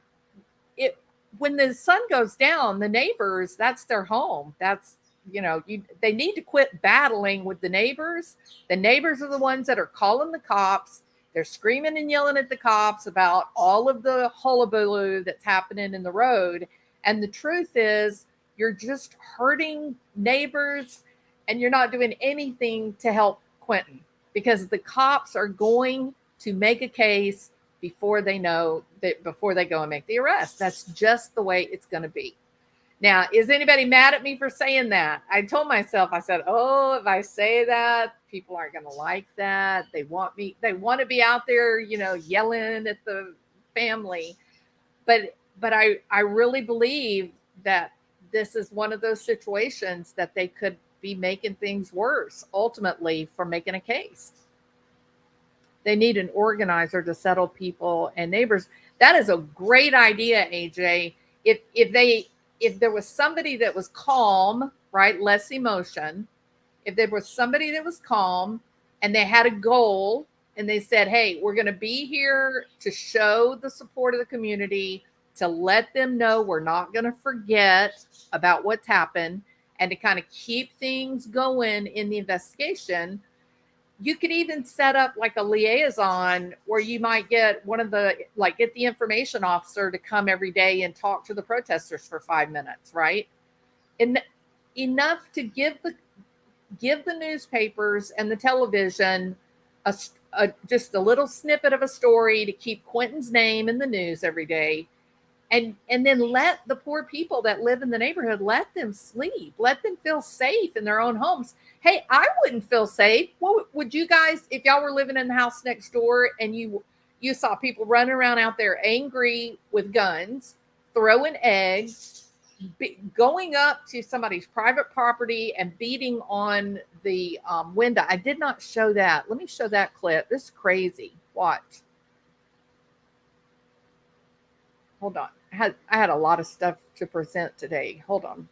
when the sun goes down, the neighbors, that's their home. That's, they need to quit battling with the neighbors. The neighbors are the ones that are calling the cops. They're screaming and yelling at the cops about all of the hullabaloo that's happening in the road. And the truth is, you're just hurting neighbors and you're not doing anything to help Quinton, because the cops are going to make a case before they go and make the arrest. That's just the way it's going to be. Now, is anybody mad at me for saying that? I told myself, I said, oh, if I say that, people aren't going to like that. They want to be out there, yelling at the family. But I really believe that this is one of those situations that they could be making things worse, ultimately, for making a case. They need an organizer to settle people and neighbors. That is a great idea, AJ. If there was somebody that was calm, right, less emotion, if there was somebody that was calm and they had a goal and they said, hey, we're going to be here to show the support of the community, to let them know we're not going to forget about what's happened, and to kind of keep things going in the investigation. You could even set up like a liaison where you might get get the information officer to come every day and talk to the protesters for 5 minutes, right? And enough to give the newspapers and the television just a little snippet of a story to keep Quinton's name in the news every day. And then let the poor people that live in the neighborhood, let them sleep, let them feel safe in their own homes. Hey, I wouldn't feel safe. What would you guys, if y'all were living in the house next door and you saw people running around out there angry with guns, throwing eggs, going up to somebody's private property and beating on the window? I did not show that. Let me show that clip. This is crazy. Watch. Hold on. I had a lot of stuff to present today. Hold on.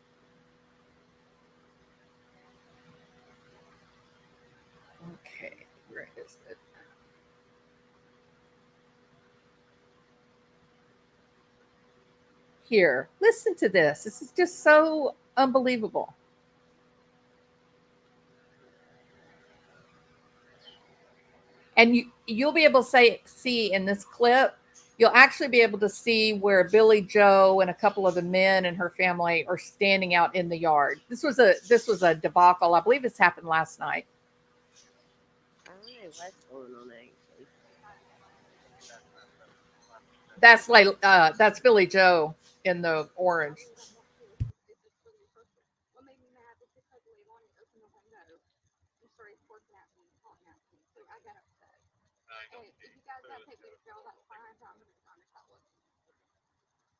Okay, where is it? Here, listen to this. This is just so unbelievable. And you'll be able to see in this clip, you'll actually be able to see where Billy Joe and a couple of the men and her family are standing out in the yard. This was a debacle. I believe this happened last night. I don't know what's going on actually. That's Billy Joe in the orange. What made me mad was because Leilani opened the window and started twerking at me, taunting at me. So I got upset. And if you guys got to take me to jail, that's fine. I'm going to be on the couch.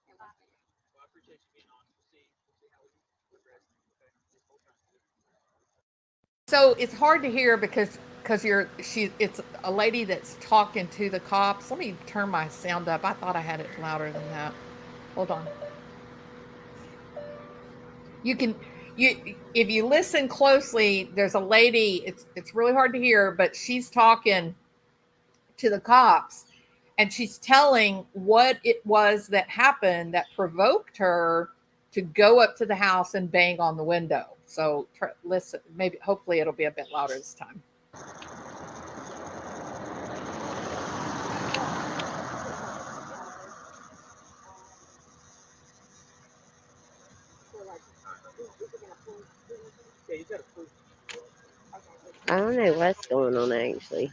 And we'll see. Well, I appreciate you being honest. We'll see how we progress. Okay. So it's hard to hear because it's a lady that's talking to the cops. Let me turn my sound up. I thought I had it louder than that. Hold on. If you listen closely, there's a lady, it's really hard to hear, but she's talking to the cops and she's telling what it was that happened that provoked her to go up to the house and bang on the window. So listen, hopefully it'll be a bit louder this time. I don't know what's going on actually.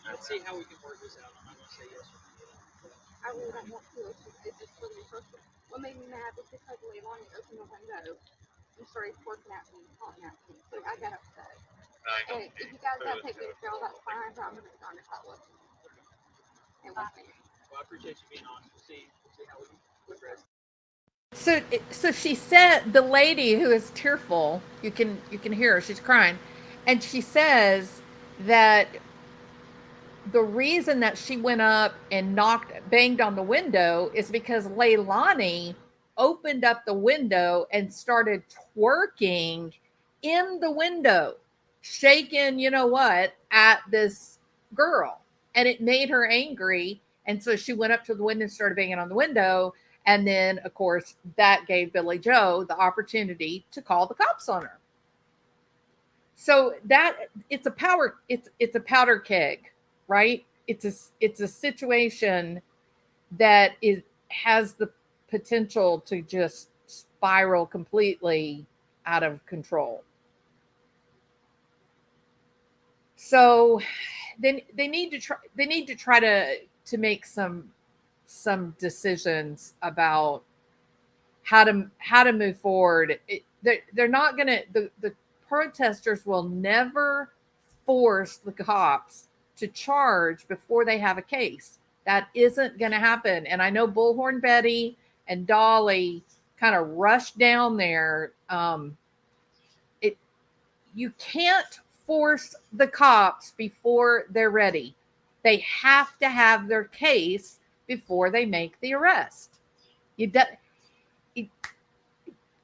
Let's see how we can work this out. I'm not going to say yes or no. I really don't want to. It's just really personal. What made me mad was because Leilani opened the window and started twerking at me, taunting at me. So I got upset. And if you guys got to take me to jail, that's fine. I'm going to be on the couch. And we'll see. Well, I appreciate you being honest. We'll see how we progress. So she said, the lady who is tearful, you can hear her, she's crying, and she says that the reason that she went up and banged on the window is because Leilani opened up the window and started twerking in the window, shaking, you know what, at this girl. And it made her angry. And so she went up to the window and started banging on the window. And then, of course, that gave Billy Joe the opportunity to call the cops on her. So it's a powder keg, right? It's a situation that has the potential to just spiral completely out of control. So then they need to try to make some decisions about how to move forward. They're not going to, the protesters will never force the cops to charge before they have a case. That isn't going to happen. And I know Bullhorn Betty and Dolly kind of rushed down there. You can't force the cops before they're ready. They have to have their case before they make the arrest. You do, it,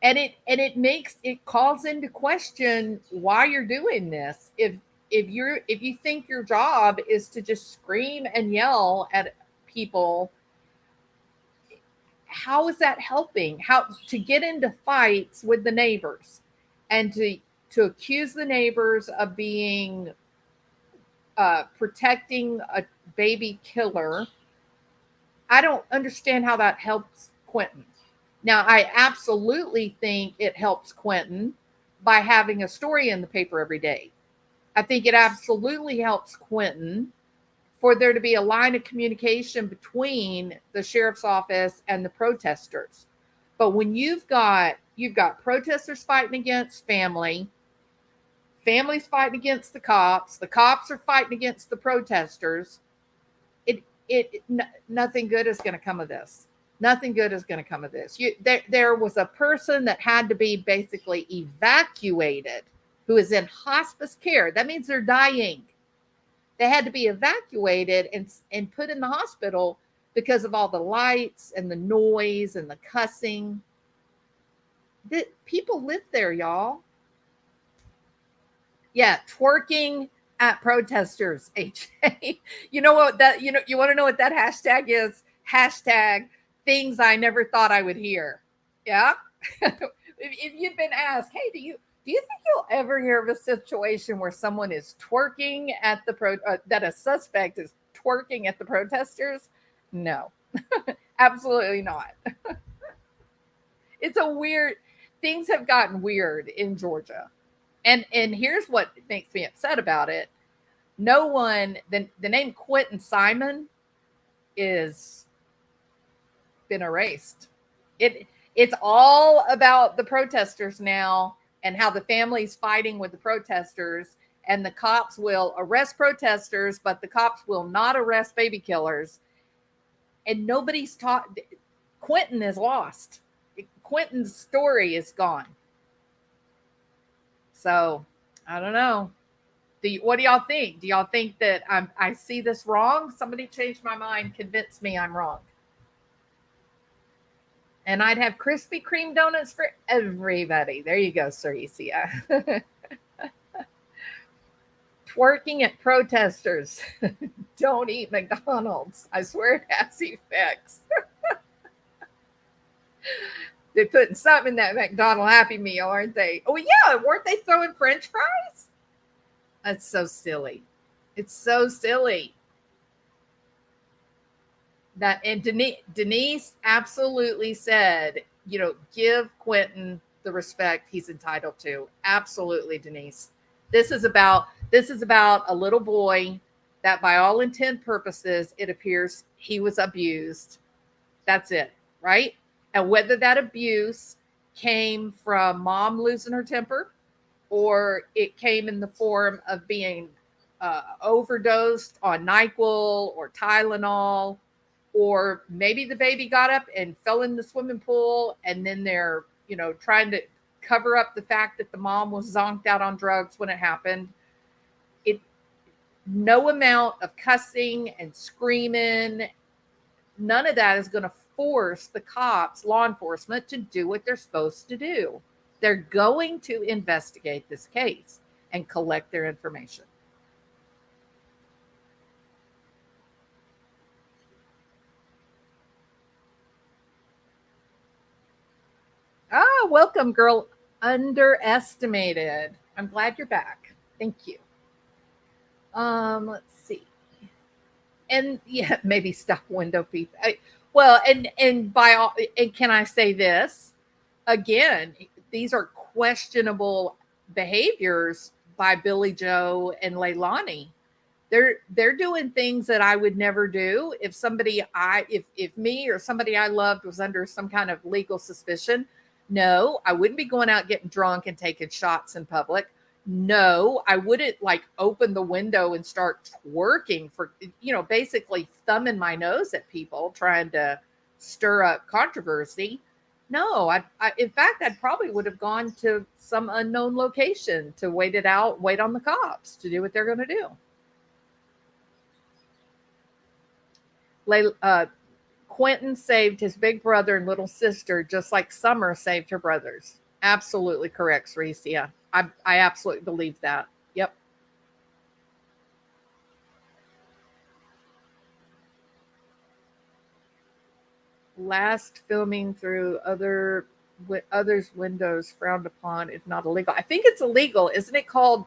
and it calls into question why you're doing this. If you think your job is to just scream and yell at people, how is that helping? How to get into fights with the neighbors and to accuse the neighbors of being protecting a baby killer? I don't understand how that helps Quinton. Now, I absolutely think it helps Quinton by having a story in the paper every day. I think it absolutely helps Quinton for there to be a line of communication between the sheriff's office and the protesters. But when you've got protesters fighting against families fighting against the cops are fighting against the protesters, nothing good is going to come of this. Nothing good is going to come of this. There was a person that had to be basically evacuated who is in hospice care. That means they're dying. They had to be evacuated and put in the hospital because of all the lights and the noise and the cussing. People live there, y'all. Yeah, twerking at protesters, HA. You know what that, you want to know what that hashtag is? Hashtag things I never thought I would hear. Yeah. If you've been asked, hey, do you think you'll ever hear of a situation where someone is twerking at that a suspect is twerking at the protesters? No, absolutely not. It's a weird, things have gotten weird in Georgia. And here's what makes me upset about it. No one, the name Quinton Simon is been erased. It's all about the protesters now and how the family's fighting with the protesters, and the cops will arrest protesters, but the cops will not arrest baby killers. And nobody's taught. Quinton is lost. Quinton's story is gone. So I don't know. What do y'all think? Do y'all think that I see this wrong? Somebody changed my mind, convince me I'm wrong. And I'd have Krispy Kreme donuts for everybody. There you go, Saricia. Twerking at protesters. Don't eat McDonald's. I swear it has effects. They're putting something in that McDonald's Happy Meal, aren't they? Oh, yeah. Weren't they throwing French fries? That's so silly. It's so silly. And Denise absolutely said, give Quinton the respect he's entitled to. Absolutely, Denise. This is about a little boy that, by all intent purposes, it appears he was abused. That's it, right? And whether that abuse came from mom losing her temper, or it came in the form of being overdosed on NyQuil or Tylenol, or maybe the baby got up and fell in the swimming pool, and then they're, trying to cover up the fact that the mom was zonked out on drugs when it happened. No amount of cussing and screaming, none of that is going to force the cops, law enforcement, to do what they're supposed to do. They're going to investigate this case and collect their information. Ah, welcome, girl. Underestimated. I'm glad you're back. Thank you. Let's see. And yeah, maybe stop window people. And can I say this again? These are questionable behaviors by Billy Joe and Leilani. They're doing things that I would never do if if me or somebody I loved was under some kind of legal suspicion. No, I wouldn't be going out getting drunk and taking shots in public. No, I wouldn't open the window and start twerking for, basically thumbing my nose at people trying to stir up controversy. No, in fact, I'd probably would have gone to some unknown location to wait it out, wait on the cops to do what they're going to do. Quinton saved his big brother and little sister just like Summer saved her brothers. Absolutely correct, Recia. I absolutely believe that. Yep. Last filming through others' windows frowned upon if not illegal. I think it's illegal. Isn't it called?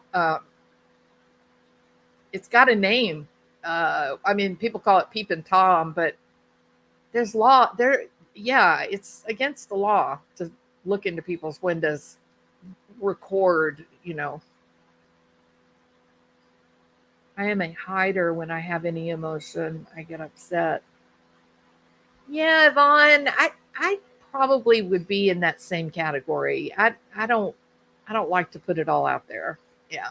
It's got a name. I mean, people call it peeping Tom, but there's law there. Yeah, it's against the law to look into people's windows, record. I am a hider. When I have any emotion, I get upset. Yeah, Yvonne, I probably would be in that same category. I don't like to put it all out there. Yeah.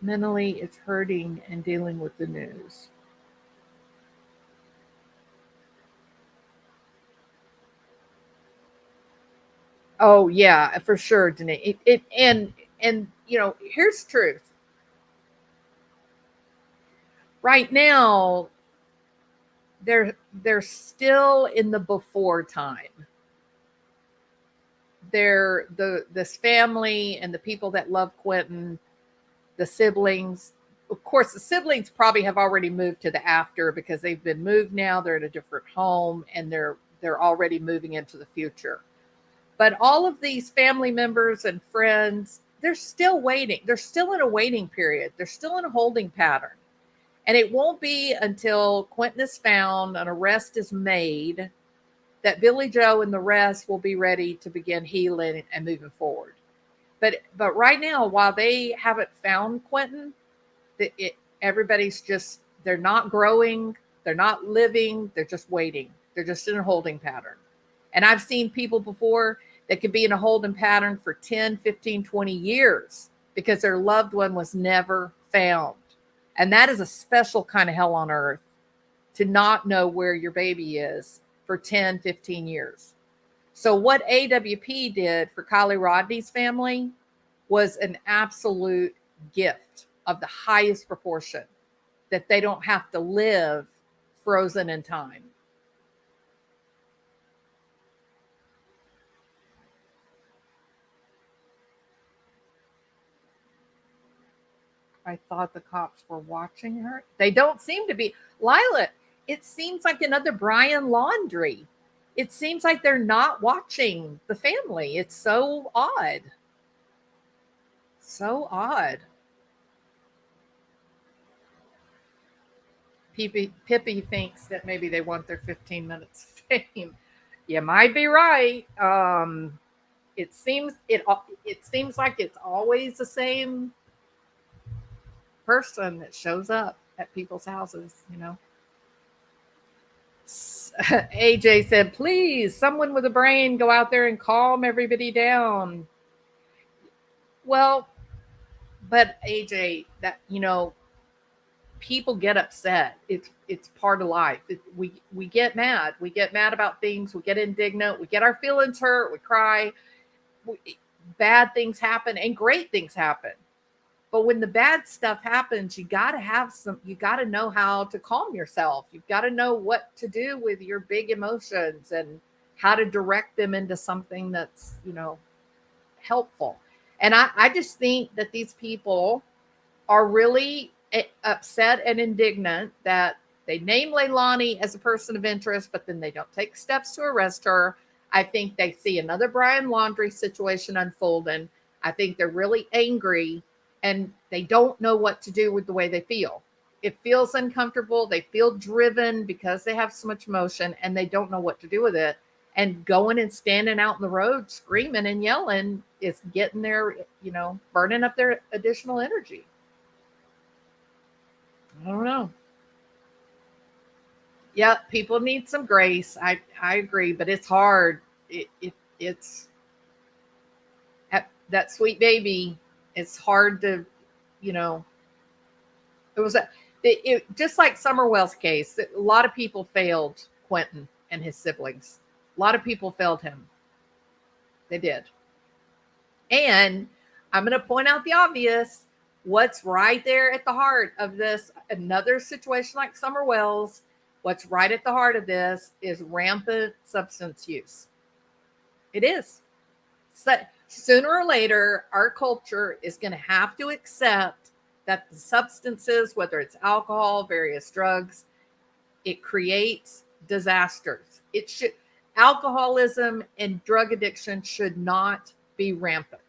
Mentally, it's hurting and dealing with the news. Oh yeah, for sure, Denise. And here's the truth. Right now, they're still in the before time. This family and the people that love Quinton, the siblings. Of course, the siblings probably have already moved to the after because they've been moved now. They're in a different home and they're already moving into the future. But all of these family members and friends, they're still waiting. They're still in a waiting period. They're still in a holding pattern. And it won't be until Quinton is found, an arrest is made, that Billy Joe and the rest will be ready to begin healing and moving forward. But right now, while they haven't found Quinton, everybody's just, they're not growing, they're not living, they're just waiting. They're just in a holding pattern. And I've seen people before that could be in a holding pattern for 10, 15, 20 years because their loved one was never found. And that is a special kind of hell on earth, to not know where your baby is for 10, 15 years. So what AWP did for Kylie Rodney's family was an absolute gift of the highest proportion, that they don't have to live frozen in time. I thought the cops were watching her. They don't seem to be. Lila, it seems like another Brian Laundrie. It seems like they're not watching the family. It's so odd. So odd. Pippi thinks that maybe they want their 15 minutes of fame. You might be right. It seems like it's always the same person that shows up at people's houses, AJ said, please, someone with a brain, go out there and calm everybody down. Well, but AJ, that, people get upset. It's part of life. We get mad. We get mad about things. We get indignant. We get our feelings hurt. We cry. Bad things happen and great things happen. But when the bad stuff happens, you got to know how to calm yourself. You've got to know what to do with your big emotions and how to direct them into something that's, helpful. And I just think that these people are really upset and indignant that they name Leilani as a person of interest, but then they don't take steps to arrest her. I think they see another Brian Laundrie situation unfolding. I think they're really angry and they don't know what to do with the way they feel. It feels uncomfortable. They feel driven because they have so much emotion and they don't know what to do with it. And going and standing out in the road, screaming and yelling is getting their, burning up their additional energy. I don't know. Yeah, people need some grace. I agree, but it's hard. It's that sweet baby. It's hard to, it was just like Summerwell's case. A lot of people failed Quinton and his siblings. A lot of people failed him. They did. And I'm going to point out the obvious. What's right there at the heart of this, another situation like Summer Wells, what's right at the heart of this is rampant substance use. It is. So, sooner or later, our culture is going to have to accept that the substances, whether it's alcohol, various drugs, it creates disasters. It should, alcoholism and drug addiction should not be rampant.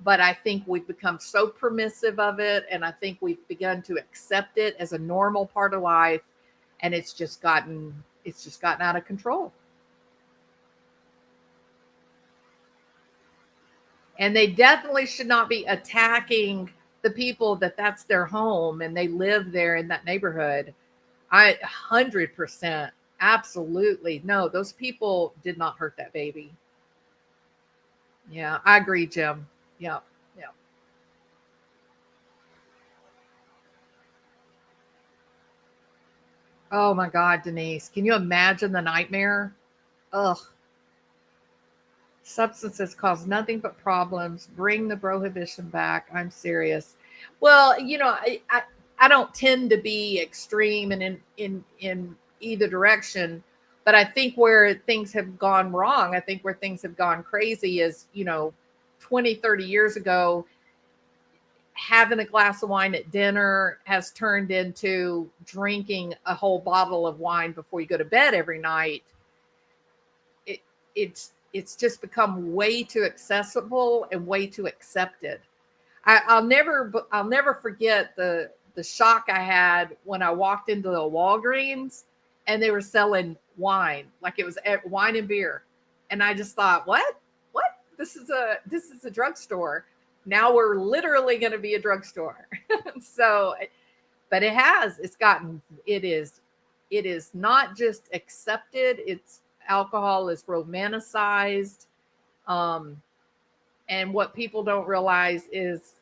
But I think we've become so permissive of it, and I think we've begun to accept it as a normal part of life, and it's just gotten out of control. And they definitely should not be attacking the people that's their home and they live there in that neighborhood. 100%, absolutely. No, those people did not hurt that baby. Yeah, I agree, Jim. Yeah. Oh my God, Denise. Can you imagine the nightmare? Ugh. Substances cause nothing but problems. Bring the prohibition back. I'm serious. Well, I don't tend to be extreme and in either direction, but I think where things have gone wrong, I think where things have gone crazy is, 20, 30 years ago, having a glass of wine at dinner has turned into drinking a whole bottle of wine before you go to bed every night. It's just become way too accessible and way too accepted. I'll never forget the shock I had when I walked into the Walgreens and they were selling wine, like it was wine and beer, and I just thought, what? This is a drugstore. Now we're literally going to be a drugstore. So, but it is not just accepted. Alcohol is romanticized. And what people don't realize is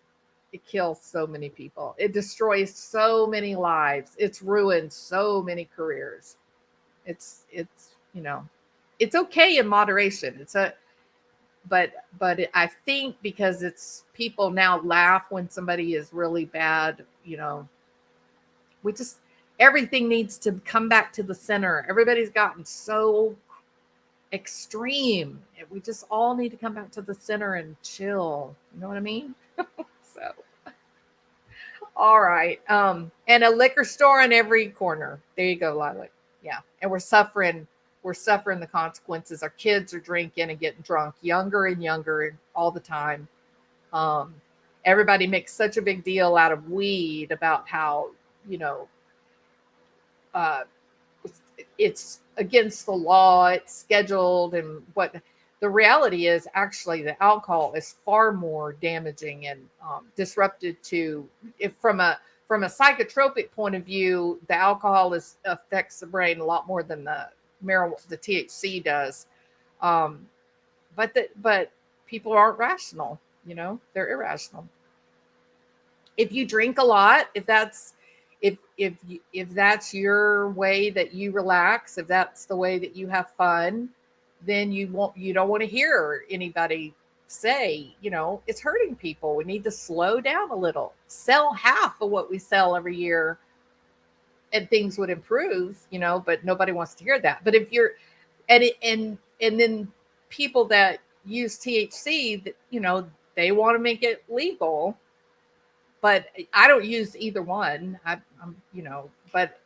it kills so many people. It destroys so many lives. It's ruined so many careers. It's okay in moderation. But I think because it's people now laugh when somebody is really bad, everything needs to come back to the center. Everybody's gotten so extreme. We just all need to come back to the center and chill. You know what I mean? So, all right. And a liquor store in every corner. There you go, Lila. Yeah. And we're suffering the consequences. Our kids are drinking and getting drunk younger and younger all the time. Everybody makes such a big deal out of weed, about how, it's against the law, it's scheduled, and what the reality is, actually the alcohol is far more damaging and disrupted to, if from a psychotropic point of view, the alcohol affects the brain a lot more than the THC does. But people aren't rational, they're irrational. If you drink a lot, if that's your way that you relax, if that's the way that you have fun, then you don't want to hear anybody say, it's hurting people. We need to slow down a little, sell half of what we sell every year, and things would improve, but nobody wants to hear that. But if you're, and then people that use THC, that, they want to make it legal. But I don't use either one. But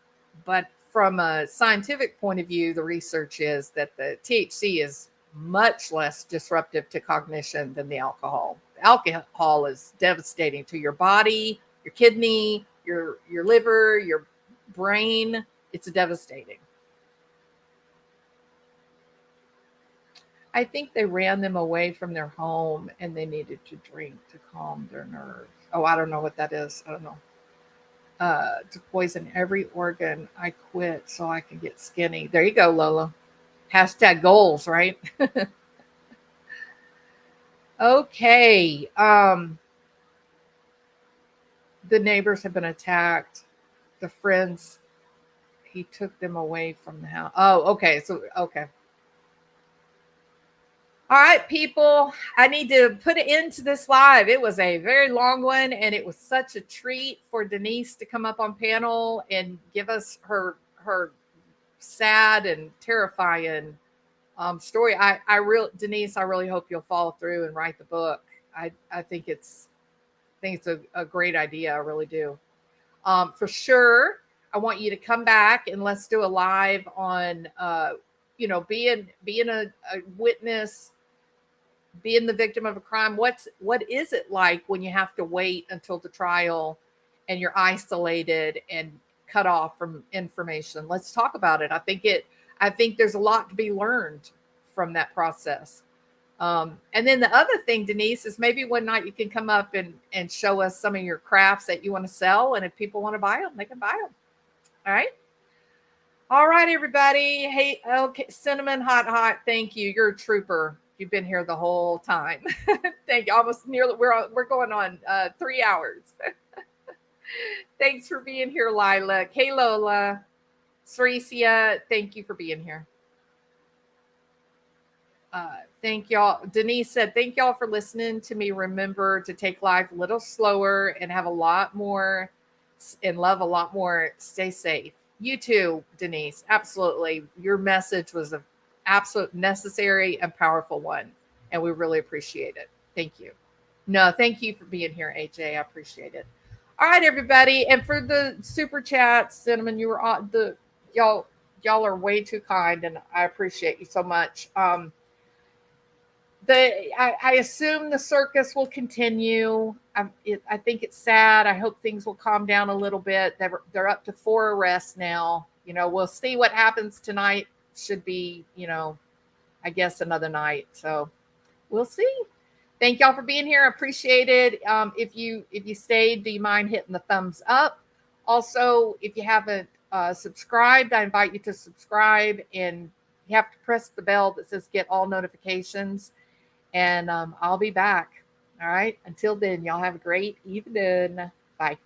from a scientific point of view, the research is that the THC is much less disruptive to cognition than the alcohol. The alcohol is devastating to your body, your kidney, your liver, your brain. It's devastating. I think they ran them away from their home and they needed to drink to calm their nerves. Oh, I don't know what that is. I don't know. To poison every organ. I quit so I can get skinny. There you go, Lola. Hashtag goals, right? Okay. The neighbors have been attacked. The friends He took them away from the house. Oh, okay. So, okay. All right, people, I need to put it into this live. It was a very long one, and it was such a treat for Denise to come up on panel and give us her sad and terrifying story. Denise, I really hope you'll follow through and write the book. I think it's a great idea. I really do. For sure, I want you to come back and let's do a live on being a witness, being the victim of a crime. What is it like when you have to wait until the trial and you're isolated and cut off from information? Let's talk about it. I think there's a lot to be learned from that process. And then the other thing, Denise, is maybe one night you can come up and show us some of your crafts that you want to sell. And if people want to buy them, they can buy them. All right. All right, everybody. Hey, okay. Cinnamon hot. Thank you. You're a trooper. You've been here the whole time. Thank you. Almost nearly. We're going on 3 hours. Thanks for being here, Lilac. Hey, Lola. Ceresia, thank you for being here. Thank y'all. Denise said, thank y'all for listening to me. Remember to take life a little slower and have a lot more and love a lot more. Stay safe. You too, Denise. Absolutely. Your message was an absolute necessary and powerful one. And we really appreciate it. Thank you. No, thank you for being here, AJ. I appreciate it. All right, everybody. And for the super chats, Cinnamon, you were on y'all are way too kind, and I appreciate you so much. I assume the circus will continue. I think it's sad. I hope things will calm down a little bit. They're up to 4 arrests now. We'll see what happens tonight. Should be, I guess another night. So we'll see. Thank y'all for being here. I appreciate it. If you stayed, do you mind hitting the thumbs up? Also, if you haven't subscribed, I invite you to subscribe, and you have to press the bell that says get all notifications. And I'll be back. All right. Until then, y'all have a great evening. Bye.